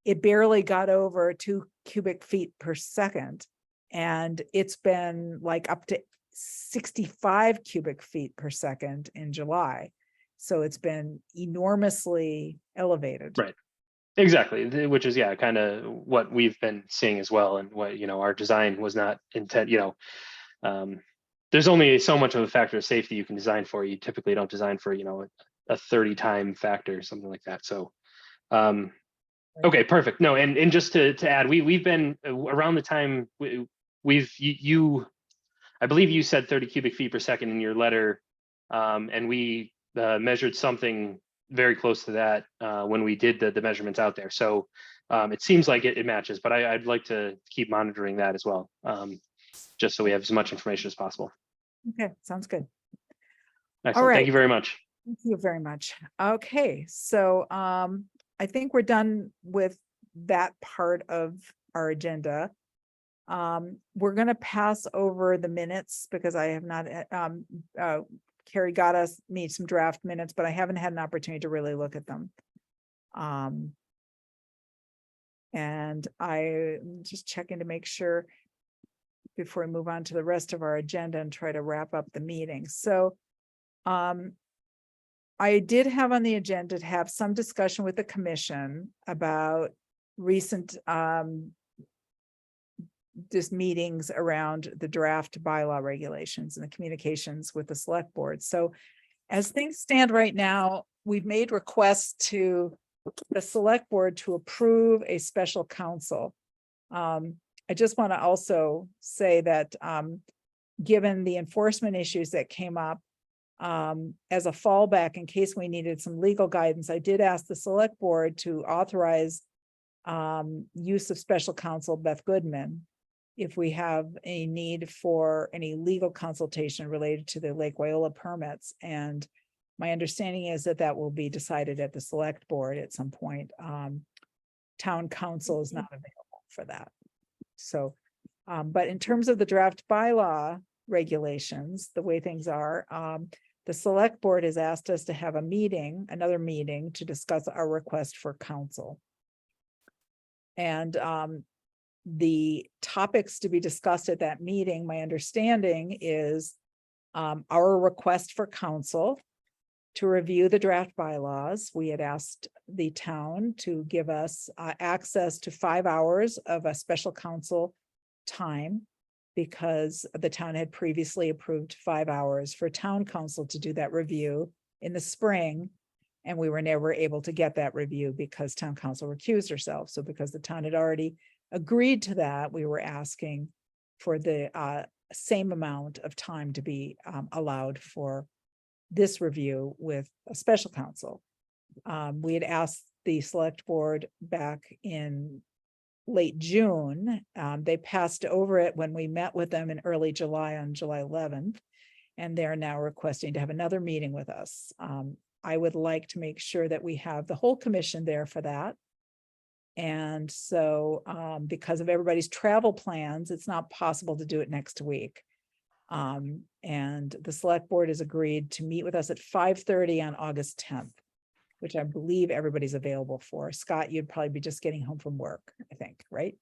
D: it barely got over 2 cubic feet per second. And it's been like up to 65 cubic feet per second in July. So it's been enormously elevated.
I: Right. Exactly, which is kind of what we've been seeing as well, and what our design was not intent. There's only so much of a factor of safety you can design for. You typically don't design for a 30 time factor, something like that. So, okay, perfect. No, and just to add, we've been around the time I believe you said 30 cubic feet per second in your letter, and we measured something very close to that when we did the measurements out there. So it seems like it matches, but I'd like to keep monitoring that as well, just so we have as much information as possible.
D: Okay, sounds good.
I: Excellent.
D: All right.
I: Thank you very much.
D: Thank you very much. Okay, so I think we're done with that part of our agenda. We're going to pass over the minutes because I have not Carrie got me some draft minutes, but I haven't had an opportunity to really look at them. And I'm just checking to make sure before we move on to the rest of our agenda and try to wrap up the meeting. So I did have on the agenda to have some discussion with the commission about recent just meetings around the draft bylaw regulations and the communications with the select board. So as things stand right now, we've made requests to the select board to approve a special counsel. I just want to also say that given the enforcement issues that came up, as a fallback in case we needed some legal guidance, I did ask the select board to authorize use of special counsel Beth Goodman if we have a need for any legal consultation related to the Lake Wyola permits. And my understanding is that that will be decided at the select board at some point. Town council is not available for that. So, but in terms of the draft bylaw regulations, the way things are, the select board has asked us to have a meeting, another meeting, to discuss our request for counsel. And the topics to be discussed at that meeting, my understanding is our request for counsel to review the draft bylaws. We had asked the town to give us access to 5 hours of a special counsel time, because the town had previously approved 5 hours for town council to do that review in the spring. And we were never able to get that review because town council recused herself. So because the town had already agreed to that, we were asking for the same amount of time to be allowed for this review with a special counsel. We had asked the select board back in late June. They passed over it when we met with them in early July on July 11th, and they're now requesting to have another meeting with us. I would like to make sure that we have the whole commission there for that. And so because of everybody's travel plans, it's not possible to do it next week. And the select board has agreed to meet with us at 5:30 on August 10th, which I believe everybody's available for. Scott, you'd probably be just getting home from work, I think, right?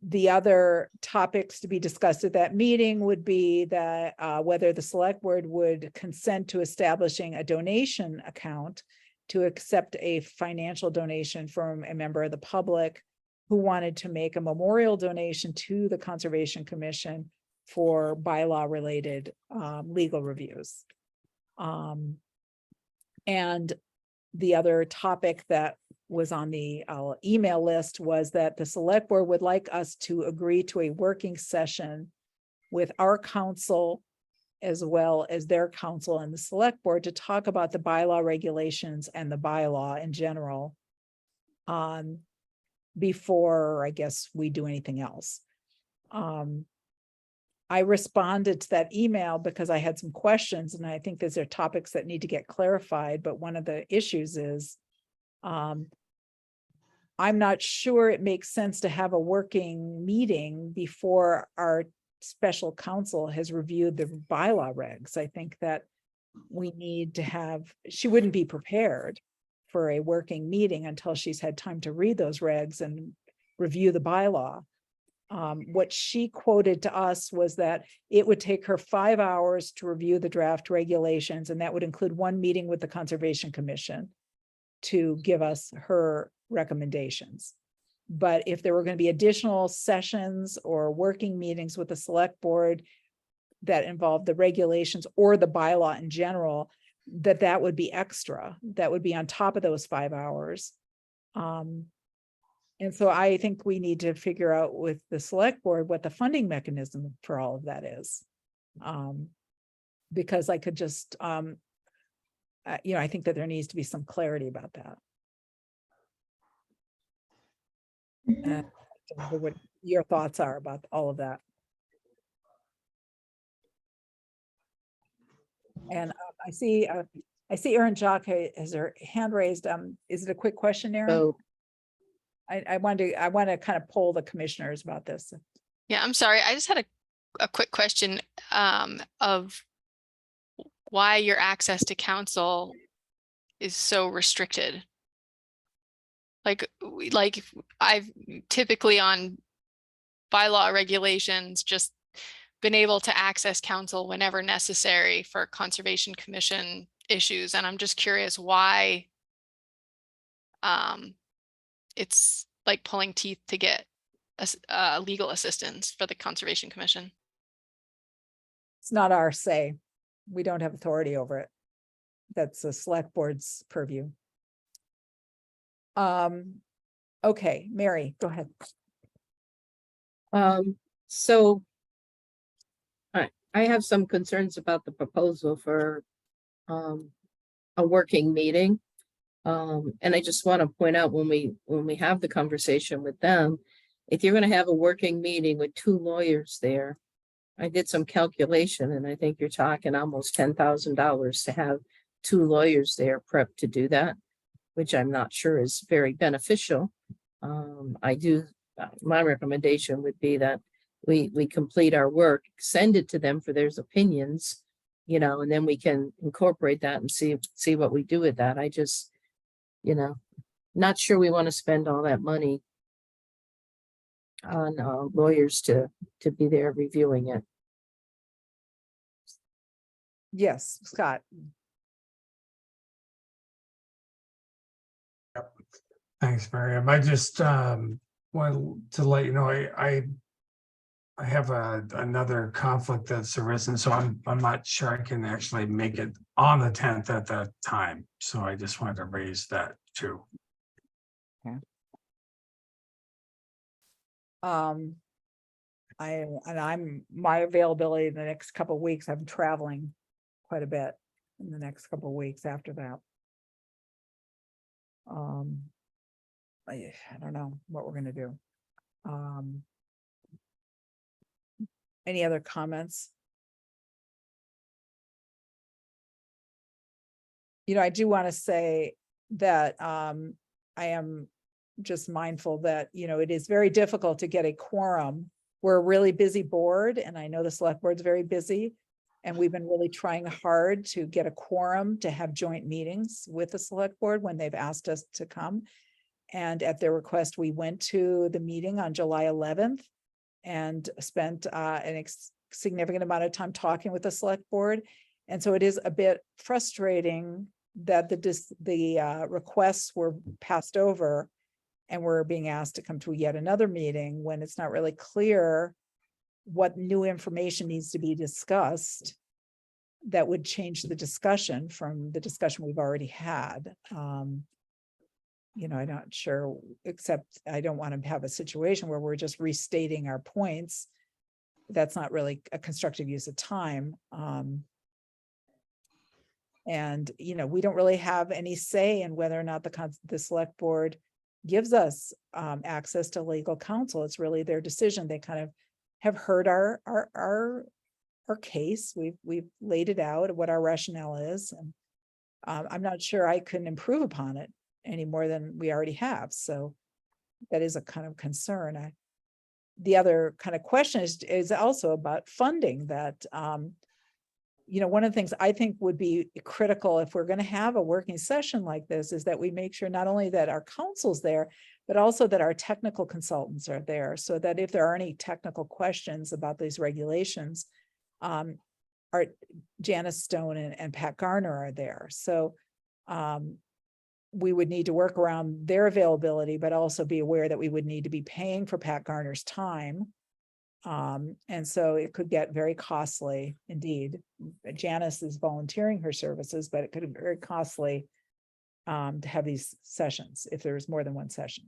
D: The other topics to be discussed at that meeting would be that whether the select board would consent to establishing a donation account to accept a financial donation from a member of the public who wanted to make a memorial donation to the Conservation Commission for bylaw related legal reviews. And the other topic that was on the email list was that the select board would like us to agree to a working session with our council as well as their council and the select board to talk about the bylaw regulations and the bylaw in general before, I guess, we do anything else. I responded to that email because I had some questions, and I think these are topics that need to get clarified. But one of the issues is I'm not sure it makes sense to have a working meeting before our special counsel has reviewed the bylaw regs. I think that we need to have, she wouldn't be prepared for a working meeting until she's had time to read those regs and review the bylaw. What she quoted to us was that it would take her 5 hours to review the draft regulations, and that would include one meeting with the Conservation Commission to give us her recommendations. But if there were going to be additional sessions or working meetings with the select board that involved the regulations or the bylaw in general, that would be extra. That would be on top of those 5 hours. And so I think we need to figure out with the select board what the funding mechanism for all of that is. Because I could just, I think that there needs to be some clarity about that. What your thoughts are about all of that. And I see Erin Jock has her hand raised. Is it a quick question, Erin?
G: So
D: I want to kind of poll the commissioners about this.
K: Yeah, I'm sorry. I just had a a quick question of why your access to council is so restricted. Like I've typically on bylaw regulations just been able to access council whenever necessary for Conservation Commission issues. And I'm just curious why it's like pulling teeth to get legal assistance for the Conservation Commission.
D: It's not our say. We don't have authority over it. That's the select board's purview. Okay, Mary, go ahead.
G: So I have some concerns about the proposal for a working meeting. And I just want to point out when we have the conversation with them, if you're going to have a working meeting with 2 lawyers there, I did some calculation and I think you're talking almost $10,000 to have 2 lawyers there prepped to do that, which I'm not sure is very beneficial. My recommendation would be that we complete our work, send it to them for their opinions, and then we can incorporate that and see what we do with that. I just, not sure we want to spend all that money on lawyers to be there reviewing it.
D: Yes, Scott.
H: Thanks, Miriam. I just wanted to let you know, I have another conflict that's arisen, so I'm not sure I can actually make it on the 10th at that time. So I just wanted to raise that too.
D: My availability in the next couple of weeks, I'm traveling quite a bit in the next couple of weeks after that. I don't know what we're gonna do. Any other comments? I do want to say that I am just mindful that, it is very difficult to get a quorum. We're a really busy board, and I know the select board's very busy. And we've been really trying hard to get a quorum to have joint meetings with the select board when they've asked us to come. And at their request, we went to the meeting on July 11th and spent an significant amount of time talking with the select board. And so it is a bit frustrating that the requests were passed over and we're being asked to come to yet another meeting when it's not really clear what new information needs to be discussed that would change the discussion from the discussion we've already had. I'm not sure, except I don't want to have a situation where we're just restating our points. That's not really a constructive use of time. And, we don't really have any say in whether or not the select board gives us access to legal counsel. It's really their decision. They kind of have heard our case. We've laid it out, what our rationale is. And I'm not sure I can improve upon it any more than we already have. So that is a kind of concern. The other kind of question is also about funding that, one of the things I think would be critical if we're going to have a working session like this is that we make sure not only that our counsel's there, but also that our technical consultants are there, so that if there are any technical questions about these regulations, our Janice Stone and Pat Garner are there. So we would need to work around their availability, but also be aware that we would need to be paying for Pat Garner's time. And so it could get very costly indeed. Janice is volunteering her services, but it could be very costly to have these sessions if there's more than one session.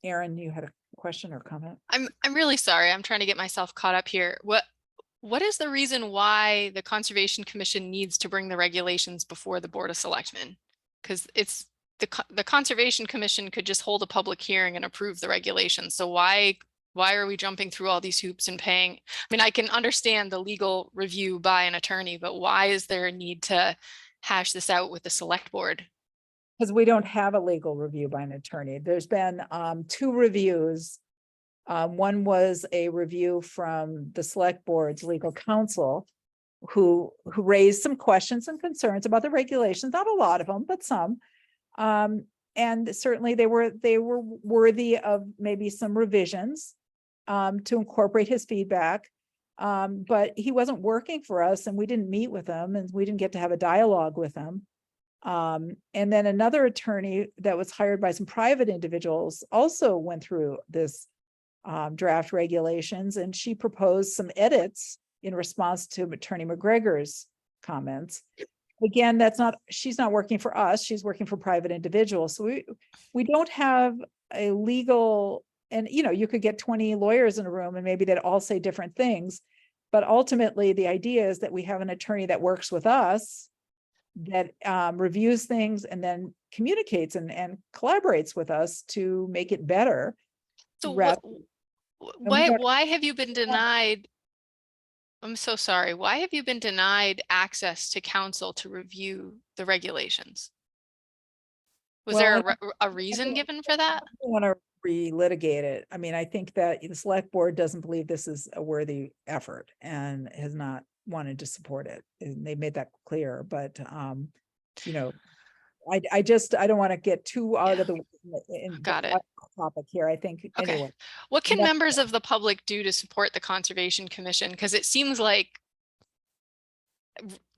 D: Aaron, you had a question or comment?
K: I'm really sorry. I'm trying to get myself caught up here. What is the reason why the Conservation Commission needs to bring the regulations before the Board of Selectmen? Because it's the Conservation Commission could just hold a public hearing and approve the regulations. So why are we jumping through all these hoops and paying? I mean, I can understand the legal review by an attorney, but why is there a need to hash this out with the select board?
D: Because we don't have a legal review by an attorney. There's been 2 reviews One was a review from the select board's legal counsel, who raised some questions and concerns about the regulations, not a lot of them, but some. And certainly they were worthy of maybe some revisions to incorporate his feedback. But he wasn't working for us, and we didn't meet with him, and we didn't get to have a dialogue with him. And then another attorney that was hired by some private individuals also went through this draft regulations, and she proposed some edits in response to Attorney McGregor's comments. Again, she's not working for us, she's working for private individuals. So we don't have a legal, and you could get 20 lawyers in a room and maybe they'd all say different things. But ultimately, the idea is that we have an attorney that works with us, that reviews things and then communicates and collaborates with us to make it better.
K: So
D: rather-
K: why have you been denied? I'm so sorry. Why have you been denied access to counsel to review the regulations? Was
D: Well,
K: there a reason given for that?
D: I don't want to relitigate it. I mean, I think that the select board doesn't believe this is a worthy effort and has not wanted to support it. And they made that clear, but I don't want to get too out of the
K: Got it.
D: topic here. I think
K: Okay.
D: anyway.
K: What can
D: that's-
K: members of the public do to support the Conservation Commission? Because it seems like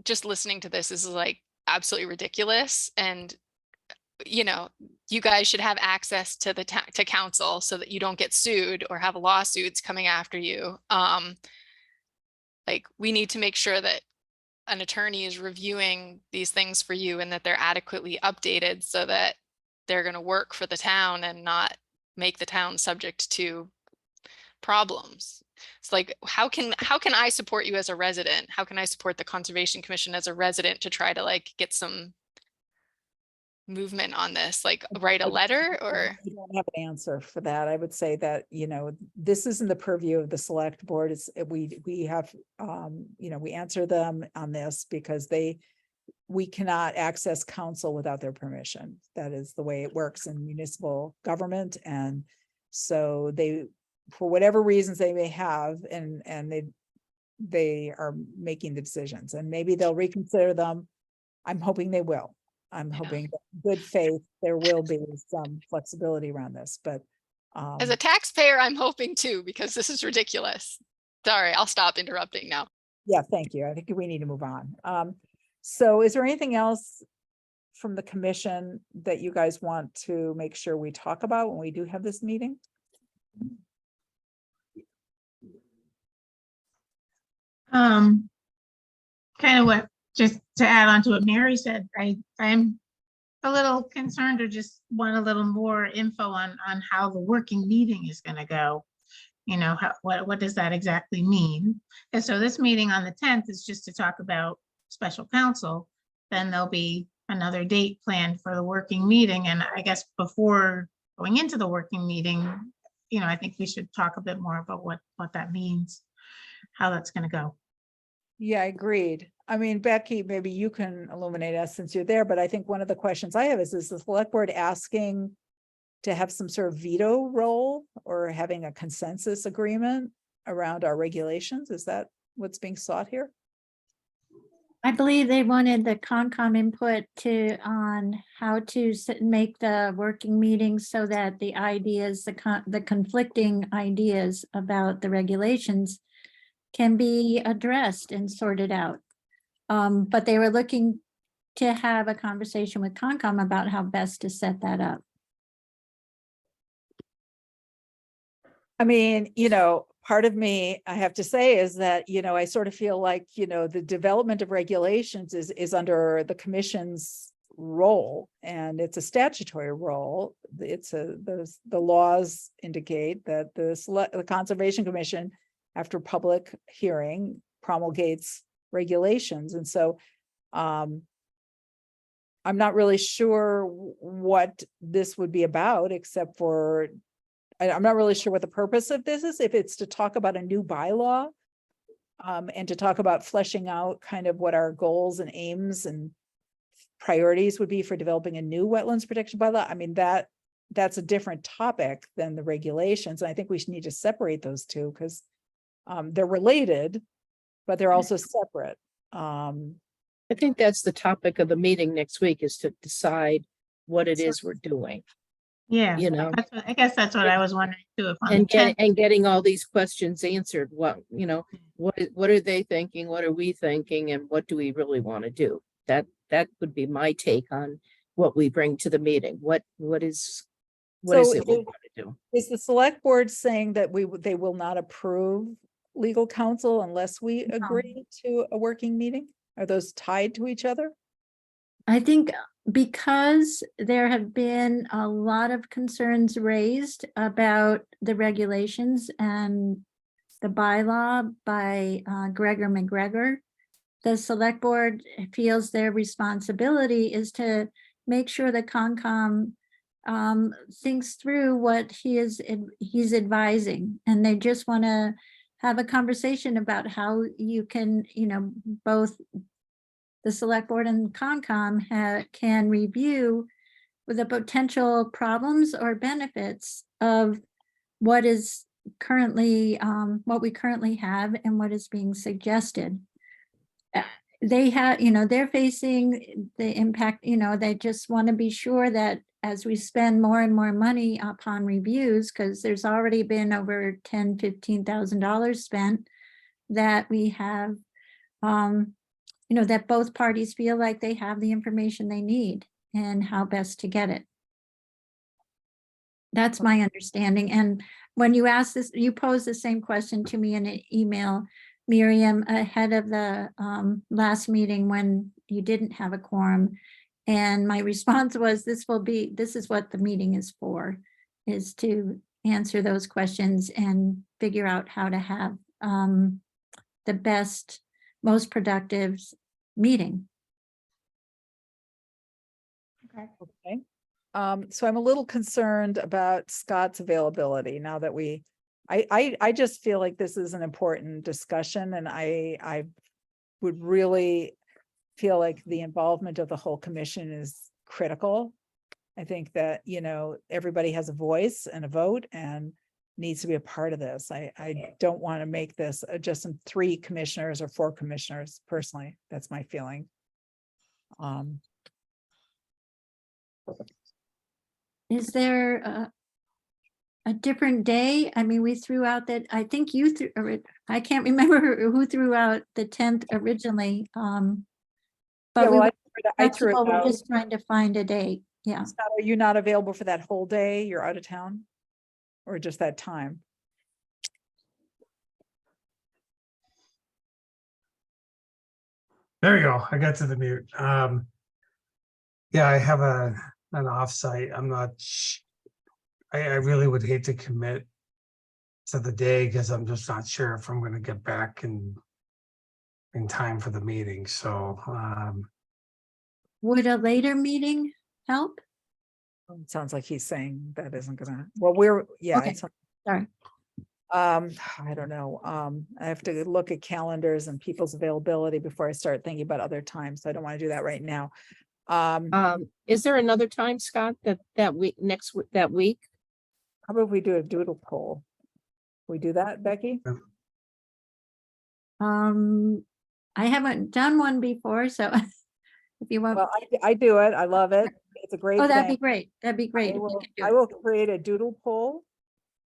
K: just listening to this is like absolutely ridiculous. And, you guys should have access to to counsel so that you don't get sued or have lawsuits coming after you. Like, we need to make sure that an attorney is reviewing these things for you and that they're adequately updated so that they're going to work for the town and not make the town subject to problems. It's like, how can I support you as a resident? How can I support the Conservation Commission as a resident to try to like get some movement on this? Like, write a letter? Or
D: I don't have an answer for that. I would say that, this isn't the purview of the select board. It's, we have, we answer them on this because we cannot access counsel without their permission. That is the way it works in municipal government. And so for whatever reasons they may have, and they are making the decisions, and maybe they'll reconsider them. I'm hoping they will. I'm hoping that in good faith, there will be some flexibility around this, but.
K: as a taxpayer, I'm hoping too, because this is ridiculous. Sorry, I'll stop interrupting now.
D: Yeah, thank you. I think we need to move on. So is there anything else from the commission that you guys want to make sure we talk about when we do have this meeting?
F: Kind of just to add on to what Mary said, I'm a little concerned, or just want a little more info on how the working meeting is going to go. What does that exactly mean? And so this meeting on the 10th is just to talk about special counsel. Then there'll be another date planned for the working meeting. And I guess before going into the working meeting, I think we should talk a bit more about what that means, how that's going to go.
D: Yeah, agreed. I mean, Becky, maybe you can illuminate us since you're there, but I think one of the questions I have is the select board asking to have some sort of veto role or having a consensus agreement around our regulations? Is that what's being sought here?
A: I believe they wanted the Concom input on how to make the working meetings so that the ideas, the conflicting ideas about the regulations can be addressed and sorted out. But they were looking to have a conversation with Concom about how best to set that up.
D: I mean, part of me, I have to say, is that, I sort of feel like, the development of regulations is under the commission's role, and it's a statutory role. The laws indicate that the Conservation Commission, after public hearing, promulgates regulations. And so I'm not really sure what this would be about, except for I'm not really sure what the purpose of this is, if it's to talk about a new bylaw and to talk about fleshing out kind of what our goals and aims and priorities would be for developing a new wetlands protection bylaw. I mean, that that's a different topic than the regulations. And I think we should need to separate those two because they're related, but they're also separate.
G: I think that's the topic of the meeting next week, is to decide what it is we're doing,
F: Yeah,
G: you know,
F: I guess that's what I was wondering too. If on the
G: and
F: 10th
G: getting all these questions answered. What, you know, what are they thinking? What are we thinking? And what do we really want to do? That would be my take on what we bring to the meeting. What is
D: So
G: it we want to do?
D: is the select board saying that they will not approve legal counsel unless we agree to a working meeting? Are those tied to each other?
A: I think because there have been a lot of concerns raised about the regulations and the bylaw by Gregor McGregor, the select board feels their responsibility is to make sure that Concom thinks through what he's advising, and they just want to have a conversation about how you can, both the select board and Concom can review the potential problems or benefits of what is currently, what we currently have and what is being suggested. They have, they're facing the impact, they just want to be sure that as we spend more and more money upon reviews, because there's already been over $10,000-15,000 spent, that we have, that both parties feel like they have the information they need and how best to get it. That's my understanding. And when you ask this, you posed the same question to me in an email, Miriam, ahead of the last meeting when you didn't have a quorum. And my response was, this is what the meeting is for, is to answer those questions and figure out how to have the best, most productive meeting.
D: Okay. So I'm a little concerned about Scott's availability now that I just feel like this is an important discussion, and I would really feel like the involvement of the whole commission is critical. I think that, everybody has a voice and a vote and needs to be a part of this. I don't want to make this just some 3 commissioners or 4 commissioners personally. That's my feeling.
A: Is there a different day? I mean, we threw out that, I think you threw, I can't remember who threw out the 10th originally. But
D: Yeah, I
A: that's
D: threw it
A: all, we're
D: out.
A: just trying to find a date. Yeah.
D: Scott, are you not available for that whole day? You're out of town? Or just that time?
H: There you go. I got to the mute. Yeah, I have an offsite. I'm not, I really would hate to commit to the day because I'm just not sure if I'm going to get back in time for the meeting. So,
A: Would a later meeting help?
D: It sounds like he's saying that isn't gonna, well, yeah.
A: Okay. Sorry.
D: I don't know. I have to look at calendars and people's availability before I start thinking about other times. So I don't want to do that right now.
G: Is there another time, Scott, that week, that week?
D: How about we do a doodle poll? We do that, Becky?
A: I haven't done one before, so if you want,
D: Well, I do it. I love it. It's a great
A: oh, that'd be
D: thing.
A: great. That'd be great.
D: I
A: if you
D: will,
A: could do
D: I
A: it.
D: will create a doodle poll.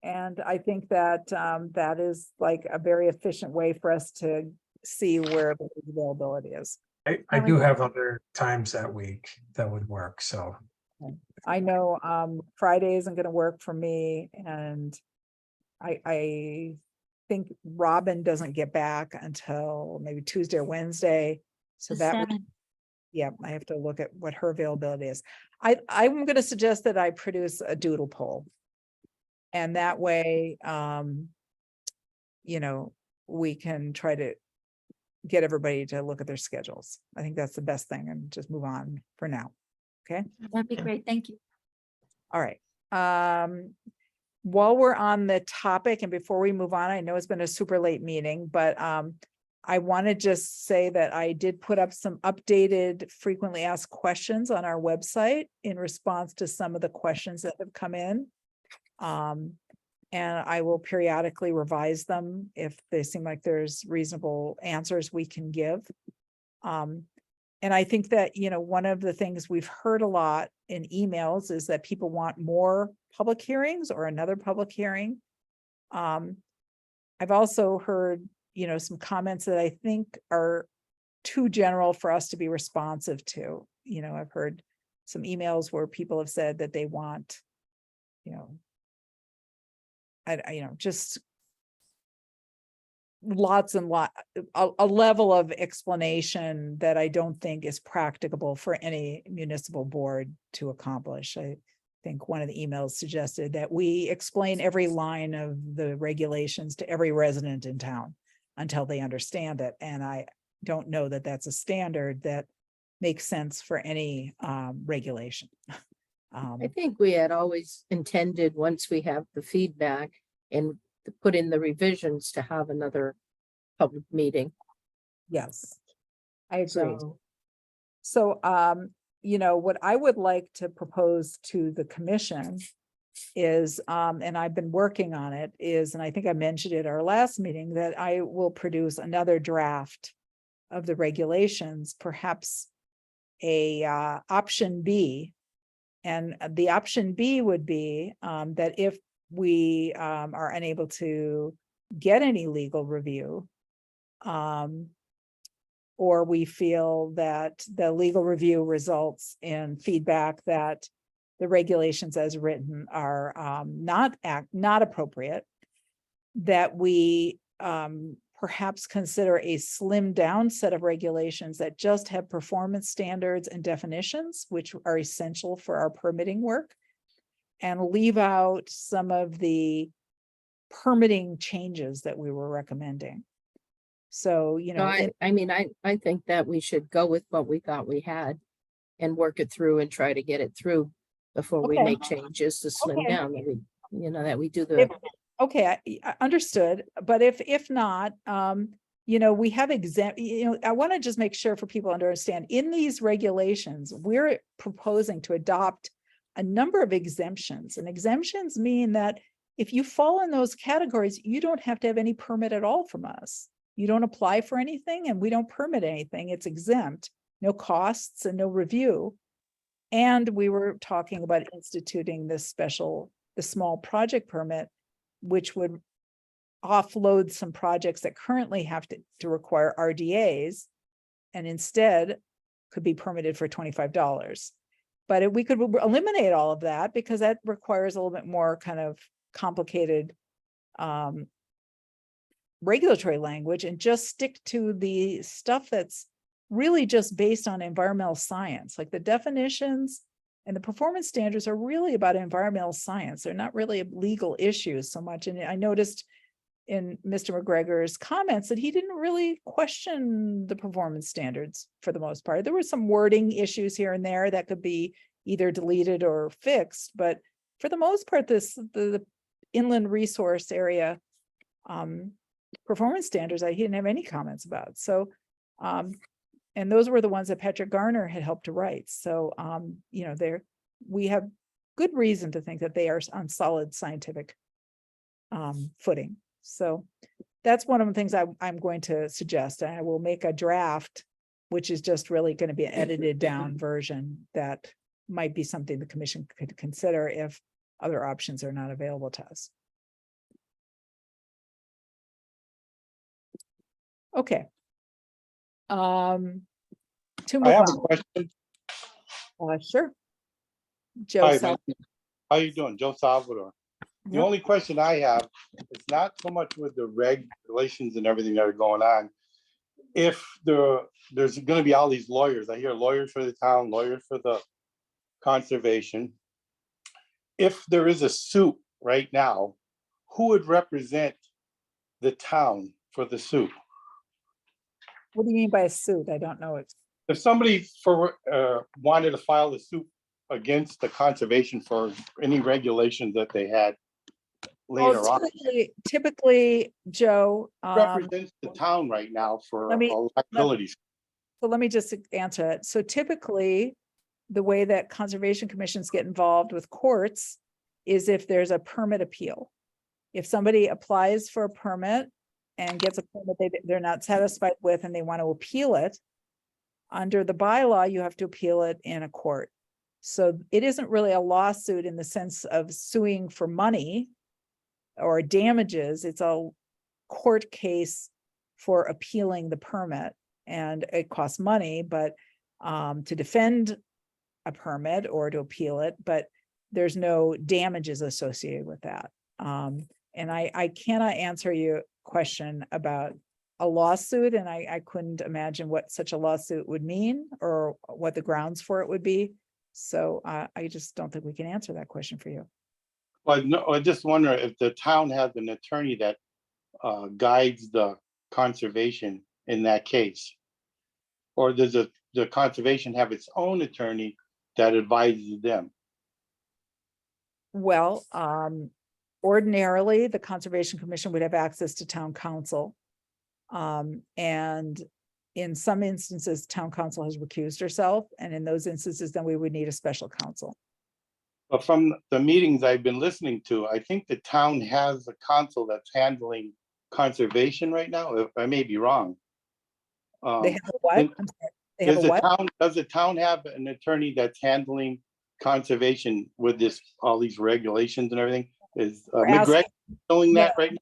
D: And I think that that is like a very efficient way for us to see where the availability is.
H: I do have other times that week that would work. So
D: I know Friday isn't going to work for me, and I think Robin doesn't get back until maybe Tuesday or Wednesday. So
A: The
D: that would,
A: 7th.
D: yeah, I have to look at what her availability is. I'm going to suggest that I produce a doodle poll. And that way, we can try to get everybody to look at their schedules. I think that's the best thing, and just move on for now. Okay.
A: That'd be great. Thank you.
D: All right. While we're on the topic and before we move on, I know it's been a super late meeting, but I want to just say that I did put up some updated frequently asked questions on our website in response to some of the questions that have come in. And I will periodically revise them if they seem like there's reasonable answers we can give. And I think that, you know, one of the things we've heard a lot in emails is that people want more public hearings or another public hearing. I've also heard, you know, some comments that I think are too general for us to be responsive to. You know, I've heard some emails where people have said that they want, you know, you know, just lots and a level of explanation that I don't think is practicable for any municipal board to accomplish. I think one of the emails suggested that we explain every line of the regulations to every resident in town until they understand it. And I don't know that that's a standard that makes sense for any regulation.
G: I think we had always intended, once we have the feedback and to put in the revisions, to have another public meeting.
D: Yes, I agree.
G: So
D: So, you know, what I would like to propose to the commission is, and I've been working on it, is, and I think I mentioned it at our last meeting, that I will produce another draft of the regulations, perhaps a option B. And the option B would be that if we are unable to get any legal review, or we feel that the legal review results in feedback that the regulations as written are not appropriate, that we perhaps consider a slimmed down set of regulations that just have performance standards and definitions, which are essential for our permitting work, and leave out some of the permitting changes that we were recommending. So, you know,
G: I think that we should go with what we thought we had and work it through and try to get it through before we
D: Okay.
G: make changes to slim
D: Okay.
G: down, that we, you know, that we do the.
D: okay, I understood, but if not, you know, we have you know, I want to just make sure for people to understand, in these regulations, we're proposing to adopt a number of exemptions, and exemptions mean that if you fall in those categories, you don't have to have any permit at all from us. You don't apply for anything and we don't permit anything. It's exempt, no costs and no review. And we were talking about instituting this the small project permit, which would offload some projects that currently have to require RDAs, and instead could be permitted for $25. But we could eliminate all of that, because that requires a little bit more kind of complicated regulatory language, and just stick to the stuff that's really just based on environmental science. Like the definitions and the performance standards are really about environmental science. They're not really legal issues so much. And I noticed in Mr. McGregor's comments that he didn't really question the performance standards for the most part. There were some wording issues here and there that could be either deleted or fixed, but for the most part, the inland resource area performance standards, he didn't have any comments about. So, and those were the ones that Patrick Garner had helped to write. So, you know, we have good reason to think that they are on solid scientific footing. So that's one of the things I'm going to suggest. I will make a draft, which is just really going to be an edited down version that might be something the commission could consider if other options are not available to us. Okay. To move
L: I have a
D: on.
L: question.
D: Sure. Joe,
L: Hi,
D: Sal-
L: man. How you doing? Joe Salvador. The
D: Yep.
L: only question I have is not so much with the regulations and everything that are going on. If there's gonna be all these lawyers, I hear lawyers for the town, lawyers for the conservation. If there is a suit right now, who would represent the town for the suit?
D: what do you mean by a suit? I don't know it.
L: If somebody wanted to file a suit against the conservation for any regulations that they had, later on.
D: Typically, Joe,
L: Represents the town right now for
D: let me-
L: liabilities.
D: so let me just answer it. So typically, the way that conservation commissions get involved with courts is if there's a permit appeal. If somebody applies for a permit and gets a permit they're not satisfied with and they want to appeal it, under the bylaw, you have to appeal it in a court. So it isn't really a lawsuit in the sense of suing for money or damages. It's a court case for appealing the permit, and it costs money, but to defend a permit or to appeal it, but there's no damages associated with that. And I cannot answer your question about a lawsuit, and I couldn't imagine what such a lawsuit would mean or what the grounds for it would be. So I just don't think we can answer that question for you.
L: Well, no, I just wonder if the town has an attorney that guides the conservation in that case. Or does the conservation have its own attorney that advises them?
D: Well, ordinarily, the Conservation Commission would have access to town council. And in some instances, town council has recused herself, and in those instances, then we would need a special counsel.
L: But from the meetings I've been listening to, I think the town has a council that's handling conservation right now. If I may be wrong.
D: They have a what?
L: and
D: I'm sorry. They have a what?
L: Does the town have an attorney that's handling conservation with all these regulations and everything? Is McGregor doing that right now?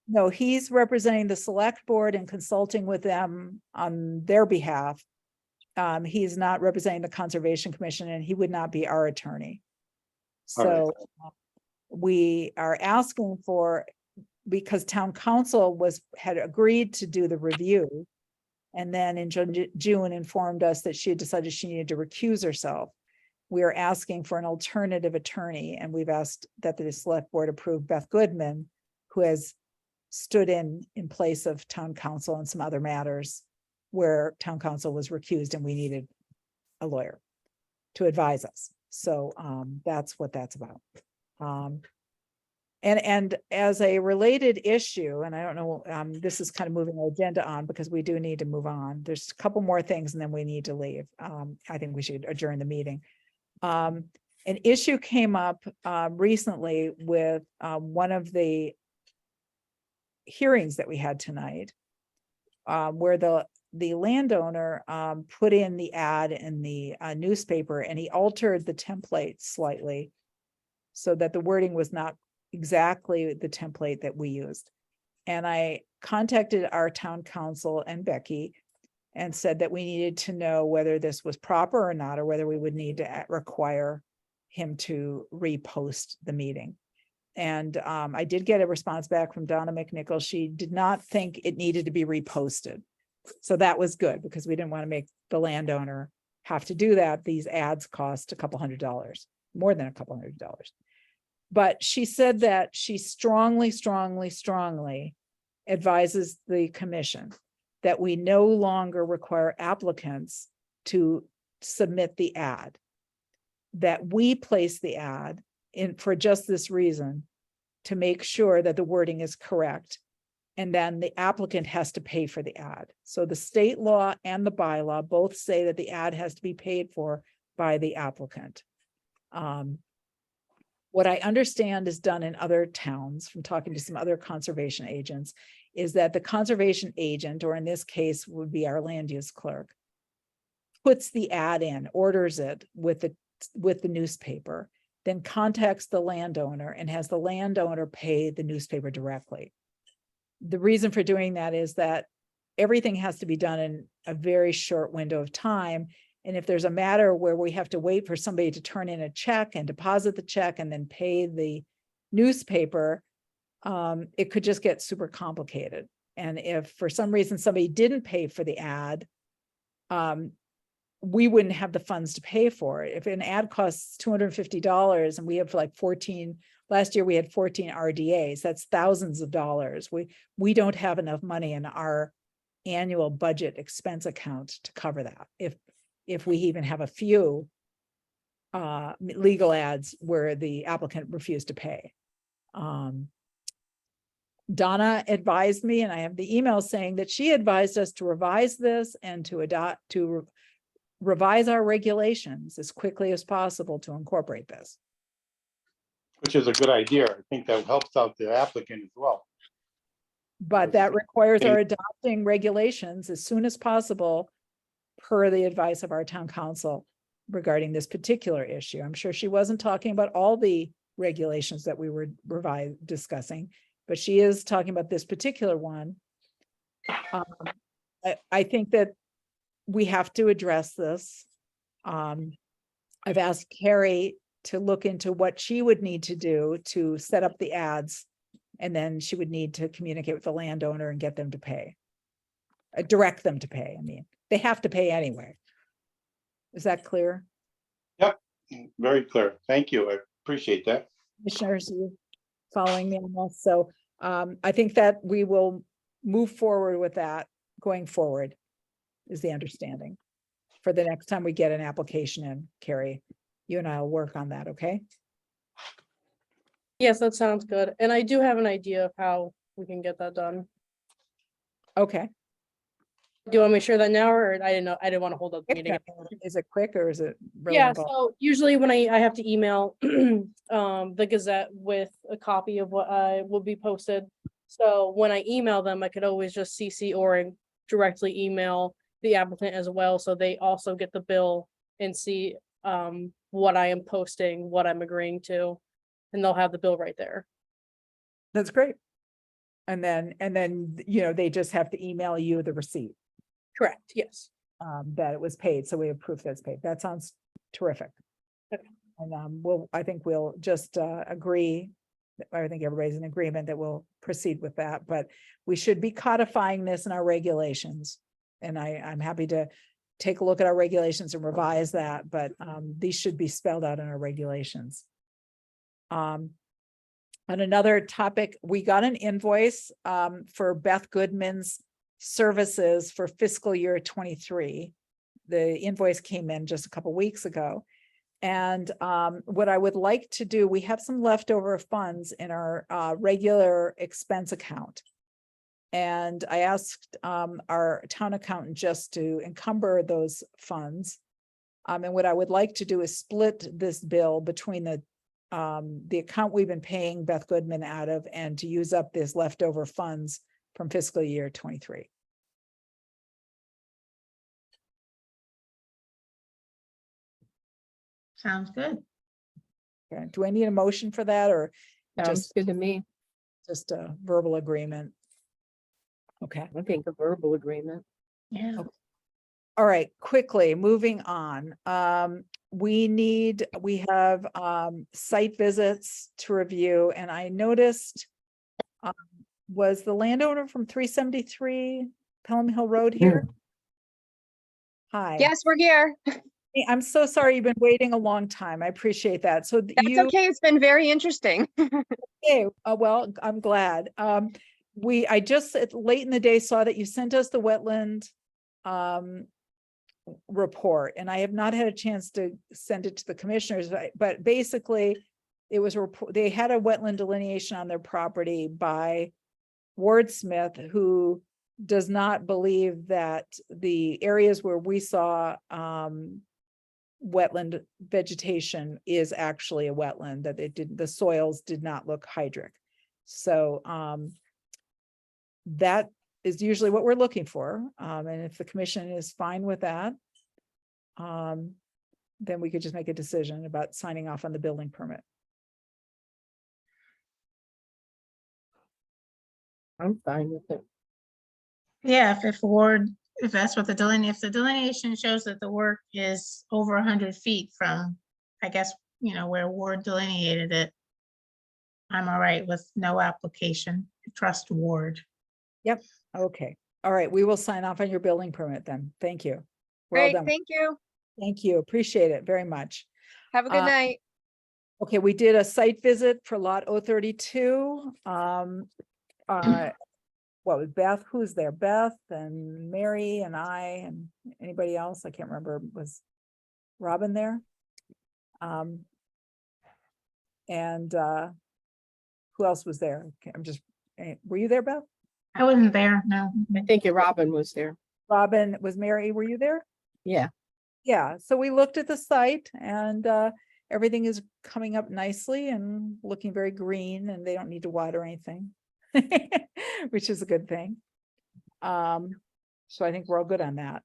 D: No, he's representing the select board and consulting with them on their behalf. He's not representing the Conservation Commission, and he would not be our attorney. So we are asking for, because town council had agreed to do the review, and then in June informed us that she had decided she needed to recuse herself. We are asking for an alternative attorney, and we've asked that the select board approve Beth Goodman, who has stood in place of town council and some other matters where town council was recused and we needed a lawyer to advise us. So that's what that's about. And as a related issue, and I don't know, this is kind of moving our agenda on because we do need to move on. There's a couple more things and then we need to leave. I think we should adjourn the meeting. An issue came up recently with one of the hearings that we had tonight, where the landowner put in the ad in the newspaper, and he altered the template slightly so that the wording was not exactly the template that we used. And I contacted our town council and Becky and said that we needed to know whether this was proper or not, or whether we would need to require him to repost the meeting. And I did get a response back from Donna McNichol. She did not think it needed to be reposted. So that was good because we didn't want to make the landowner have to do that. These ads cost $200, more than $200. But she said that she strongly advises the commission that we no longer require applicants to submit the ad, that we place the ad in for just this reason, to make sure that the wording is correct. And then the applicant has to pay for the ad. So the state law and the bylaw both say that the ad has to be paid for by the applicant. What I understand is done in other towns from talking to some other conservation agents is that the conservation agent, or in this case would be our land use clerk, puts the ad in, orders it with the newspaper, then contacts the landowner and has the landowner pay the newspaper directly. The reason for doing that is that everything has to be done in a very short window of time. And if there's a matter where we have to wait for somebody to turn in a check and deposit the check and then pay the newspaper, it could just get super complicated. And if for some reason somebody didn't pay for the ad, we wouldn't have the funds to pay for it. If an ad costs $250 and we have like 14, last year we had 14 RDAs, that's thousands of dollars. We don't have enough money in our annual budget expense account to cover that. If we even have a few legal ads where the applicant refused to pay. Donna advised me, and I have the email saying that she advised us to revise this and to revise our regulations as quickly as possible to incorporate this.
L: Which is a good idea. I think that helps out the applicant as well.
D: But that requires our adopting regulations as soon as possible per the advice of our town council regarding this particular issue. I'm sure she wasn't talking about all the regulations that we were discussing, but she is talking about this particular one. I think that we have to address this. I've asked Carrie to look into what she would need to do to set up the ads. And then she would need to communicate with the landowner and get them to pay. Direct them to pay. I mean, they have to pay anyway. Is that clear?
L: Yep, very clear. Thank you. I appreciate that.
D: Commissioners, you following me on this? So I think that we will move forward with that going forward, is the understanding. For the next time we get an application in, Carrie, you and I will work on that, okay?
B: Yes, that sounds good. And I do have an idea of how we can get that done.
D: Okay.
B: Do you want me to share that now, or I didn't want to hold up the meeting.
D: Is it quick or is it? really
B: Yeah,
D: involved?
B: so usually when I have to email the Gazette with a copy of what will be posted. So when I email them, I could always just CC or directly email the applicant as well, so they also get the bill and see what I am posting, what I'm agreeing to, and they'll have the bill right there.
D: That's great. And then, you know, they just have to email you the receipt.
B: Correct, yes.
D: That it was paid, so we have proof that's paid. That sounds terrific.
B: Okay.
D: And I think we'll just agree. I think everybody's in agreement that we'll proceed with that, but we should be codifying this in our regulations. And I'm happy to take a look at our regulations and revise that, but these should be spelled out in our regulations. On another topic, we got an invoice for Beth Goodman's services for fiscal year 23. The invoice came in just a couple weeks ago. And what I would like to do, we have some leftover funds in our regular expense account. And I asked our town accountant just to encumber those funds. And what I would like to do is split this bill between the account we've been paying Beth Goodman out of and to use up this leftover funds from fiscal year 23.
F: Sounds good.
D: Okay. Do I need a motion for that or
G: Sounds
D: just,
G: good to me.
D: just a verbal agreement? Okay.
G: I think a verbal agreement.
F: Yeah.
D: All right, quickly moving on. We have site visits to review, and I noticed was the landowner from 373 Pelham Hill Road here? Hi.
M: Yes, we're here.
D: Hey, I'm so sorry you've been waiting a long time. I appreciate that. So
M: That's okay. It's been very interesting.
D: Okay, well, I'm glad. I just late in the day saw that you sent us the wetland report, and I have not had a chance to send it to the commissioners, but basically it was they had a wetland delineation on their property by Ward Smith, who does not believe that the areas where we saw wetland vegetation is actually a wetland, that the soils did not look hydric. So that is usually what we're looking for. And if the commission is fine with that, then we could just make a decision about signing off on the building permit.
G: I'm fine with it.
F: Yeah, if that's what if the delineation shows that the work is over 100 feet from, I guess, where Ward delineated it, I'm all right with no application. Trust Ward.
D: Yep. Okay. All right. We will sign off on your building permit then. Thank you. Well
M: Great,
D: done.
M: thank you.
D: Thank you. Appreciate it very much.
M: Have a good night.
D: Okay, we did a site visit for lot 032. What was Beth? Who's there? Beth and Mary and I and anybody else? I can't remember. Was Robin there? And who else was there? I'm just Were you there, Beth?
F: I wasn't there, no.
G: I think Robin was there.
D: Robin, was Mary, were you there?
G: Yeah.
D: Yeah, so we looked at the site and everything is coming up nicely and looking very green, and they don't need to water anything, which is a good thing. So I think we're all good on that.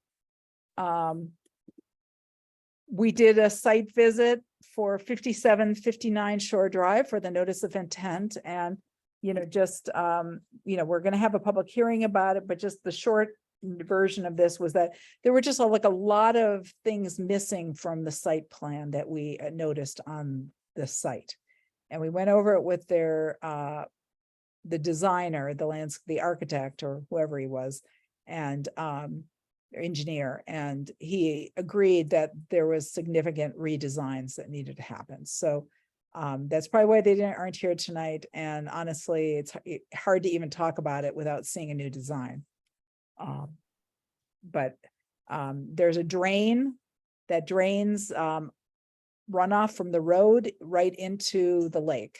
D: We did a site visit for 5759 Shore Drive for the notice of intent, and just we're going to have a public hearing about it, but just the short version of this was that there were just like a lot of things missing from the site plan that we noticed on the site. And we went over it with their the designer, the architect, or whoever he was, and engineer, and he agreed that there was significant redesigns that needed to happen. So that's probably why they aren't here tonight. And honestly, it's hard to even talk about it without seeing a new design. But there's a drain that drains runoff from the road right into the lake.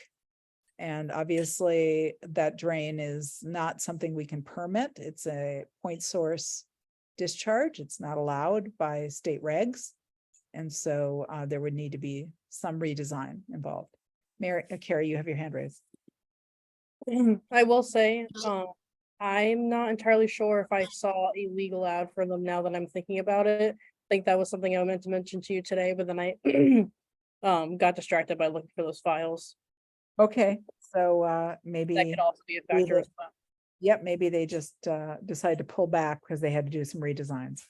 D: And obviously that drain is not something we can permit. It's a point source discharge. It's not allowed by state regs. And so there would need to be some redesign involved. Carrie, you have your hand raised.
B: I will say, I'm not entirely sure if I saw a legal ad for them now that I'm thinking about it. I think that was something I meant to mention to you today, but then I got distracted by looking for those files.
D: Okay, so maybe
B: That could also be a factor as well.
D: Yep, maybe they just decided to pull back because they had to do some redesigns.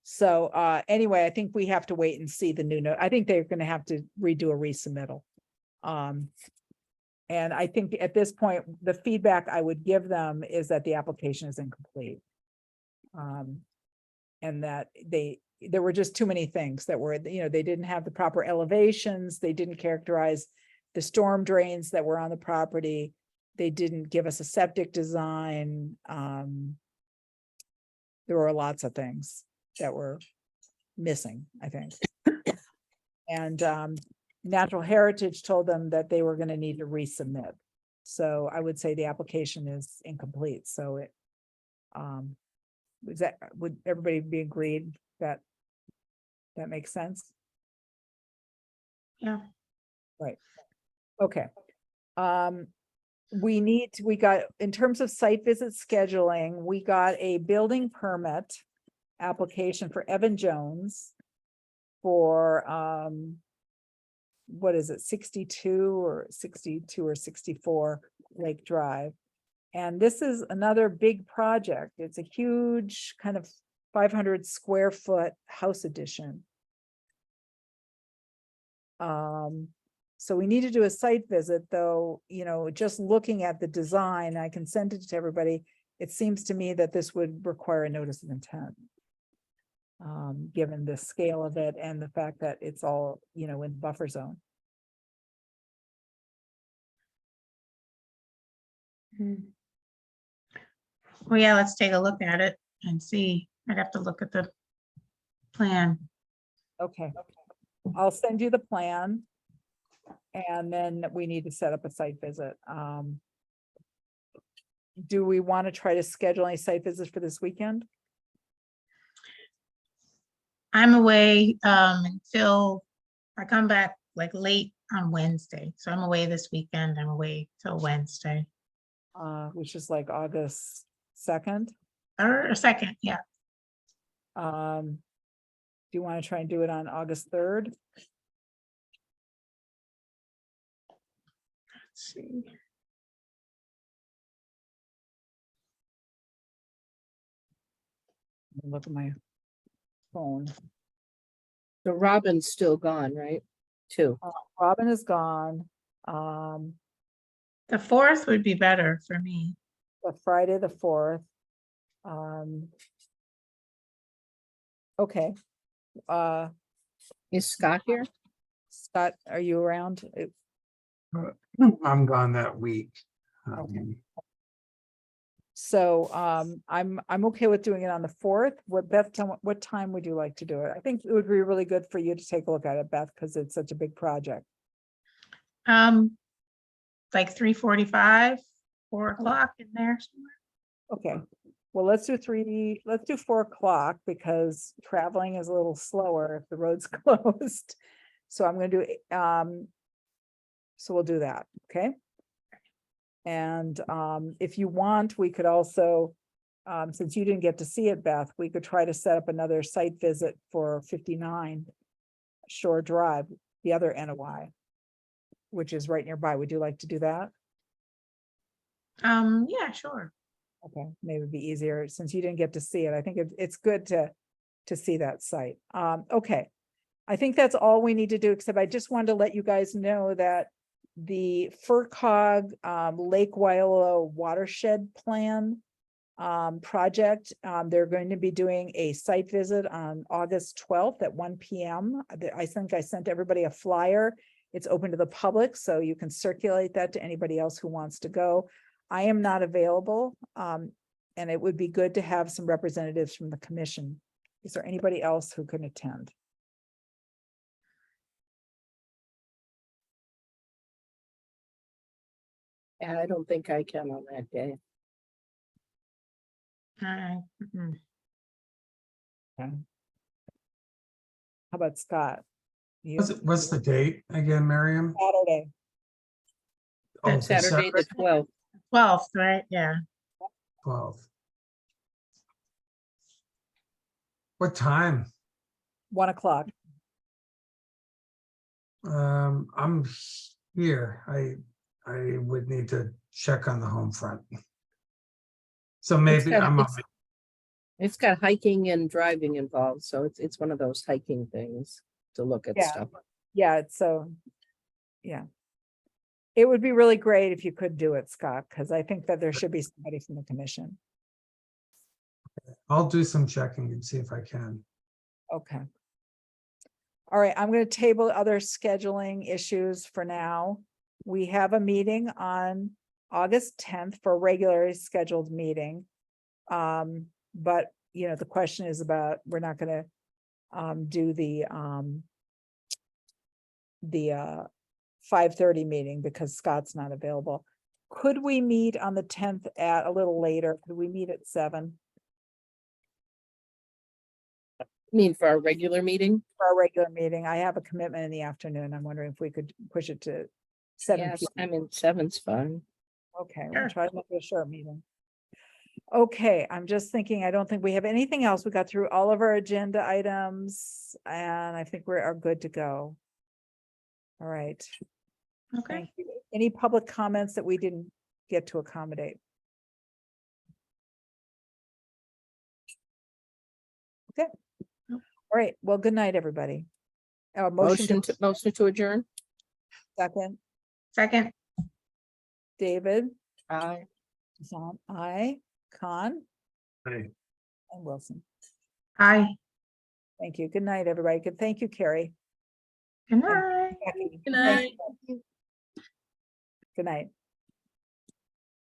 D: So anyway, I think we have to wait and see the new note. I think they're going to have to redo a resubmittal. And I think at this point, the feedback I would give them is that the application is incomplete. And that there were just too many things that were, they didn't have the proper elevations. They didn't characterize the storm drains that were on the property. They didn't give us a septic design. There were lots of things that were missing, I think. And Natural Heritage told them that they were going to need to resubmit. So I would say the application is incomplete. So it would everybody be agreed that that makes sense?
F: Yeah.
D: Right. Okay. We got, in terms of site visit scheduling, we got a building permit application for Evan Jones for what is it, 62 or 64 Lake Drive. And this is another big project. It's a huge kind of 500 square foot house addition. So we need to do a site visit, though, just looking at the design, I can send it to everybody. It seems to me that this would require a notice of intent. Given the scale of it and the fact that it's all, in buffer zone.
F: Well, yeah, let's take a look at it and see. I'd have to look at the plan.
D: Okay. I'll send you the plan. And then we need to set up a site visit. Do we want to try to schedule any site visits for this weekend?
F: I'm away until I come back like late on Wednesday. So I'm away this weekend. I'm away till Wednesday.
D: Which is like August 2nd.
F: Or 2nd, yeah.
D: Do you want to try and do it on August 3rd?
F: Let's see.
D: Look at my phone.
G: So Robin's still gone, right? Too.
D: Robin is gone.
F: The 4th would be better for me.
D: The Friday, the 4th. Okay.
G: Is Scott here?
D: Scott, are you around?
H: I'm gone that week.
D: So I'm okay with doing it on the 4th. What time would you like to do it? I think it would be really good for you to take a look at it, Beth, because it's such a big project.
F: Like 3:45. 4 o'clock in there somewhere.
D: Okay, well, let's do 4 o'clock because traveling is a little slower if the road's closed. So I'm gonna do, so we'll do that, okay? And if you want, we could also, since you didn't get to see it, Beth, we could try to set up another site visit for 59 Shore Drive, the other NOI, which is right nearby. Would you like to do that?
F: Yeah, sure.
D: Okay, maybe it'd be easier since you didn't get to see it. I think it's good to see that site. Okay. I think that's all we need to do, except I just wanted to let you guys know that the FERCog Lake Waialo watershed plan project, they're going to be doing a site visit on August 12th at 1 p.m. I think I sent everybody a flyer. It's open to the public, so you can circulate that to anybody else who wants to go. I am not available, and it would be good to have some representatives from the commission. Is there anybody else who can attend?
G: And I don't think I can on that day.
F: Mm-mm.
D: How about Scott? You?
H: What's the date again, Miriam?
D: Saturday.
H: Oh,
G: That's Saturday the 12th.
F: 12th, right? Yeah.
H: 12th. What time?
D: 1 o'clock.
H: I'm here. I would need to check on the home front. So maybe
G: It's got hiking and driving involved, so it's one of those hiking things to look at
D: Yeah.
G: stuff.
D: Yeah, it's so, yeah. It would be really great if you could do it, Scott, because I think that there should be somebody from the commission.
H: I'll do some checking and see if I can.
D: Okay. All right, I'm going to table other scheduling issues for now. We have a meeting on August 10th for a regularly scheduled meeting. But you know, the question is about, we're not going to do the 5:30 meeting because Scott's not available. Could we meet on the 10th at a little later? Could we meet at 7
G: I mean, for our regular meeting?
D: for our regular meeting? I have a commitment in the afternoon. I'm wondering if we could push it to 7
G: Yes,
D: p.m.
G: I mean, 7's fine.
D: Okay, we'll try to make it a short meeting. Okay, I'm just thinking, I don't think we have anything else. We got through all of our agenda items and I think we are good to go. All right.
F: Okay.
D: Thank you. Any public comments that we didn't get to accommodate? Okay. All right. Well, good night, everybody. Motion to
G: Motion to adjourn?
D: second.
F: Second.
D: David,
G: Aye.
D: John, I, Con,
H: Hey.
D: and Wilson.
F: Aye.
D: Thank you. Good night, everybody. Good. Thank you, Carrie.
F: Good night.
D: Becky.
G: Good night.
D: Good night.